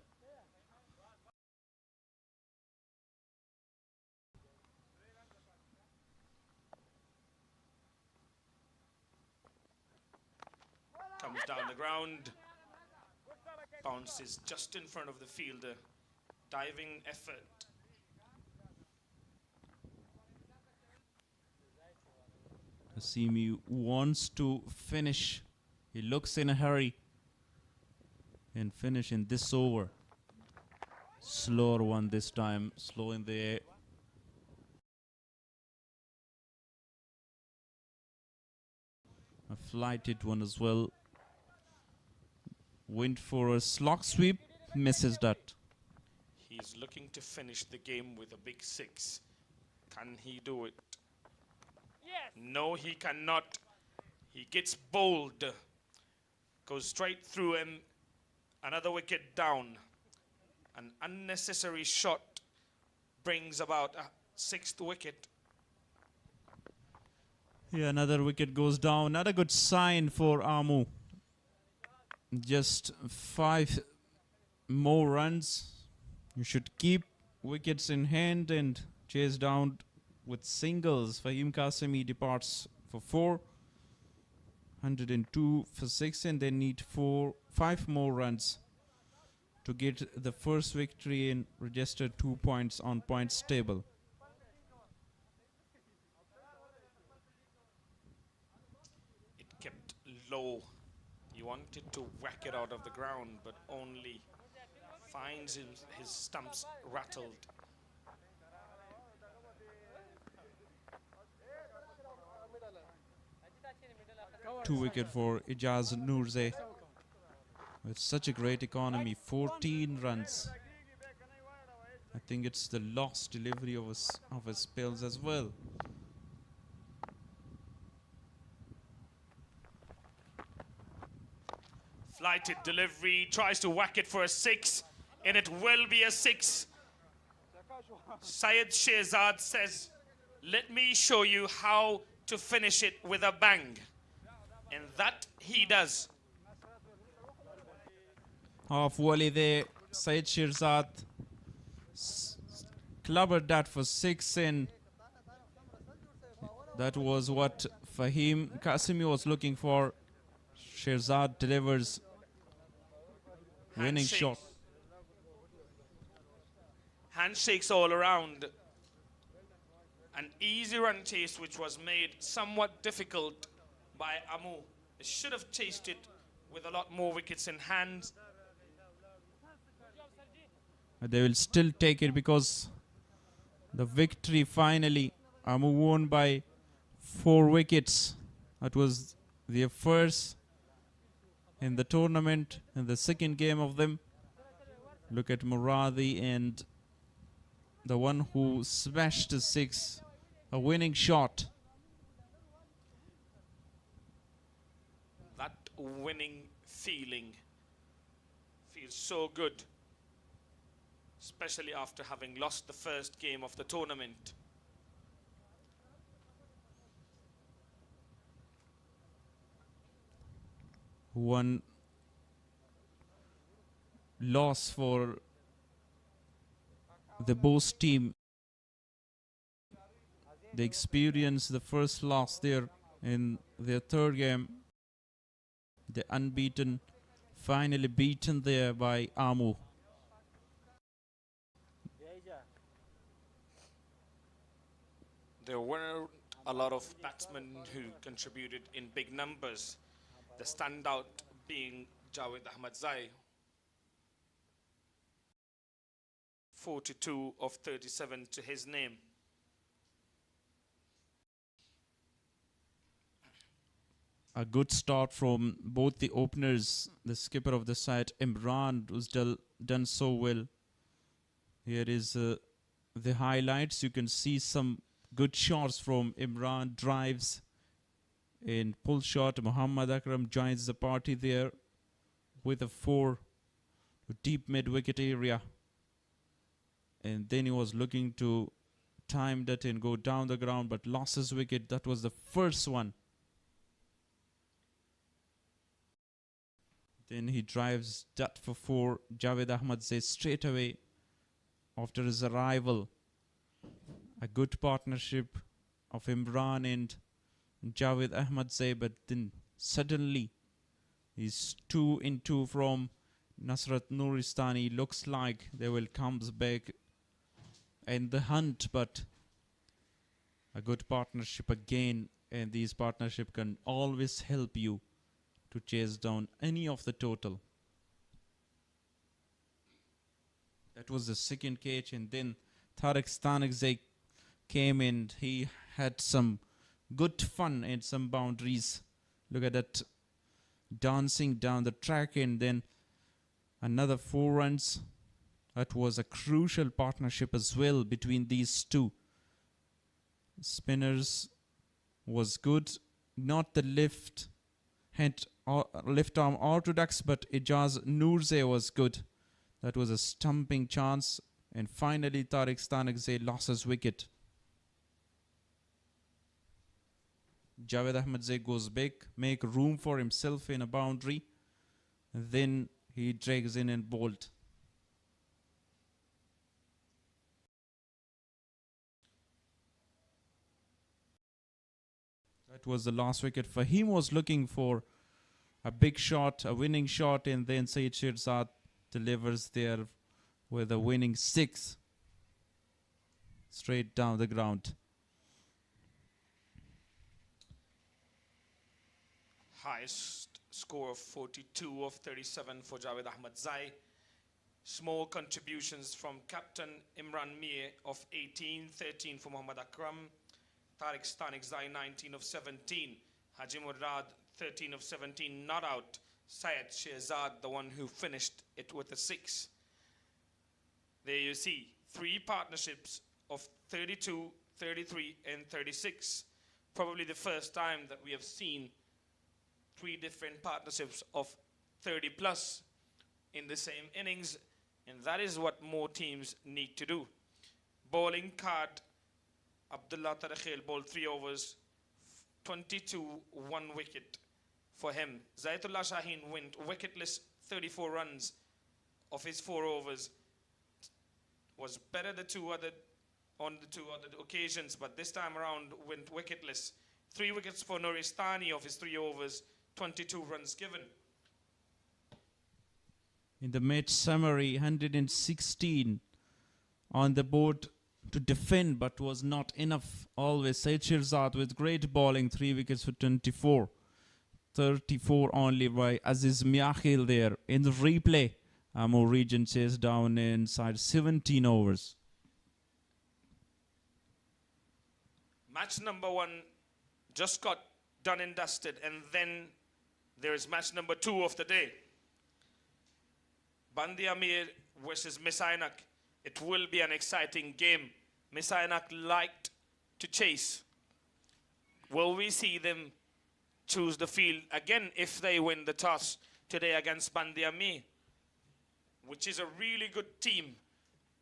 Comes down the ground. Bounces just in front of the fielder. Diving effort. Kasimi wants to finish. He looks in a hurry and finish in this over. Slower one this time, slow in the air. A flighted one as well. Went for a slog sweep, misses that. He's looking to finish the game with a big 6. Can he do it? Yes. No, he cannot. He gets bowled. Goes straight through him. Another wicket down. An unnecessary shot brings about a 6th wicket. Yeah, another wicket goes down. Not a good sign for Amu. Just 5 more runs. You should keep wickets in hand and chase down with singles. Fahim Kasimi departs for 4. 102 for 6, and they need 5 more runs to get the first victory and register 2 points on points table. It kept low. He wanted to whack it out of the ground, but only finds his stumps rattled. Two wicket for Ijaz Nurze. With such a great economy, 14 runs. I think it's the lost delivery of his spells as well. Flighted delivery, tries to whack it for a 6, and it will be a 6. Syed Shehzad says, let me show you how to finish it with a bang. And that he does. Half volley there, Syed Shehzad clobbered that for 6, and that was what Fahim Kasimi was looking for. Shirzad delivers. Winning shot. Handshakes all around. An easy run chase which was made somewhat difficult by Amu. They should have chased it with a lot more wickets in hand. They will still take it because the victory finally, Amu won by 4 wickets. That was their first in the tournament, in the second game of them. Look at Muradi and the one who smashed the 6, a winning shot. That winning feeling feels so good, especially after having lost the first game of the tournament. One loss for the Bost team. They experienced the first loss there in their third game. The unbeaten, finally beaten there by Amu. There weren't a lot of batsmen who contributed in big numbers. The standout being Javed Ahmadzai. 42 of 37 to his name. A good start from both the openers. The skipper of the side, Imran, was done so well. Here is the highlights. You can see some good shots from Imran. Drives in pull shot. Muhammad Akram joins the party there with a 4 deep mid-wicket area. And then he was looking to time that and go down the ground, but lost his wicket. That was the first one. Then he drives that for 4. Javed Ahmadzai straight away after his arrival. A good partnership of Imran and Javed Ahmadzai, but then suddenly he's 2 in 2 from Nasrat Nuristani. Looks like they will come back in the hunt, but a good partnership again, and these partnership can always help you to chase down any of the total. That was the second catch, and then Tariq Stanigzai came in. He had some good fun and some boundaries. Look at that, dancing down the track, and then another 4 runs. That was a crucial partnership as well between these two. Spinners was good, not the left arm orthodox, but Ijaz Noorzai was good. That was a stumping chance, and finally Tariq Stanigzai lost his wicket. Javed Ahmadzai goes back, make room for himself in a boundary, and then he drags in and bowled. That was the last wicket. Fahim was looking for a big shot, a winning shot, and then Syed Shirzad delivers there with a winning 6 straight down the ground. Highest score of 42 of 37 for Javed Ahmadzai. Small contributions from captain Imran Mir of 18, 13 for Muhammad Akram. Tariq Stanigzai 19 of 17. Haji Murad 13 of 17 not out. Syed Shirzad, the one who finished it with a 6. There you see 3 partnerships of 32, 33 and 36. Probably the first time that we have seen 3 different partnerships of 30 plus in the same innings, and that is what more teams need to do. Bowling card, Abdullah Tarakhil bowled 3 overs, 22, 1 wicket for him. Zaitullah Shaheen went wicketless, 34 runs of his 4 overs. Was better on the two other occasions, but this time around went wicketless. 3 wickets for Nuristani of his 3 overs, 22 runs given. In the match summary, 116 on the board to defend, but was not enough. Always Said Shirzad with great bowling, 3 wickets for 24. 34 only by Aziz Miakhil there. In the replay, Amor Region chased down inside 17 overs. Match number 1 just got done and dusted, and then there is match number 2 of the day. Bandi Amir versus Misainak. It will be an exciting game. Misainak liked to chase. Will we see them choose the field again if they win the toss today against Bandi Amir, which is a really good team,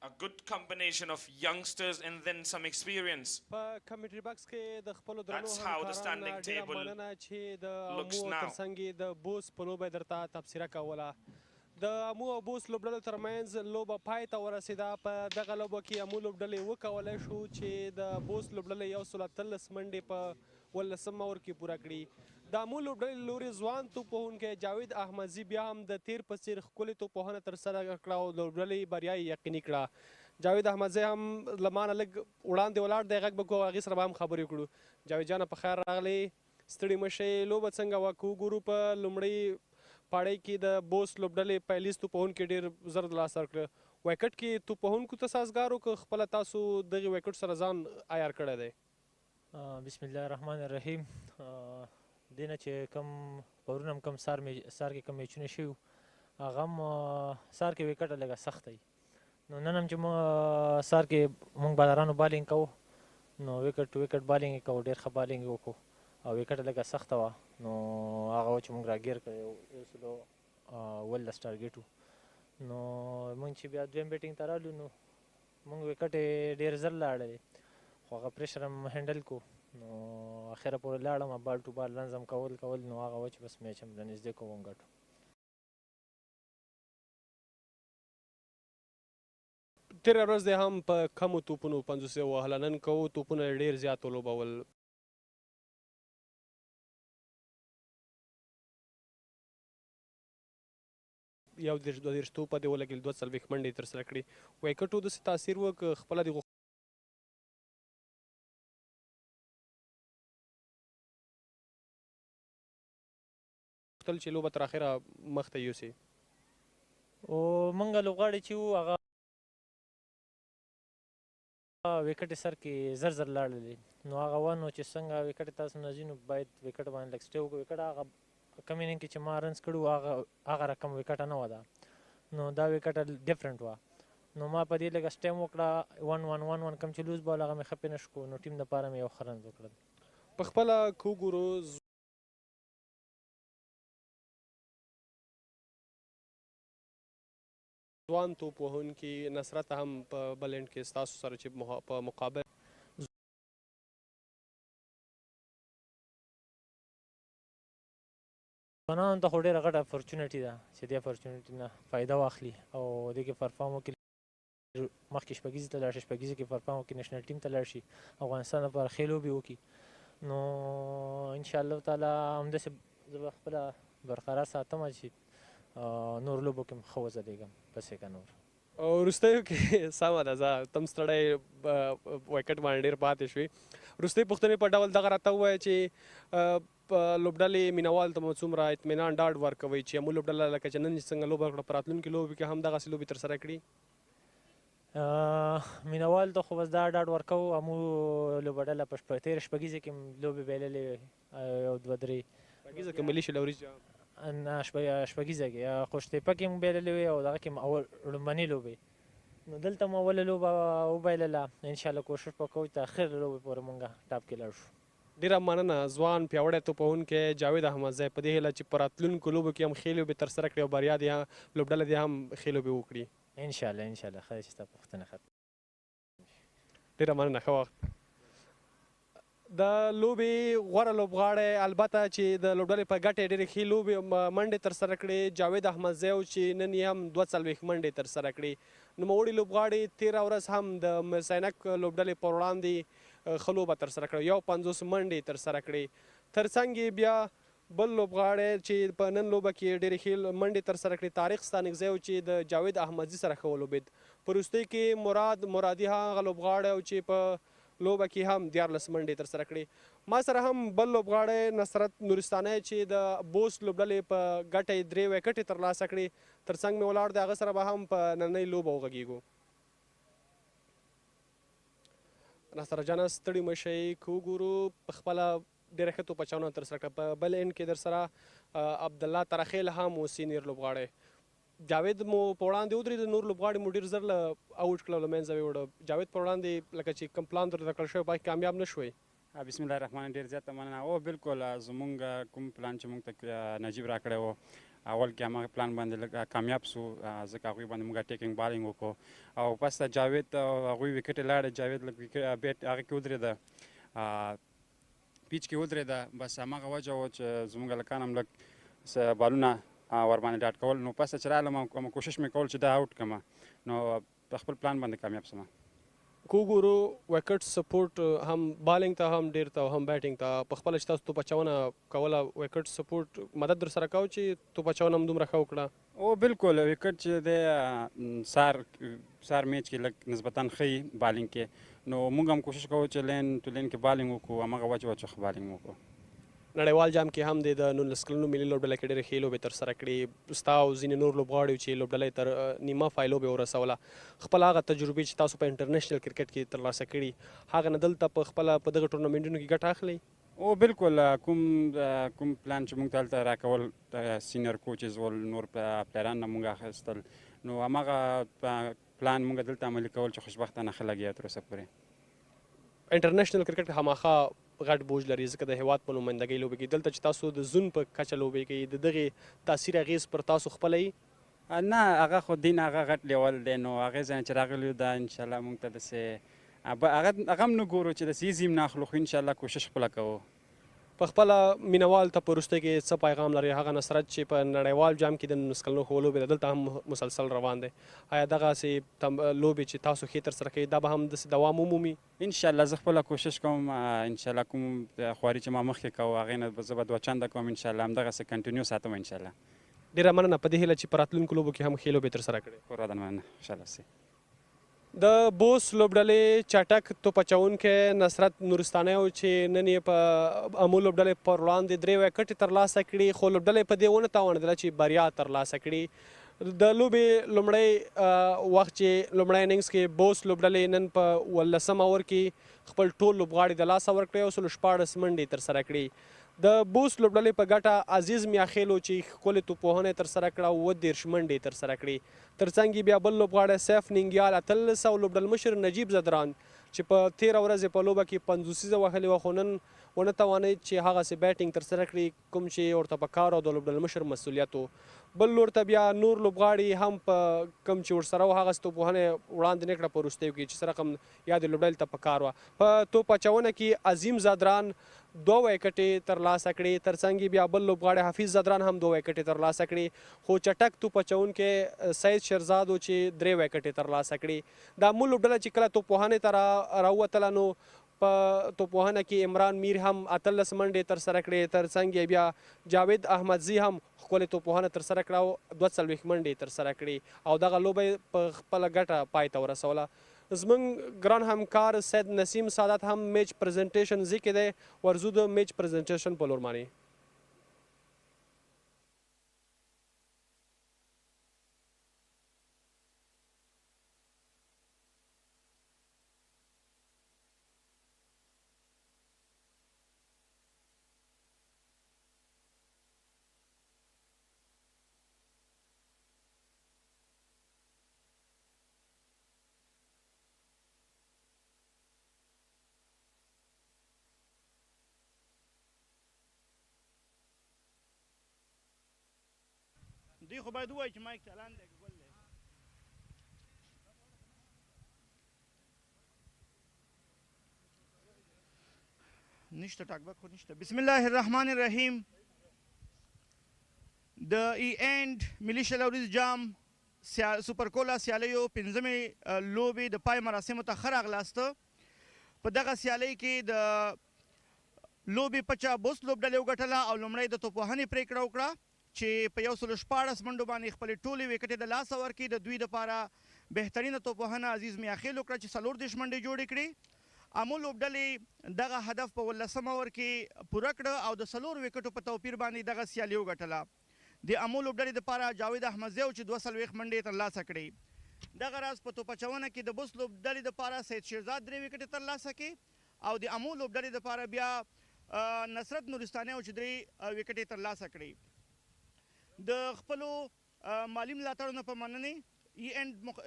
a good combination of youngsters and then some experience. That's how the standing table looks now. د امو او بوس لوبډلو ترمنځ لوبه پای ته ورسېده. په دغه لوبه کې امو لوبډلې وکولی شو چې د بوس لوبډلې 113 منډې په 18 اوور کې پوره کړي. د امو لوبډلې لوري ځوان توپوهونکی جاوید احمدزي بیا هم د تیر په څېر ښکلې توپوهنه ترسره کړه او لوبډلې بریا یې یقیني کړه. جاوید احمدزي هم له ما نه لږ وړاندې ولاړ دی، غږ به کوو، هغې سره به هم خبرې وکړو. جاوید جانه په خیر راغلی، ستړي مه شئ. لوبه څنګه وه که وګورو په لومړۍ پاړۍ کې د بوس لوبډلې پیلیز توپوهونکي ډېر زر د لاسه ورکړه. وایکټ کې توپوهونکو ته سازګار و که خپله تاسو دغې وایکټ سره ځان عیار کړی دی؟ بسم الله الرحمن الرحیم. دې نه چې کوم پرون هم کوم سهار کې کوم میچونه شوي هغه هم سهار کې ویکټه لږه سخته وي. نو نن هم چې موږ سهار کې موږ بالرانو بالینګ کوو نو ویکټ بالینګ یې کوو، ډېر ښه بالینګ یې وکړو او ویکټه لږه سخته وه. نو هغه و چې موږ راګیر کړی 118 ټارګېټ و. نو موږ چې بیا دویم بیټینګ ته رالو نو موږ ویکټ یې ډېر زر لاړلی خو هغه پریشر هم هینډل کو. نو اخره پورې لاړم، بال ټو بال رنز هم کول نو هغه و چې بس میچ هم رانږدې کوو ګټو. تېره ورځ دی هم په کمو توپونو 500 وهله، نن کوو توپونه ډېر زیات ولوبول. یو 2 توپه دې ولګېدل، 42 منډې یې ترسره کړي. وایکټو داسې تاثیر و که خپله دې غوښتل چې لوبه تر اخره مخته یوسي؟ او موږ لوبغاړي چې وو هغه ویکټ یې سر کې زر لاړلې. نو هغه ونه چې څنګه ویکټ تاسو نه ځي نو باید ویکټ باندې لږ سټې وکړو. ویکټ هغه کم اننګ کې چې ما رنز کړي وو هغه رقم ویکټه نه وه دا، نو دا ویکټه ډفرنټ وه. نو ما په دې لږه سټیم وکړه 1-1 کم چې لوز بال هغه مې ښه فینش کړو. نو ټیم دپاره مې یو ښه رنز وکړل. په خپله که وګورو ځوان توپوهونکي نصرت هم په بل اینډ کې ستاسو سره چې په مقابل ځوانانو ته خو ډېره غټه اپورچونټي ده چې دې اپورچونټي نه فایده واخلي او دې کې پرفارم وکړي. مخکې شپږیزې ته لاړ شي، شپږیزې کې پرفارم وکړي، نیشنل ټیم ته لاړ شي، افغانستان لپاره ښې لوبې وکړي. نو انشاءالله تعالی همداسې زه به خپله برقرار ساتم چې نور لوبو کې هم ښه وځلېږم پسې که نور. وروستیو کې سمه ده، زه تم ستړی وایکټ باندې ډېر پاتې شوې. وروستۍ پوښتنې په ډول دغه راته ووایه چې لوبډلې مینوال ته مو څومره اطمینان ډاډ ورکوئ چې مو لوبډله لکه چې نن څنګه لوبه وکړه په راتلونکي لوبو کې هم دغسې لوبې ترسره کړي؟ مینوال ته خو بس دا ډاډ ورکوو. مو لوبډله په تېره شپږیزې کې لوبې بایللې وې، یو 2-3 شپږیزه کې ملي شلوریز نه شپږیزه کې خوشتېپه کې مو بایللې وې او دغه کې مو لومړنۍ لوبې. نو دلته مو اوله لوبه وبایلله. انشاءالله کوشش به کوو چې اخر لوبې پورې مونږ ټاپ کې لاړ شو. ډېره مننه ځوان پیاوړی توپوهونکی جاوید احمدزی په دې هیله چې په راتلونکو لوبو کې هم ښې لوبې ترسره کړي او بریا دې لوبډله دې هم ښې لوبې وکړي. انشاءالله ښه چې ستا پوښتنه ختمه. ډېره مننه، ښه وخت. د لوبې غوره لوبغاړی البته چې د لوبډلې په ګټې ډېرې ښې لوبې منډې ترسره کړې جاوید احمدزی و چې نن یې هم 42 منډې ترسره کړې. نوموړي لوبغاړي تېره ورځ هم د مسینک لوبډلې پر وړاندې ښه لوبه ترسره کړې، یو 50 منډې ترسره کړې. ترڅنګ یې بیا بل لوبغاړی چې په نن لوبه کې ډېرې ښې منډې ترسره کړې طارق ستانکزی و چې د جاوید احمدزي سره ښه ولوبېد. په وروستۍ کې مرادي هغه لوبغاړی و چې په لوبه کې هم 14 منډې ترسره کړې. ما سره هم بل لوبغاړی نصرت نورستانی چې د بوست لوبډلې په ګټه یې 3 وکټې ترلاسه کړې، ترڅنګ مې ولاړ دی، هغه سره به هم په نننۍ لوبه وغږېږو. ناصر جانه ستړي مه شئ، که وګورو په خپله ډېره ښه توپچونه ترسره کړه. په بل اند کې در سره عبدالله ترخیل هم و سینیر لوبغاړی. جاوید مو په وړاندې ودرېد، نور لوبغاړي مو ډېر زر له اوټ کړه، له منځه ویوړه. جاوید په وړاندې لکه چې کوم پلان درته کړل شوی پکې کامیاب نه شوی. بسم الله الرحمن ډېر زیاته مننه. او بالکل زمونږ کوم پلان چې موږ ته نجیب راکړی و، اول کې هماغه پلان باندې لږ کامیاب سو، ځکه هغوی باندې موږ ټیکنګ بالینګ وکړو او پس ته جاوید هغوی وکټې لاړې، جاوید لږ بیټ هغه کې ودرېده، پیچ کې ودرېده. بس هماغه وجه و چې زموږ هلکان هم لږ بالونه ورباندې ډاډ کول. نو پس چې رالم کوشش مې کول چې دا اوټ کړم، نو په خپل پلان باندې کامیاب سوم. که وګورو وکټ سپورټ هم بالینګ ته هم ډېر ته او هم بیټینګ ته، په خپله چې تاسو توپچونه کوله وکټ سپورټ مدد در سره کوو چې توپچونه هم دومره ښه وکړه؟ او بالکل وکټ چې دی سار میچ کې لږ نسبتا ښه بالینګ کې، نو موږ هم کوشش کوو چې لین ټو لین کې بالینګ وکړو، هماغه وجه و چې ښه بالینګ وکړو. نړیوال جام کې هم د 19 کلنو ملي لوبډله کې ډېرې ښې لوبې ترسره کړې. ستا او ځینې نور لوبغاړي چې لوبډله یې تر نیمه فای لوبې ورسوله، خپل هغه تجربې چې تاسو په انټرنیشنل کرکټ کې ترلاسه کړي، هغه نه دلته په خپله په دغه ټورنمنټونو کې ګټه اخلئ؟ او بالکل کوم پلان چې موږ ته هلته راکول سینیر کوچز ول، نور پلیران نه موږ اخیستل، نو هماغه پلان موږ دلته عملي کول چې خوشبختانه ښه لګیا تر اوسه پورې. انټرنیشنل کرکټ خامخا غټ بوج لري، ځکه د هیواد په نمایندګۍ لوبې کوي. دلته چې تاسو د زون په کچه لوبې کوي، د دغې تاثیر اغېز پر تاسو خپله یي؟ نه، هغه خو دین هغه غټ لیول دی، نو هغې ځای چې راغلي یو دا انشاءالله موږ ته داسې هغه هم نه ګورو چې داسې ایزي هم نه اخلو، خو انشاءالله کوشش خپله کوو. په خپله مینوال ته په وروستۍ کې څه پیغام لري؟ هغه نصرت چې په نړیوال جام کې د 19 کلنو ښو لوبې ده، دلته هم مسلسل روان دی، آیا دغسې لوبې چې تاسو ښې ترسره کوئ دا به هم داسې دوام ومومي؟ انشاءالله زه خپله کوشش کوم، انشاءالله کوم خواري چې ما مخکې کوو هغې نه زه به 2 چنده کوم، انشاءالله همدغسې کنټینیو ساتم انشاءالله. ډېره مننه، په دې هیله چې په راتلونکو لوبو کې هم ښې لوبې ترسره کړئ. پوره ده مننه، انشاءالله سي. د بوست لوبډلې چټک توپچونکی نصرت نورستانی و چې نن یې په امو لوبډلې پر وړاندې 3 وکټې ترلاسه کړي، خو لوبډلې په دې ونه توانېدله چې بریا ترلاسه کړي. د لوبې لومړی وخت چې لومړی اننګز کې بوست لوبډلې نن په 18 اوور کې خپل ټول لوبغاړي د لاسه ورکړی او 14 منډې ترسره کړي. د بوست لوبډلې په ګټه عزیز میاخیل و چې ښکلې توپوهنه یې ترسره کړه او 30 منډې ترسره کړي. ترڅنګ یې بیا بل لوبغاړی سیف ننګیال 18 او لوبډلمشر نجیب زدران چې په 13 ورځې په لوبه کې 50 وهلې وه، خو نن ونه توانید چې هغسې بیټینګ ترسره کړي کوم چې ورته پکار او د لوبډلمشر مسؤلیت و. بل لور ته بیا نور لوبغاړي هم په کوم چې ورسره و هغسې توپوهنه وړاندې نه کړه په وروستیو کې چې څه رقم یا د لوبډلې ته پکار وه. په توپ اچونه کې عظیم زدران 2 وکټې ترلاسه کړې، ترڅنګ یې بیا بل لوبغاړی حفیظ زدران هم 2 وکټې ترلاسه کړې، خو چټک توپ اچونکی سید شیرزاد و چې 3 وکټې ترلاسه کړې. د امو لوبډله چې کله توپوهنې ته راووتله نو په توپوهنه کې عمران میر هم 18 منډې ترسره کړې، ترڅنګ یې بیا جاوید احمدزي هم ښکلې توپوهنه ترسره کړه او 42 منډې ترسره کړې او دغه لوبه یې په خپله ګټه پای ته ورسوله. زموږ ګران همکار سید نسیم سعادت هم میچ پریزنټیشن ځای کې دی، ورځو د میچ پریزنټیشن په لور باندې. دوی خو باید ووایي چې مایک چالان دی که ګل دی. نشته ټاکبک خو نشته. بسم الله الرحمن الرحیم. د ای اینډ ملي شلوریز جام سوپر کولا سیالیو 5مې لوبې د پای مراسمو ته ښه راغلاست. په دغه سیالۍ کې د لوبې پچه بوست لوبډلې وګټله او لومړی د توپوهنې پرېکړه وکړه چې په 114 منډو باندې خپلې ټولې وکټې د لاسه ورکړي. د دوی دپاره بهترینه توپوهنه عزیز میاخیل وکړه چې 34 منډې جوړې کړې. امو لوبډلې دغه هدف په 18 اوور کې پوره کړه او د 4 وکټو په توپیر باندې دغه سیالي وګټله. د امو لوبډلې دپاره جاوید احمدزی چې 42 منډې ترلاسه کړې. دغه راز په توپچونه کې د بوست لوبډلې دپاره سید شیرزاد 3 وکټې ترلاسه کړې او د امو لوبډلې دپاره بیا نصرت نورستاني چې 3 وکټې ترلاسه کړې. د خپلو مالی ملاتړونو په مننې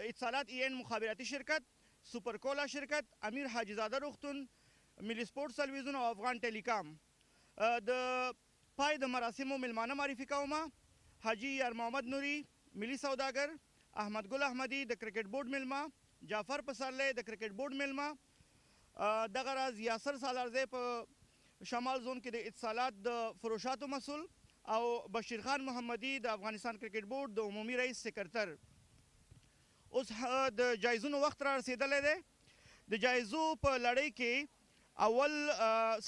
اتصالات مخابراتي شرکت، سوپر کولا شرکت، امیر حاجي زاده روغتون، ملي سپورټ تلویزیون او افغان ټیلیکام. د پای د مراسمو میلمانه معرفي کومه حاجي یار محمد نوري ملي سوداګر، احمد ګل احمدي د کرکټ بورډ میلمه، جعفر پسرلی د کرکټ بورډ میلمه. دغه راز یاسر سالارزی په شمال زون کې د اتصالات د فروشاتو مسؤل او بشیر خان محمدي د افغانستان کرکټ بورډ د عمومي رئیس سکرتر. اوس د جایزونو وخت را رسېدلی دی. د جایزو په لړۍ کې اول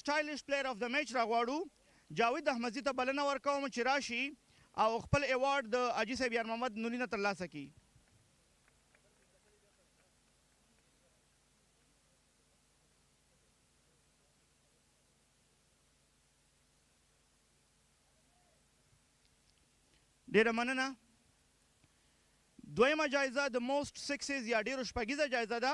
سټایلش پلیر اف د میچ راغواړو. جاوید احمدزي ته بلنه ورکوم چې راشي او خپل ایوارډ د حاجي صاحب یار محمد نوري نه ترلاسه کړي. ډیره مننه. دویمه جایزه د موسٹ سکسز یا ډیرو شپږیزه جایزه ده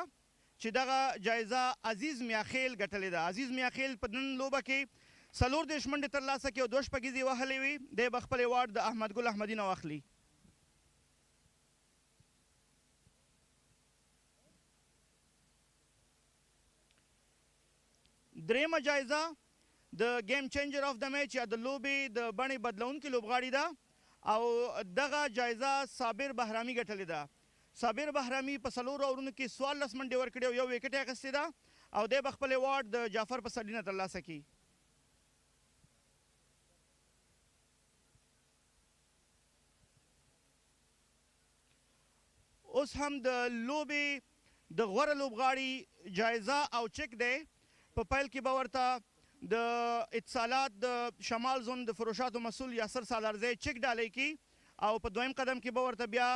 چې دغه جایزه عزیز میاخیل ګټلې ده. عزیز میاخیل په نن لوبه کې 34 منډې ترلاسه کړې او 2 شپږیزې وهلې وي. دی به خپل ایوارډ د احمد ګل احمدي نه واخلي. دریمه جایزه د گیم چینجر اف د میچ یا د لوبې د بڼې بدلونکي لوبغاړي ده او دغه جایزه صابر بهرامي ګټلې ده. صابر بهرامي په 4 اورونو کې 14 منډې ورکړې او 1 وکټ یې اخیستې ده او دی به خپل ایوارډ د جعفر پسرلي نه ترلاسه کړي. اوس هم د لوبې د غوره لوبغاړي جایزه او چک دی. په پیل کې به ورته د اتصالات د شمال زون د فروشاتو مسؤل یاسر سالارزی چک ډالۍ کی او په دویم قدم کې به ورته بیا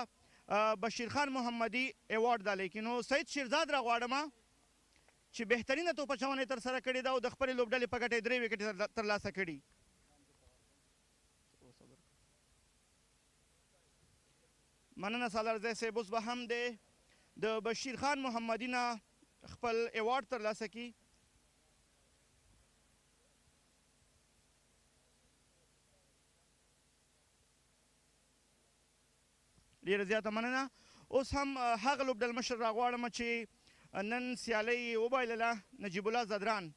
بشیر خان محمدي ایوارډ ډالۍ کی. نو سید شیرزاد راغواړم چې بهترینه توپچونه یې ترسره کړې ده او د خپلې لوبډلې په ګټه 3 وکټې ترلاسه کړي. مننه سالارزی صاحب. اوس به هم دی د بشیر خان محمدي نه خپل ایوارډ ترلاسه کړي. ډیره زیاته مننه. اوس هم هغه لوبډل مشر راغواړم چې نن سیالۍ وبایلله، نجیب الله زدران.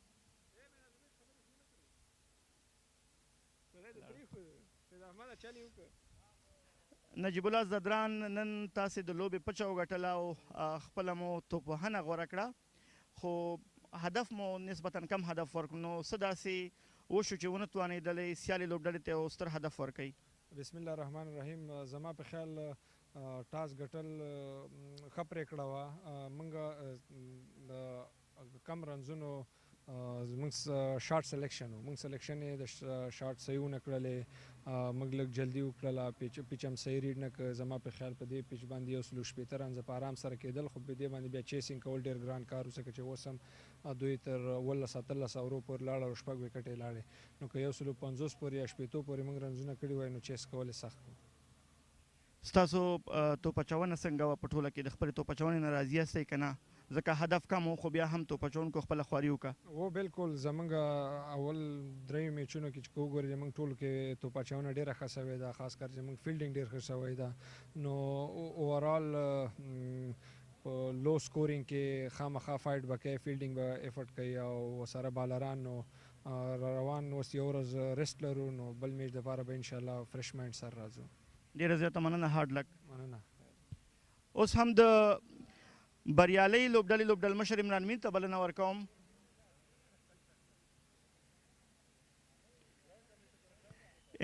نجیب الله زدران نن تاسې د لوبې پچه وګټله او خپله مو توپوهنه غوره کړه خو هدف مو نسبتا کم هدف ورکړو. نو څه داسې وشو چې ونه توانېدلې سیالې لوبډلې ته یو ستر هدف ورکوي؟ بسم الله الرحمن الرحیم. زما په خیال ټاس ګټل ښه پرېکړه وه. موږ د کم رنزونو زموږ شارټ سلیکشن و، موږ سلیکشن یې د شارټ صحیح ونه کړلې. موږ لږ جلدي وکړله، پیچ هم صحیح ریډ نه کړ. زما په خیال په دې پیچ باندې 160 رنزه په آرام سره کېدل خو په دې باندې بیا چیسینګ کول ډېر ګران کار و ځکه چې اوس هم دوی تر 17-18 اورو پورې لاړه او 6 وکټې لاړې. نو که 150 پورې یا 80 پورې موږ رنزونه کړي وای نو چیس کول یې سخت و. ستاسو توپچونه څنګه وه په ټوله کې؟ د خپلې توپچونې نه راضي یاستئ که نه؟ ځکه هدف کم و خو بیا هم توپچونکو خپله خواري وکړه. و بالکل. زموږ اول 3 میچونو کې چې وګورئ زموږ ټولو کې توپچونه ډېره ښه سوې ده، خاص کر زموږ فیلډینګ ډېر ښه سوی ده. نو اوورال په لو سکورینګ کې خامخا فایټ به کوي، فیلډینګ به ایفرټ کوي او سره بالران نو روان اوس یو ورځ ریسټ لرو نو بل میچ دپاره به انشاءالله فرش مایند سره راځو. ډېره زیاته مننه. هارډ لک. مننه. اوس هم د بریالۍ لوبډلې لوبډل مشر عمران میر ته بلنه ورکوم.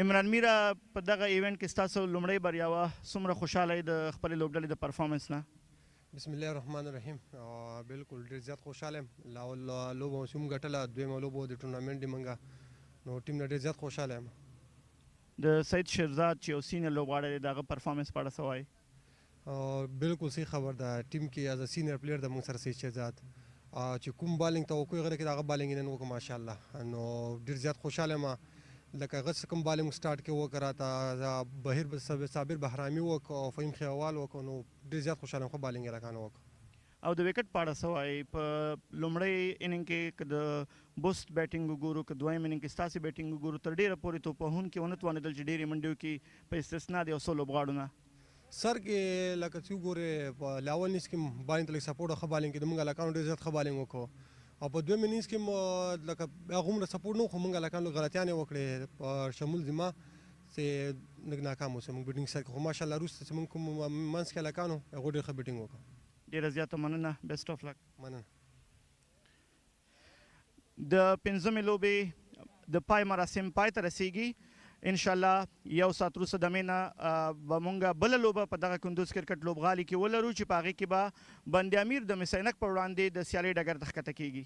عمران میره په دغه ایونټ کې ستاسو لومړی بریا وه، څومره خوشحاله یې د خپلې لوبډلې د پرفارمنس نه؟ بسم الله الرحمن الرحیم. بالکل ډېر زیات خوشحاله یم. لا لوبه چې موږ ګټله دویمه لوبه د ټورنامنټ د منګه نو ټیم نه ډېر زیات خوشحاله یم. د سید شیرزاد چې یو سینیر لوبغاړی دی د هغه پرفارمنس په اړه څه وایي؟ بالکل صحیح خبر ده. ټیم کې ایز ا سینیر پلیر د موږ سره سید شیرزاد چې کوم بالینګ توقع یې غره کې د هغه بالینګ نن وکړو ماشاءالله. نو ډېر زیات خوشحاله یم. لکه هغه څه کوم بالینګ سټارټ کې وکړه راته بهیر صابر بهرامي وکړو او فهیم خیوال وکړو نو ډېر زیات خوشحاله یم خو بالینګ یې راکانه وکړو. او د وکټ په اړه څه وایي؟ په لومړی اننګ کې که د بوست بیټینګ وګورو که دویم اننګ کې ستاسې بیټینګ وګورو تر ډېره پورې توپوهونکي ونه توانېدل چې ډېرې منډې وکړي په استثنا د یو څو لوبغاړو نه. سر کې لکه چې وګورې په لاول انیس کې بالینګ ته لږ سپورټ او ښه بالینګ کې د موږ هلکانو ډېر زیات ښه بالینګ وکړو او په دویم انیس کې لکه هغومره سپورټ نه و خو موږ هلکانو لږ غلطیانې وکړې په شمول زما چې لږ ناکام اوسو موږ بیټینګ سر کې خو ماشاءالله وروسته چې موږ کوم منځ کې هلکانو هغو ډېر ښه بیټینګ وکړو. ډېره زیاته مننه. بیسټ آف لک. مننه. د پنځمې لوبې د پای مراسم پای ته رسیږي. انشاءالله یو ساعت وروسته د مې نه به مونږ بله لوبه په دغه کندوز کرکټ لوبغالي کې ولرو چې په هغې کې به بند امیر د مسینک په وړاندې د سیالۍ ډګر ته ښکته کیږي.